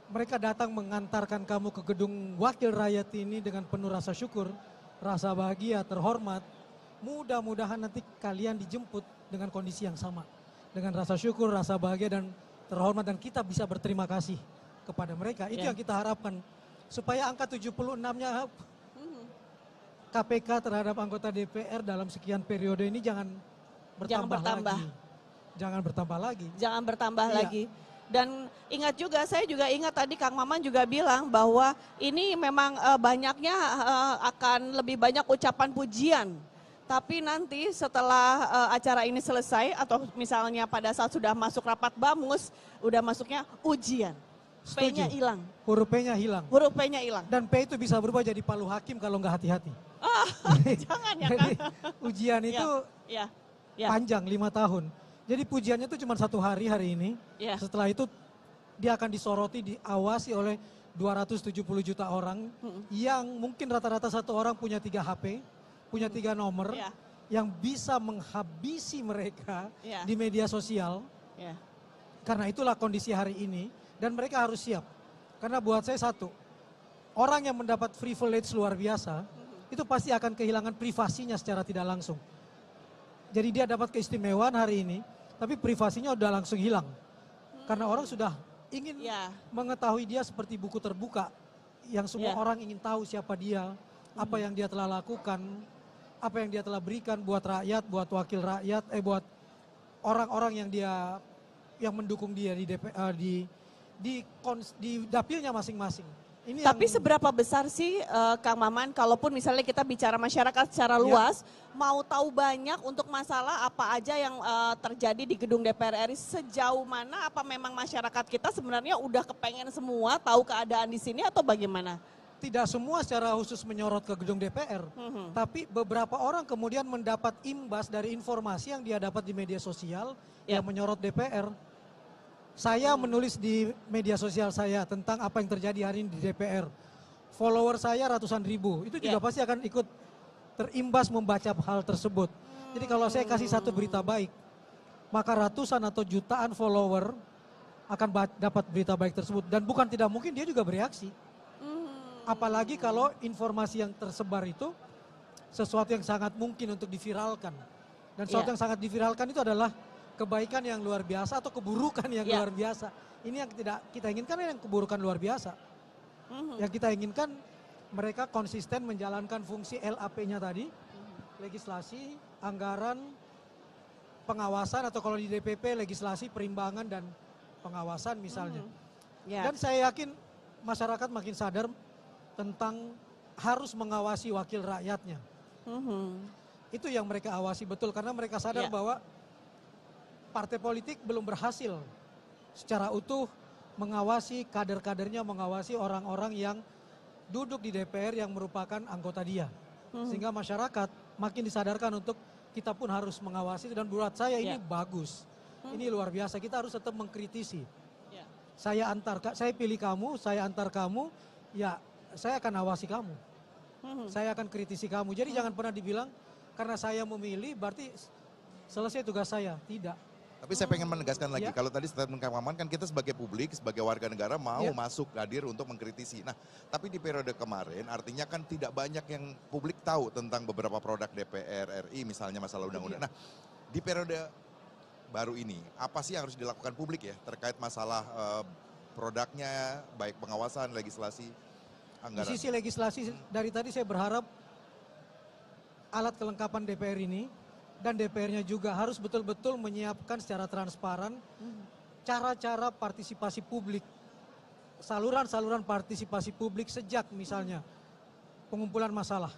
mereka datang mengantarkan kamu ke gedung wakil rakyat ini dengan penuh rasa syukur, rasa bahagia, terhormat. Mudah-mudahan nanti kalian dijemput dengan kondisi yang sama. Dengan rasa syukur, rasa bahagia dan terhormat dan kita bisa berterima kasih kepada mereka. Itu yang kita harapkan. Supaya angka 76-nya KPK terhadap anggota DPR dalam sekian periode ini jangan bertambah lagi. Jangan bertambah lagi. Jangan bertambah lagi. Dan ingat juga, saya juga ingat tadi Kang Maman juga bilang bahwa ini memang banyaknya akan lebih banyak ucapan pujian. Tapi nanti setelah acara ini selesai atau misalnya pada saat sudah masuk rapat bamus, udah masuknya ujian. P-nya hilang. Huruf P-nya hilang. Huruf P-nya hilang. Dan P itu bisa berubah jadi palu hakim kalau nggak hati-hati. Jangan ya Jadi Kang. ujian itu ya. panjang 5 tahun. Jadi pujiannya itu cuma 1 hari ini. Ya. Setelah itu dia akan disoroti, diawasi oleh 270 juta orang yang mungkin rata-rata satu orang punya 3 HP, punya 3 nomor, yang bisa menghabisi mereka di media sosial. Karena itulah kondisi hari ini dan mereka harus siap. Karena buat saya satu, orang yang mendapat privilege luar biasa, itu pasti akan kehilangan privasinya secara tidak langsung. Jadi dia dapat keistimewaan hari ini, tapi privasinya udah langsung hilang. Karena orang sudah ingin mengetahui dia seperti buku terbuka, yang semua orang ingin tahu siapa dia, apa yang dia telah lakukan, apa yang dia telah berikan buat rakyat, buat wakil rakyat, buat orang-orang yang mendukung dia di dapilnya masing-masing. Tapi seberapa besar sih Kang Maman, kalaupun misalnya kita bicara masyarakat secara luas, mau tahu banyak untuk masalah apa aja yang terjadi di gedung DPR RI, sejauh mana apa memang masyarakat kita sebenarnya udah kepengen semua tahu keadaan di sini atau bagaimana? Tidak semua secara khusus menyorot ke gedung DPR, tapi beberapa orang kemudian mendapat imbas dari informasi yang dia dapat di media sosial yang menyorot DPR. Saya menulis di media sosial saya tentang apa yang terjadi hari ini di DPR. Follower saya ratusan ribu, itu juga pasti akan ikut terimbas membaca hal tersebut. Jadi kalau saya kasih satu berita baik, maka ratusan atau jutaan follower akan dapat berita baik tersebut. Dan bukan tidak mungkin dia juga bereaksi. Apalagi kalau informasi yang tersebar itu sesuatu yang sangat mungkin untuk diviralkan. Dan sesuatu yang sangat diviralkan itu adalah kebaikan yang luar biasa atau keburukan yang luar biasa. Ini yang tidak kita inginkan, yang keburukan luar biasa. Yang kita inginkan mereka konsisten menjalankan fungsi LAP-nya tadi, legislasi, anggaran, pengawasan, atau kalau di DPP legislasi, perimbangan dan pengawasan misalnya. Dan saya yakin masyarakat makin sadar tentang harus mengawasi wakil rakyatnya. Itu yang mereka awasi betul, karena mereka sadar bahwa partai politik belum berhasil secara utuh mengawasi kader-kadernya, mengawasi orang-orang yang duduk di DPR yang merupakan anggota dia. Sehingga masyarakat makin disadarkan untuk kita pun harus mengawasi, dan buat saya ini bagus. Ini luar biasa, kita harus tetap mengkritisi. Saya pilih kamu, saya antar kamu, ya saya akan awasi kamu. Saya akan kritisi kamu. Jadi jangan pernah dibilang karena saya memilih berarti selesai tugas saya. Tidak. Tapi saya pengen menegaskan lagi, kalau tadi statement Kang Maman kan kita sebagai publik, sebagai warga negara mau masuk hadir untuk mengkritisi. Nah, tapi di periode kemarin artinya kan tidak banyak yang publik tahu tentang beberapa produk DPR RI, misalnya masalah undang-undang. Nah, di periode baru ini, apa sih yang harus dilakukan publik ya terkait masalah produknya, baik pengawasan, legislasi, anggaran? Di sisi legislasi, dari tadi saya berharap alat kelengkapan DPR ini, dan DPR-nya juga harus betul-betul menyiapkan secara transparan cara-cara partisipasi publik, saluran-saluran partisipasi publik sejak misalnya pengumpulan masalah,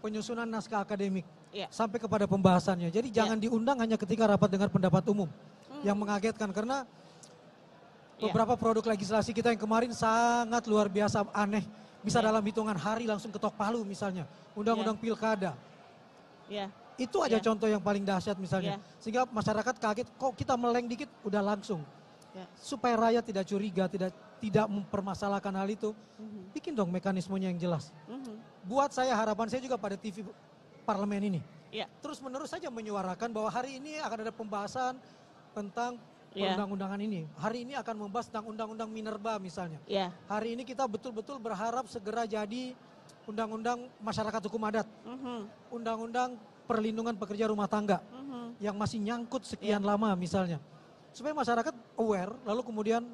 penyusunan naskah akademik, sampai kepada pembahasannya. Jadi jangan diundang hanya ketika rapat dengar pendapat umum yang mengagetkan, karena beberapa produk legislasi kita yang kemarin sangat luar biasa aneh, bisa dalam hitungan hari langsung ketok palu misalnya, undang-undang pilkada. Itu aja contoh yang paling dahsyat misalnya. Sehingga masyarakat kaget, kok kita meleng dikit udah langsung. Supaya rakyat tidak curiga, tidak mempermasalahkan hal itu, bikin dong mekanismenya yang jelas. Buat saya, harapan saya juga pada TV parlemen ini. Terus menerus saja menyuarakan bahwa hari ini akan ada pembahasan tentang perundang-undangan ini. Hari ini akan membahas tentang undang-undang Minerba misalnya. Hari ini kita betul-betul berharap segera jadi undang-undang masyarakat hukum adat. Undang-undang perlindungan pekerja rumah tangga yang masih nyangkut sekian lama misalnya. Supaya masyarakat aware lalu kemudian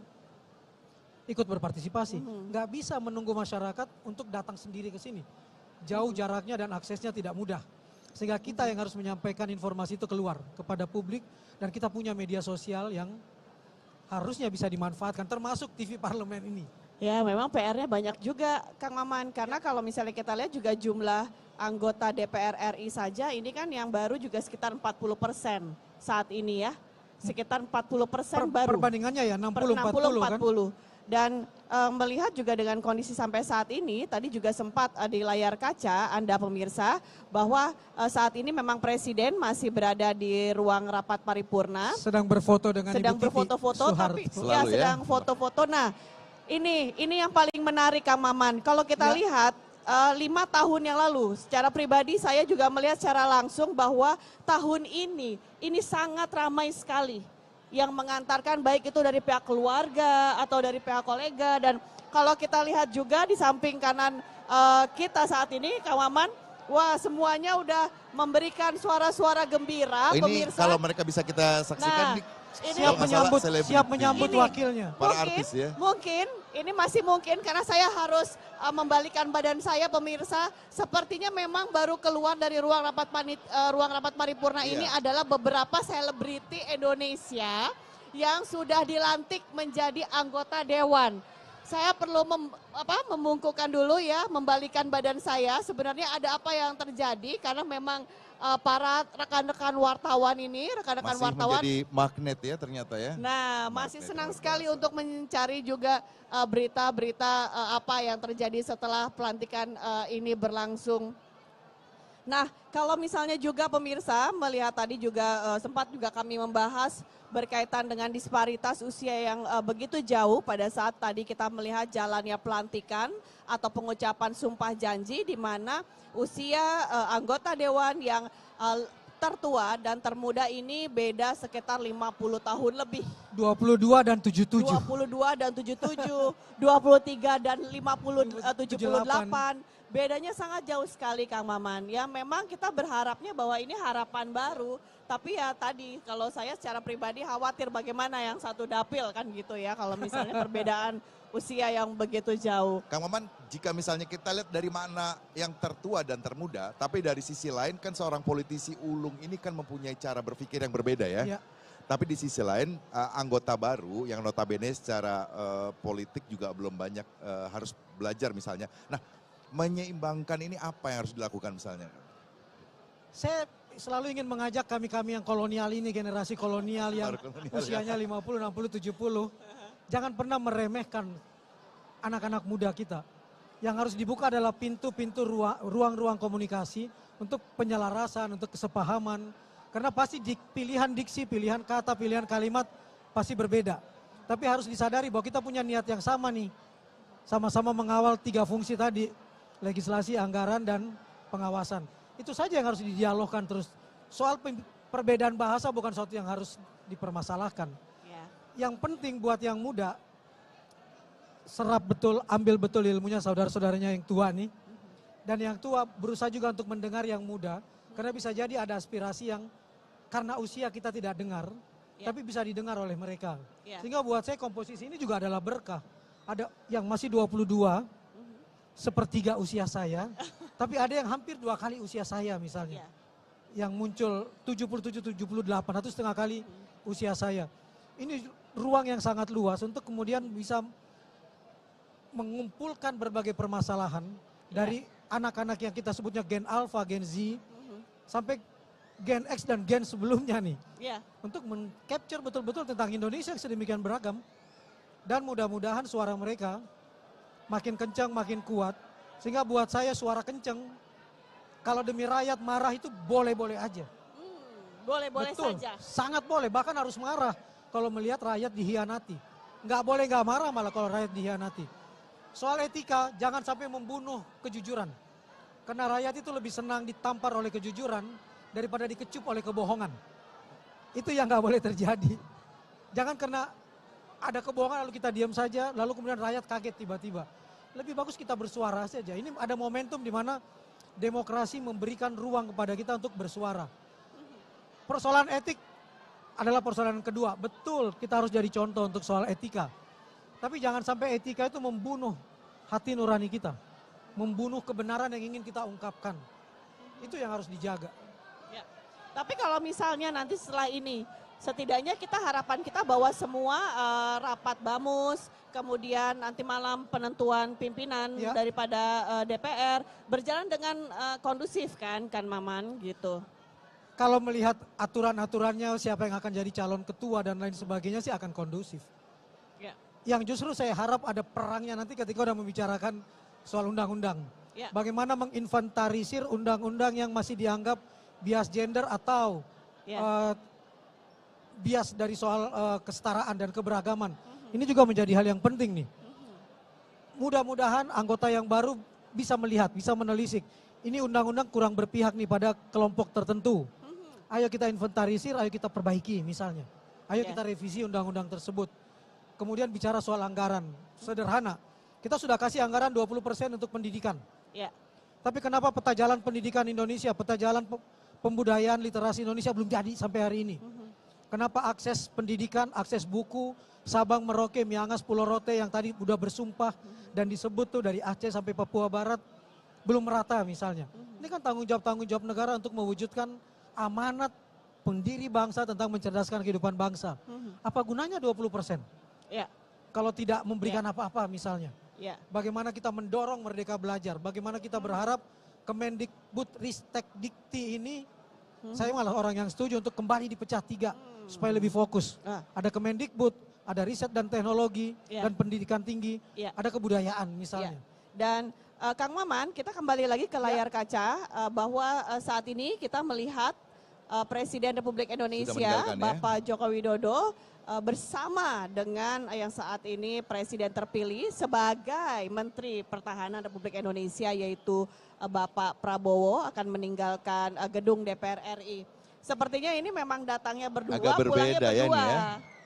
ikut berpartisipasi. Nggak bisa menunggu masyarakat untuk datang sendiri ke sini. Jauh jaraknya dan aksesnya tidak mudah. Sehingga kita yang harus menyampaikan informasi itu keluar kepada publik, dan kita punya media sosial yang harusnya bisa dimanfaatkan termasuk TV parlemen ini. Ya memang PR-nya banyak juga Kang Maman, karena kalau misalnya kita lihat juga jumlah anggota DPR RI saja ini kan yang baru juga sekitar 40% saat ini ya. Sekitar 40% baru. Perbandingannya ya 60-40 kan? Dan melihat juga dengan kondisi sampai saat ini, tadi juga sempat di layar kaca Anda pemirsa, bahwa saat ini memang Presiden masih berada di ruang rapat paripurna. Sedang berfoto dengan sedang Ibu Titi berfoto-foto, tapi Selalu ya. sedang foto-foto. Nah, ini yang paling menarik Kang Maman. Kalau kita lihat 5 tahun yang lalu, secara pribadi saya juga melihat secara langsung bahwa tahun ini sangat ramai sekali yang mengantarkan, baik itu dari pihak keluarga atau dari pihak kolega. Dan kalau kita lihat juga di samping kanan kita saat ini, Kang Maman, wah semuanya udah memberikan suara-suara gembira, Ini pemirsa. kalau mereka bisa kita saksikan, siap menyambut wakilnya. Para artis ya. Mungkin, ini masih mungkin karena saya harus membalikan badan saya pemirsa. Sepertinya memang baru keluar dari ruang rapat paripurna ini adalah beberapa selebriti Indonesia yang sudah dilantik menjadi anggota dewan. Saya perlu membungkukkan dulu ya, membalikan badan saya. Sebenarnya ada apa yang terjadi karena memang para rekan-rekan wartawan ini, rekan-rekan wartawan menjadi magnet ya ternyata ya. Nah, masih senang sekali untuk mencari juga berita-berita apa yang terjadi setelah pelantikan ini berlangsung. Nah, kalau misalnya juga pemirsa melihat tadi juga sempat juga kami membahas berkaitan dengan disparitas usia yang begitu jauh pada saat tadi kita melihat jalannya pelantikan atau pengucapan sumpah janji, di mana usia anggota dewan yang tertua dan termuda ini beda sekitar 50 tahun lebih. 22 dan 77. 22 dan 77, 23 dan 78. Bedanya sangat jauh sekali Kang Maman. Ya memang kita berharapnya bahwa ini harapan baru. Tapi ya tadi kalau saya secara pribadi khawatir bagaimana yang satu dapil kan gitu ya. Kalau misalnya perbedaan usia yang begitu jauh. Kang Maman, jika misalnya kita lihat dari mana yang tertua dan termuda, tapi dari sisi lain kan seorang politisi ulung ini kan mempunyai cara berpikir yang berbeda ya. Tapi di sisi lain anggota baru yang notabene secara politik juga belum banyak harus belajar misalnya. Nah, menyeimbangkan ini apa yang harus dilakukan misalnya? Saya selalu ingin mengajak kami-kami yang kolonial ini, generasi kolonial yang usianya 50, 60, 70. Jangan pernah meremehkan anak-anak muda kita. Yang harus dibuka adalah pintu-pintu ruang-ruang komunikasi untuk penyelarasan, untuk kesepahaman. Karena pasti pilihan diksi, pilihan kata, pilihan kalimat pasti berbeda. Tapi harus disadari bahwa kita punya niat yang sama nih. Sama-sama mengawal 3 fungsi tadi. Legislasi, anggaran, dan pengawasan. Itu saja yang harus didialogkan terus. Soal perbedaan bahasa bukan sesuatu yang harus dipermasalahkan. Yang penting buat yang muda, serap betul, ambil betul ilmunya saudara-saudaranya yang tua nih. Dan yang tua berusaha juga untuk mendengar yang muda. Karena bisa jadi ada aspirasi yang karena usia kita tidak dengar, tapi bisa didengar oleh mereka. Sehingga buat saya komposisi ini juga adalah berkah. Ada yang masih 22, sepertiga usia saya, tapi ada yang hampir 2 kali usia saya misalnya. Yang muncul 77, 78, atau setengah kali usia saya. Ini ruang yang sangat luas untuk kemudian bisa mengumpulkan berbagai permasalahan dari anak-anak yang kita sebutnya Gen Alpha, Gen Z, sampai Gen X dan Gen sebelumnya nih. Untuk men-capture betul-betul tentang Indonesia yang sedemikian beragam. Dan mudah-mudahan suara mereka makin kencang, makin kuat. Sehingga buat saya suara kencang, kalau demi rakyat marah itu boleh-boleh aja. Boleh-boleh saja. Sangat boleh, bahkan harus marah kalau melihat rakyat dihianati. Nggak boleh nggak marah malah kalau rakyat dihianati. Soal etika, jangan sampai membunuh kejujuran. Karena rakyat itu lebih senang ditampar oleh kejujuran daripada dikecup oleh kebohongan. Itu yang nggak boleh terjadi. Jangan karena ada kebohongan lalu kita diam saja, lalu kemudian rakyat kaget tiba-tiba. Lebih bagus kita bersuara saja. Ini ada momentum di mana demokrasi memberikan ruang kepada kita untuk bersuara. Persoalan etik adalah persoalan kedua. Betul, kita harus jadi contoh untuk soal etika. Tapi jangan sampai etika itu membunuh hati nurani kita. Membunuh kebenaran yang ingin kita ungkapkan. Itu yang harus dijaga. Tapi kalau misalnya nanti setelah ini, setidaknya harapan kita bahwa semua rapat BAMUS, kemudian nanti malam penentuan pimpinan daripada DPR berjalan dengan kondusif kan Maman gitu. Kalau melihat aturan-aturannya siapa yang akan jadi calon ketua dan lain sebagainya sih akan kondusif. yang justru saya harap ada perangnya nanti ketika udah membicarakan soal undang-undang. Ya. Bagaimana menginventarisir undang-undang yang masih dianggap bias gender atau bias dari soal kesetaraan dan keberagaman. Ini juga menjadi hal yang penting nih. Mudah-mudahan anggota yang baru bisa melihat, bisa menelisik. Ini undang-undang kurang berpihak nih pada kelompok tertentu. Ayo kita inventarisir, ayo kita perbaiki misalnya. Ayo kita revisi undang-undang tersebut. Kemudian bicara soal anggaran, sederhana. Kita sudah kasih anggaran 20% untuk pendidikan. Ya. Tapi kenapa peta jalan pendidikan Indonesia, peta jalan pembudayaan literasi Indonesia belum jadi sampai hari ini? Kenapa akses pendidikan, akses buku, Sabang, Merauke, Miangas, Pulau Rote yang tadi udah bersumpah dan disebut tuh dari Aceh sampai Papua Barat belum merata misalnya. Ini kan tanggung jawab negara untuk mewujudkan amanat pendiri bangsa tentang mencerdaskan kehidupan bangsa. Apa gunanya 20%? Ya. Kalau tidak memberikan apa-apa misalnya. Ya. Bagaimana kita mendorong Merdeka Belajar, bagaimana kita berharap Kemendikbud Ristek Dikti ini, saya malah orang yang setuju untuk kembali dipecah 3 supaya lebih fokus. Ada Kemendikbud, ada riset dan teknologi dan pendidikan tinggi, ada kebudayaan misalnya. Dan Kang Maman, kita kembali lagi ke layar kaca bahwa saat ini kita melihat Presiden Republik Indonesia Bapak Joko Widodo bersama dengan yang saat ini Presiden terpilih sebagai Menteri Pertahanan Republik Indonesia yaitu Bapak Prabowo akan meninggalkan gedung DPR RI. Sepertinya ini memang datangnya berdua, agak pulangnya berbeda ya berdua. ini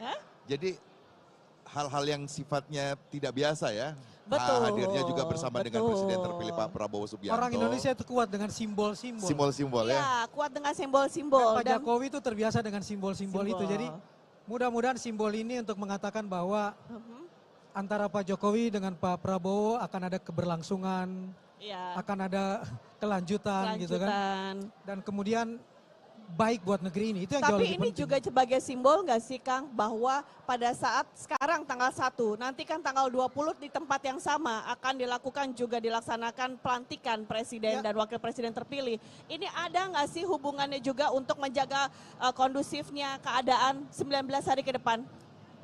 ya. Jadi hal-hal yang sifatnya tidak biasa ya. Betul. Hadirnya juga bersama dengan Presiden terpilih Pak Prabowo Subianto. Orang Indonesia itu kuat dengan simbol-simbol. Simbol-simbol ya. Ya, kuat dengan simbol-simbol. Pak Jokowi itu terbiasa dengan simbol-simbol itu. Jadi mudah-mudahan simbol ini untuk mengatakan bahwa antara Pak Jokowi dengan Pak Prabowo akan ada keberlangsungan, akan ada kelanjutan gitu kan. Dan kemudian baik buat negeri ini. Itu yang jauh Tapi lebih ini penting. juga sebagai simbol nggak sih Kang bahwa pada saat sekarang tanggal 1, nanti kan tanggal 20 di tempat yang sama akan dilakukan juga dilaksanakan pelantikan Presiden dan Wakil Presiden terpilih. Ini ada nggak sih hubungannya juga untuk menjaga kondusifnya keadaan 19 hari ke depan?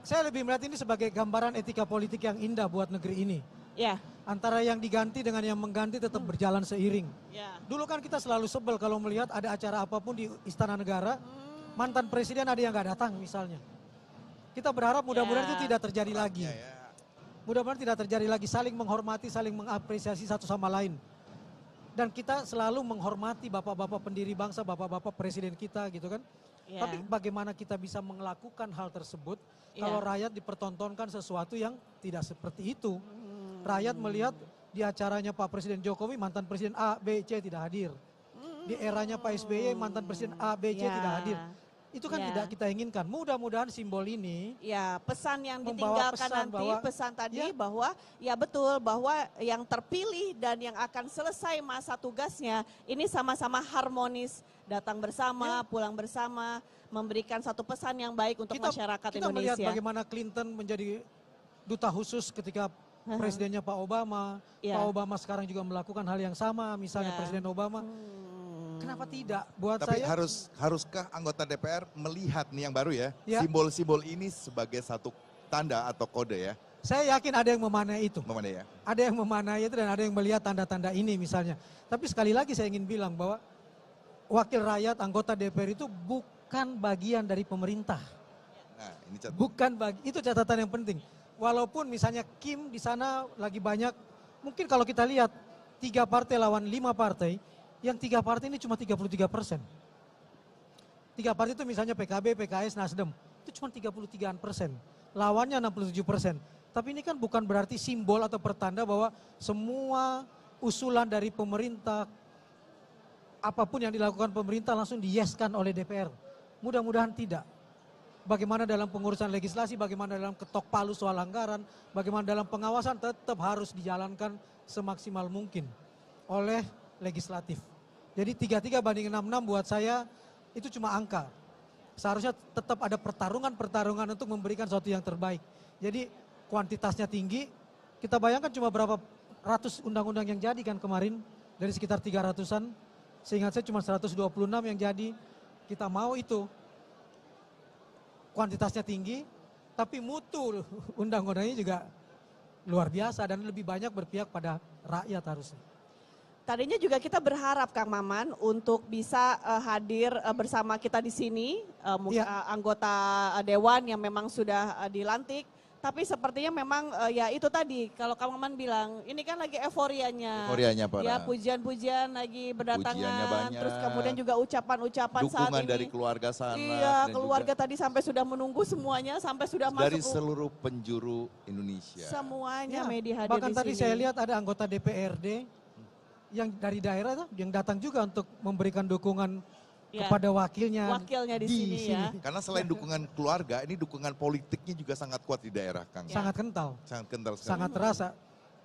Saya lebih melihat ini sebagai gambaran etika politik yang indah buat negeri ini. Ya. Antara yang diganti dengan yang mengganti tetap berjalan seiring. Ya. Dulu kan kita selalu sebel kalau melihat ada acara apapun di Istana Negara, mantan presiden ada yang nggak datang misalnya. Kita berharap mudah-mudahan itu tidak terjadi lagi. Mudah-mudahan tidak terjadi lagi, saling menghormati, saling mengapresiasi satu sama lain. Dan kita selalu menghormati bapak-bapak pendiri bangsa, bapak-bapak presiden kita gitu kan. Tapi bagaimana kita bisa melakukan hal tersebut kalau rakyat dipertontonkan sesuatu yang tidak seperti itu. Rakyat melihat di acaranya Pak Presiden Jokowi mantan Presiden A, B, C tidak hadir. Di eranya Pak SBY mantan Presiden A, B, C tidak hadir. Itu kan tidak kita inginkan. Mudah-mudahan simbol ini pesan yang membawa ditinggalkan pesan nanti, bahwa, pesan tadi bahwa ya betul bahwa yang terpilih dan yang akan selesai masa tugasnya ini sama-sama harmonis, datang bersama, pulang bersama, memberikan satu pesan yang baik untuk masyarakat kita Indonesia. melihat bagaimana Clinton menjadi duta khusus ketika presidennya Pak Obama. Pak Obama sekarang juga melakukan hal yang sama, misalnya Presiden Obama. Kenapa tidak? Buat Tapi saya haruskah anggota DPR melihat nih yang baru ya, Ya. simbol-simbol ini sebagai satu tanda atau kode ya? saya yakin ada yang memanai itu. Memanai ya? Ada yang memanai itu dan ada yang melihat tanda-tanda ini misalnya. Tapi sekali lagi saya ingin bilang bahwa wakil rakyat anggota DPR itu bukan bagian dari pemerintah. Nah, ini itu catatan yang penting. Walaupun misalnya Kim di sana lagi banyak, mungkin kalau kita lihat 3 partai lawan 5 partai, yang 3 partai ini cuma 33%. 3 partai itu misalnya PKB, PKS, Nasdem, itu cuma 33%. Lawannya 67%. Tapi ini kan bukan berarti simbol atau pertanda bahwa semua usulan dari pemerintah, apapun yang dilakukan pemerintah langsung diyeskan oleh DPR. Mudah-mudahan tidak. Bagaimana dalam pengurusan legislasi, bagaimana dalam ketok palu soal anggaran, bagaimana dalam pengawasan tetap harus dijalankan semaksimal mungkin oleh legislatif. Jadi 33 banding 66 buat saya itu cuma angka. Seharusnya tetap ada pertarungan-pertarungan untuk memberikan sesuatu yang terbaik. Jadi kuantitasnya tinggi, kita bayangkan cuma berapa ratus undang-undang yang jadi kan kemarin, dari sekitar 300-an, seingat saya cuma 126 yang jadi. Kita mau itu kuantitasnya tinggi, tapi mutu undang-undangnya juga luar biasa dan lebih banyak berpihak pada rakyat harusnya. Tadinya juga kita berharap Kang Maman untuk bisa hadir bersama kita di sini, anggota Dewan yang memang sudah dilantik. Tapi sepertinya memang ya itu tadi, kalau Kang Maman bilang, ini kan lagi euforianya. Euforianya para. Ya pujian-pujian lagi berdatangan, Pujiannya terus kemudian juga ucapan-ucapan saat Dukungan ini. dari keluarga sana. Iya, dan keluarga tadi sampai sudah menunggu semuanya, sampai sudah dari masuk. seluruh penjuru Indonesia. Semuanya Ya, media hadir bahkan di tadi sini. saya lihat ada anggota DPRD yang dari daerah tuh, yang datang juga untuk memberikan dukungan Ya, kepada wakilnya di sini ya. Karena selain dukungan keluarga, ini dukungan politiknya juga sangat kuat di daerah, Kang. Sangat kental. Sangat kental sekali. Sangat terasa.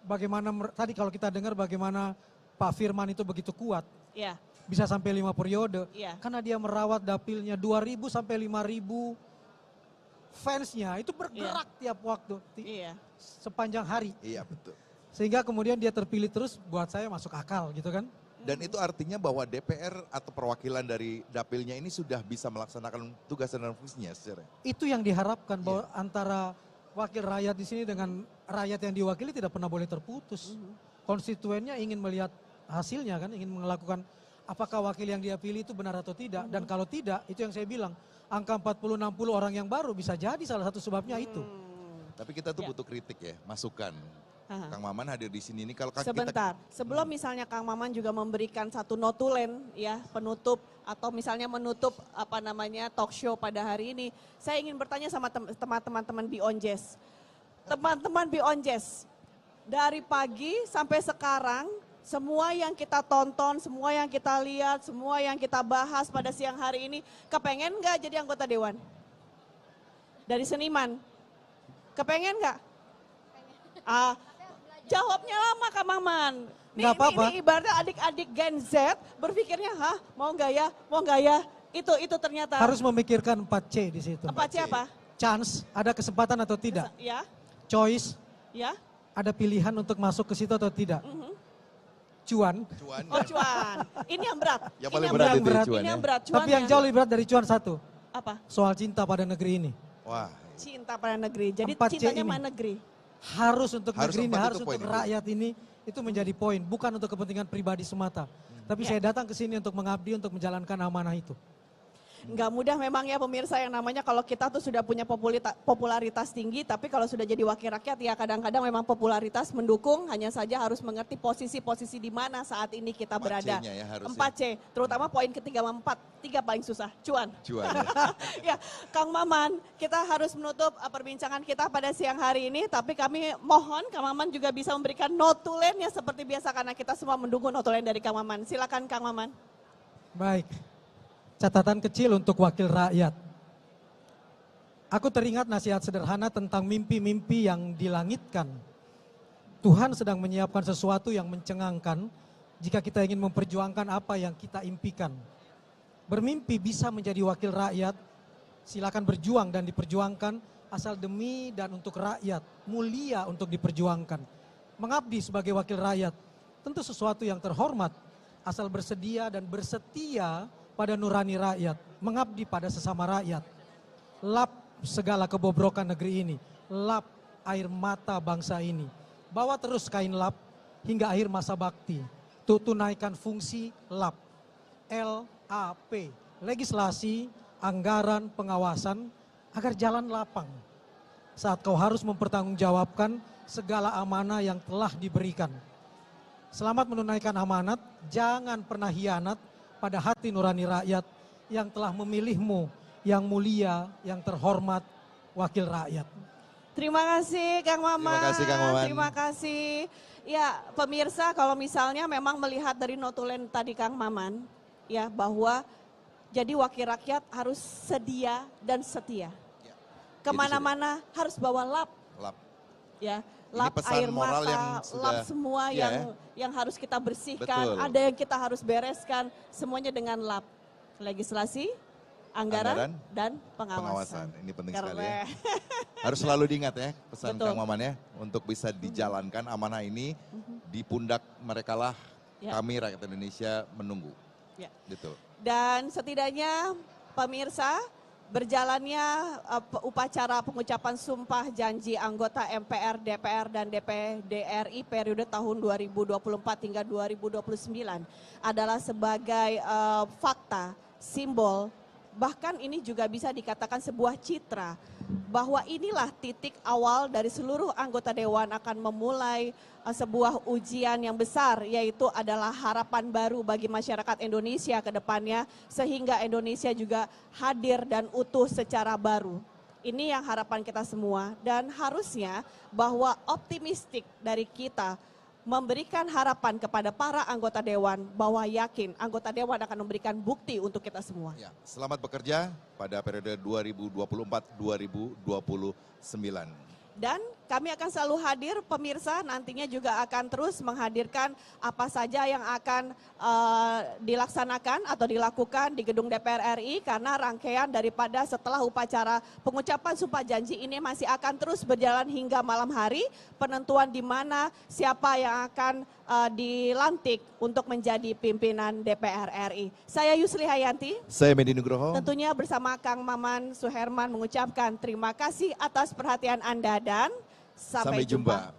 Bagaimana tadi kalau kita dengar bagaimana Pak Firman itu begitu kuat. Ya. Bisa sampai 5 periode. Iya. Karena dia merawat dapilnya 2.000 sampai 5.000 fansnya itu bergerak tiap waktu. Sepanjang hari. Iya, betul. Sehingga kemudian dia terpilih terus, buat saya masuk akal gitu kan. Dan itu artinya bahwa DPR atau perwakilan dari dapilnya ini sudah bisa melaksanakan tugas dan fungsinya secara. Itu yang diharapkan bahwa antara wakil rakyat di sini dengan rakyat yang diwakili tidak pernah boleh terputus. Konstituennya ingin melihat hasilnya kan, ingin melakukan apakah wakil yang dia pilih itu benar atau tidak. Dan kalau tidak, itu yang saya bilang, angka 40-60 orang yang baru bisa jadi salah satu sebabnya itu. Tapi kita tuh butuh kritik ya, masukan. Kang Maman hadir di sini ini kalau Sebentar, sebelum misalnya Kang Maman juga memberikan satu notulen ya penutup atau misalnya menutup apa namanya talk show pada hari ini, saya ingin bertanya sama teman-teman Beyond Jazz. Teman-teman Beyond Jazz, dari pagi sampai sekarang semua yang kita tonton, semua yang kita lihat, semua yang kita bahas pada siang hari ini, kepengen nggak jadi anggota Dewan? Dari seniman, kepengen nggak? Jawabnya lama Kak Maman. Nggak apa-apa. Ini ibaratnya adik-adik Gen Z berpikirnya, mau nggak ya, mau nggak ya. Itu ternyata. Harus memikirkan 4C di situ. 4C apa? Chance, ada kesempatan atau tidak. Ya. Choice, Ya. ada pilihan untuk masuk ke situ atau tidak. Cuan. Oh cuan. Ini yang berat. Yang paling Ini berat itu berat. cuan Ini ya. yang berat. Tapi yang jauh lebih berat dari cuan satu. Apa? Soal cinta pada negeri ini. Wah. Cinta pada negeri. Jadi 4C cintanya ini. mana negeri? Harus untuk Harus negeri ini, 4 harus itu untuk poin itu. rakyat ini, itu menjadi poin. Bukan untuk kepentingan pribadi semata. Tapi saya datang ke sini untuk mengabdi, untuk menjalankan amanah itu. Nggak mudah memang ya pemirsa, yang namanya kalau kita tuh sudah punya popularitas tinggi, tapi kalau sudah jadi wakil rakyat ya kadang-kadang memang popularitas mendukung, hanya saja harus mengerti posisi-posisi di mana saat ini kita berada. 4C-nya ya harusnya. 4C, terutama poin ketiga sama 4, 3 paling susah, cuan. Cuan. Ya, Kang Maman, kita harus menutup perbincangan kita pada siang hari ini, tapi kami mohon Kang Maman juga bisa memberikan notulennya seperti biasa karena kita semua mendukung notulen dari Kang Maman. Silakan Kang Maman. Baik. Catatan kecil untuk wakil rakyat. Aku teringat nasihat sederhana tentang mimpi-mimpi yang dilangitkan. Tuhan sedang menyiapkan sesuatu yang mencengangkan jika kita ingin memperjuangkan apa yang kita impikan. Bermimpi bisa menjadi wakil rakyat, silakan berjuang dan diperjuangkan asal demi dan untuk rakyat, mulia untuk diperjuangkan. Mengabdi sebagai wakil rakyat, tentu sesuatu yang terhormat, asal bersedia dan bersetia pada nurani rakyat, mengabdi pada sesama rakyat. Lap segala kebobrokan negeri ini, lap air mata bangsa ini. Bawa terus kain lap hingga akhir masa bakti. Tunaikan fungsi lap. LAP, legislasi, anggaran, pengawasan, agar jalan lapang. Saat kau harus mempertanggungjawabkan segala amanah yang telah diberikan. Selamat menunaikan amanat, jangan pernah hianat pada hati nurani rakyat yang telah memilihmu, yang mulia, yang terhormat, wakil rakyat. Terima kasih Kang Maman. Terima kasih Kang Maman. Terima kasih. Ya pemirsa, kalau misalnya memang melihat dari notulen tadi Kang Maman, ya bahwa jadi wakil rakyat harus sedia dan setia. Kemana-mana harus bawa lap. Lap. Ya, Ini lap pesan air moral mata, yang sudah- lap semua Iya, yang harus kita bersihkan. Betul. Ada yang kita harus bereskan, semuanya dengan lap. Legislasi, anggaran dan pengawasan. Ini penting Keren. sekali ya. Harus selalu diingat ya pesan Betul. Kang Maman ya. Untuk bisa dijalankan amanah ini di pundak merekalah Ya. kami rakyat Indonesia menunggu. Ya. Betul. Dan setidaknya pemirsa, berjalannya upacara pengucapan sumpah janji anggota MPR, DPR, dan DPD RI periode tahun 2024 hingga 2029 adalah sebagai fakta, simbol, bahkan ini juga bisa dikatakan sebuah citra bahwa inilah titik awal dari seluruh anggota Dewan akan memulai sebuah ujian yang besar, yaitu adalah harapan baru bagi masyarakat Indonesia ke depannya, sehingga Indonesia juga hadir dan utuh secara baru. Ini yang harapan kita semua, dan harusnya bahwa optimistik dari kita memberikan harapan kepada para anggota Dewan bahwa yakin anggota Dewan akan memberikan bukti untuk kita semua. Ya, selamat bekerja pada periode 2024-2029. Dan kami akan selalu hadir, pemirsa nantinya juga akan terus menghadirkan apa saja yang akan dilaksanakan atau dilakukan di gedung DPR RI, karena rangkaian daripada setelah upacara pengucapan sumpah janji ini masih akan terus berjalan hingga malam hari, penentuan di mana siapa yang akan dilantik untuk menjadi pimpinan DPR RI. Saya Yusri Hayanti. Saya Medi Nugroho. Tentunya bersama Kang Maman Suherman mengucapkan terima kasih atas perhatian Anda dan sampai jumpa.